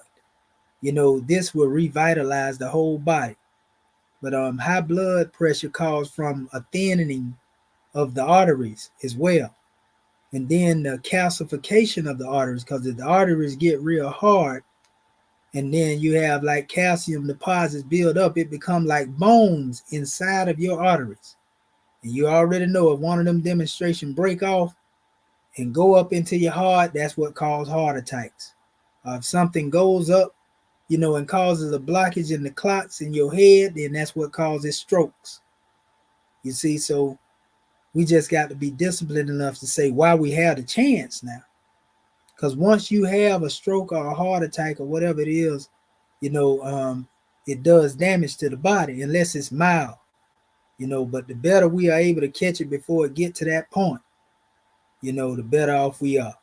this will revitalize the whole body. But high blood pressure causes from a thinning of the arteries as well. And then the calcification of the arteries, because if the arteries get real hard, and then you have like calcium deposits build up, it become like bones inside of your arteries. And you already know if one of them demonstration break off and go up into your heart, that's what causes heart attacks. If something goes up, and causes a blockage in the clots in your head, then that's what causes strokes. You see, so we just got to be disciplined enough to say why we have the chance now. Because once you have a stroke or a heart attack or whatever it is, it does damage to the body unless it's mild. But the better we are able to catch it before it get to that point, the better off we are.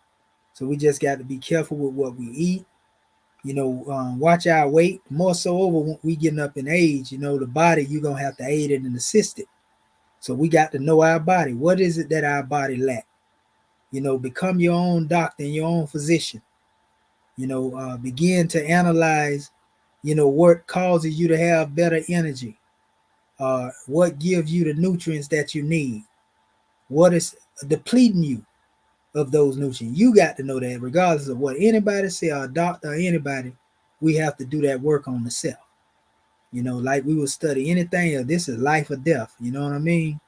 So we just got to be careful with what we eat. Watch our weight. More so over when we getting up in age, the body, you're going to have to aid it and assist it. So we got to know our body. What is it that our body lack? Become your own doctor and your own physician. Begin to analyze, what causes you to have better energy. What gives you the nutrients that you need. What is depleting you of those nutrients. You got to know that regardless of what anybody say, or a doctor or anybody, we have to do that work on the self. Like we would study anything, or this is life or death. You know what I mean?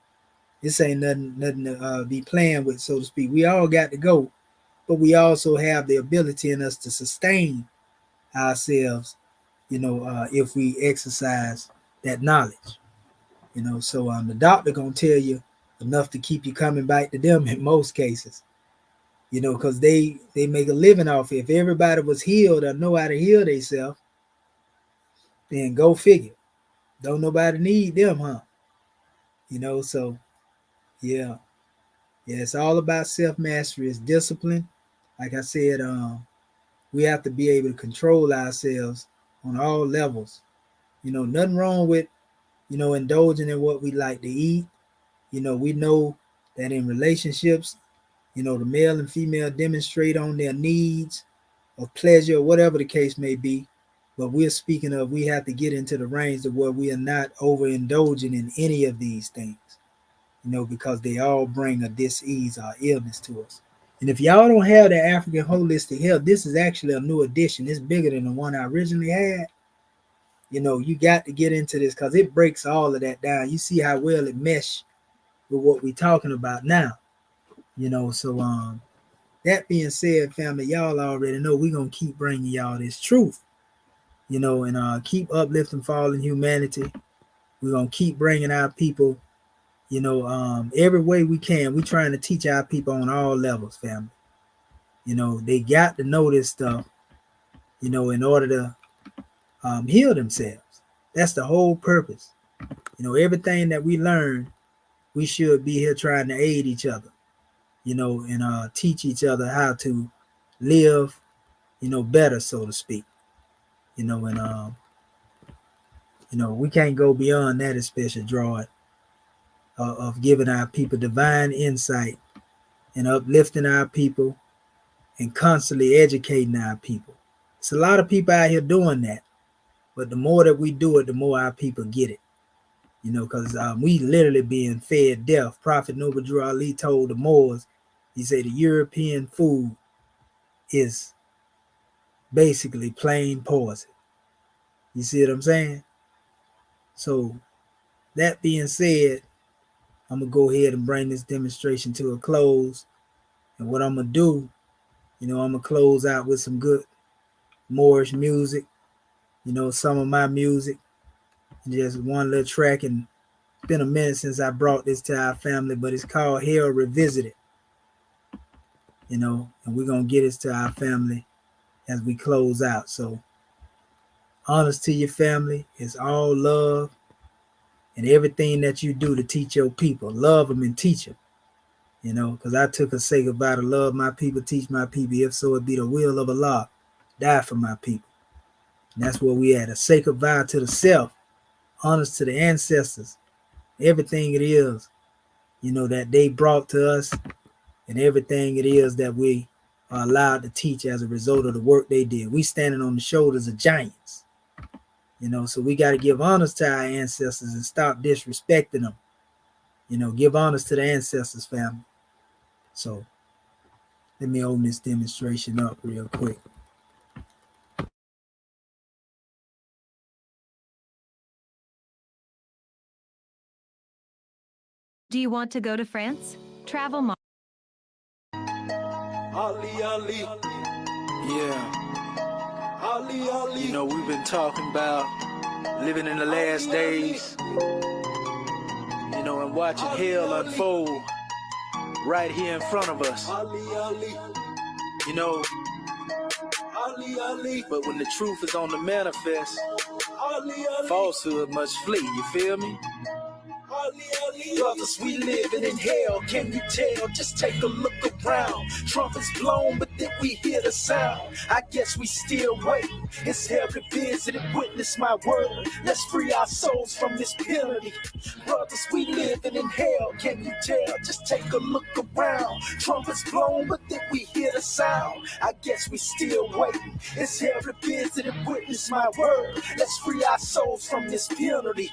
This ain't nothing to be playing with, so to speak. We all got to go, but we also have the ability in us to sustain ourselves, if we exercise that knowledge. So the doctor gonna tell you enough to keep you coming back to them in most cases. Because they make a living off it. If everybody was healed or know how to heal themselves, then go figure. Don't nobody need them, huh? So yeah, it's all about self-mastery. It's discipline. Like I said, we have to be able to control ourselves on all levels. Nothing wrong with, indulging in what we like to eat. We know that in relationships, the male and female demonstrate on their needs of pleasure or whatever the case may be. But we're speaking of, we have to get into the range of where we are not overindulging in any of these things, because they all bring a dis-ease or illness to us. And if y'all don't have the African Holistic Health, this is actually a new edition. It's bigger than the one I originally had. You got to get into this because it breaks all of that down. You see how well it meshes with what we're talking about now. So that being said, family, y'all already know we're going to keep bringing y'all this truth, and keep uplifting fallen humanity. We're going to keep bringing our people, every way we can. We're trying to teach our people on all levels, family. They got to know this stuff, in order to heal themselves. That's the whole purpose. Everything that we learn, we should be here trying to aid each other, and teach each other how to live, better, so to speak. And we can't go beyond that, especially drawing of giving our people divine insight and uplifting our people and constantly educating our people. It's a lot of people out here doing that, but the more that we do it, the more our people get it. Because we literally being fed death. Prophet Noble Drew Ali told the Moors, he said the European food is basically plain poison. You see what I'm saying? So that being said, I'm going to go ahead and bring this demonstration to a close. And what I'm going to do, I'm going to close out with some good Moorish music, some of my music, just one little track, and been a minute since I brought this to our family, but it's called Hell Revisited. You know, and we're gonna get this to our family as we close out. So, honors to your family. It's all love, and everything that you do to teach your people, love them and teach them. You know, because I took a sacred vow to love my people, teach my people. If so, it be the will of Allah, die for my people. And that's where we at. A sacred vow to the self, honors to the ancestors, everything it is, you know, that they brought to us, and everything it is that we are allowed to teach as a result of the work they did. We standing on the shoulders of giants, you know, so we got to give honors to our ancestors and stop disrespecting them. You know, give honors to the ancestors, family. So let me open this demonstration up real quick. Do you want to go to France? Travel Ali, Ali. Yeah. Ali, Ali. You know, we've been talking about living in the last days, you know, and watching hell unfold right here in front of us. Ali, Ali. You know, Ali, Ali. but when the truth is on the manifest, Ali, Ali. falsehood must flee, you feel me? Ali, Ali. Brothers, we living in hell, can you tell? Just take a look around. Trumpets blown, but then we hear the sound. I guess we still wait. It's hell revisited, witness my word. Let's free our souls from this penalty. Brothers, we living in hell, can you tell? Just take a look around. Trumpets blown, but then we hear the sound. I guess we still wait. It's hell revisited, witness my word. Let's free our souls from this penalty.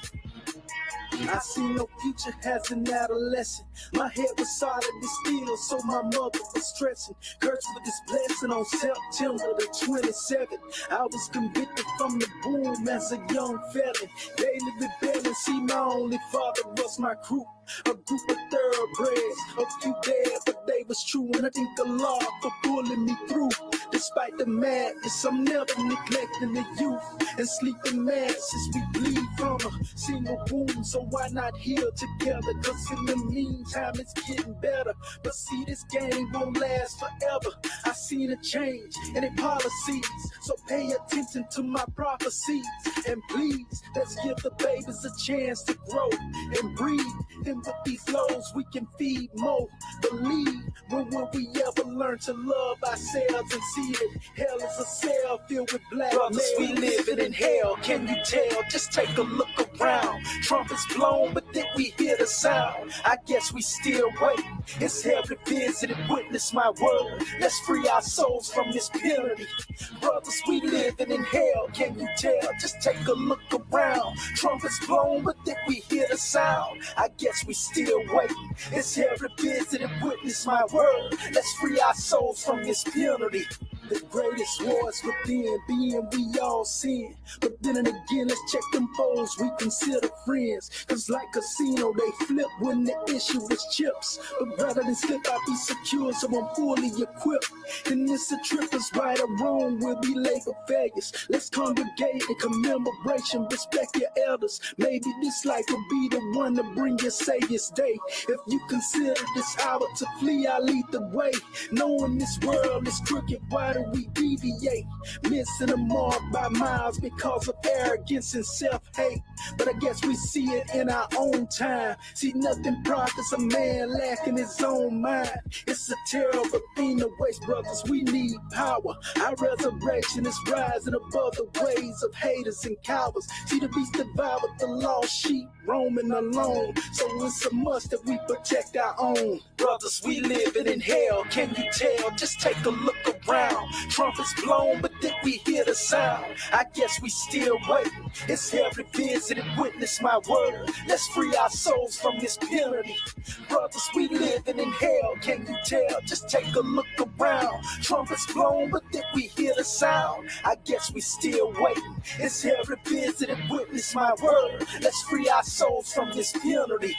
I see no future as an adolescent. My head was solidly still, so my mother was stressing. Cursed with this blessing on September the 27th. I was convicted from the boom as a young felon. Daily rebelling, see my only father was my crew. A group of thoroughbreds, a few dead, but they was true. And I thank the Lord for pulling me through. Despite the madness, I'm never neglecting the youth. And sleeping masses, we bleed from a single wound. So why not heal together? Cause in the meantime, it's getting better. But see, this game won't last forever. I seen a change in their policies. So pay attention to my prophecies. And please, let's give the babies a chance to grow and breathe. And with these lows, we can feed more. Believe, when will we ever learn to love ourselves and see that hell is a cell filled with black brothers, we living in hell, can you tell? Just take a look around. Trumpets blown, but then we hear the sound. I guess we still wait. It's hell revisited, witness my word. Let's free our souls from this penalty. Brothers, we living in hell, can you tell? Just take a look around. Trumpets blown, but then we hear the sound. I guess we still wait. It's hell revisited, witness my word. Let's free our souls from this penalty. The greatest wars within, being we all sin. But then and again, let's check them foes we consider friends. Cause like casino, they flip when the issue is chips. But rather than slip, I be secure, so I'm fully equipped. And this a trip is right or wrong, we'll be labor failures. Let's congregate in commemoration, respect your elders. Maybe this life will be the one to bring your Savior's day. If you consider this hour to flee, I'll lead the way. Knowing this world is crooked, why do we deviate? Missing the mark by miles because of arrogance and self-hate. But I guess we see it in our own time. See, nothing profits a man lacking his own mind. It's a terrible thing to waste, brothers. We need power. Our resurrection is rising above the ways of haters and cowards. See, the beast devoured the lost sheep, roaming alone. So it's a must that we protect our own. Brothers, we living in hell, can you tell? Just take a look around. Trumpets blown, but then we hear the sound. I guess we still waiting. It's hell revisited, witness my word. Let's free our souls from this penalty. Brothers, we living in hell, can you tell? Just take a look around. Trumpets blown, but then we hear the sound. I guess we still waiting. It's hell revisited, witness my word. Let's free our souls from this penalty.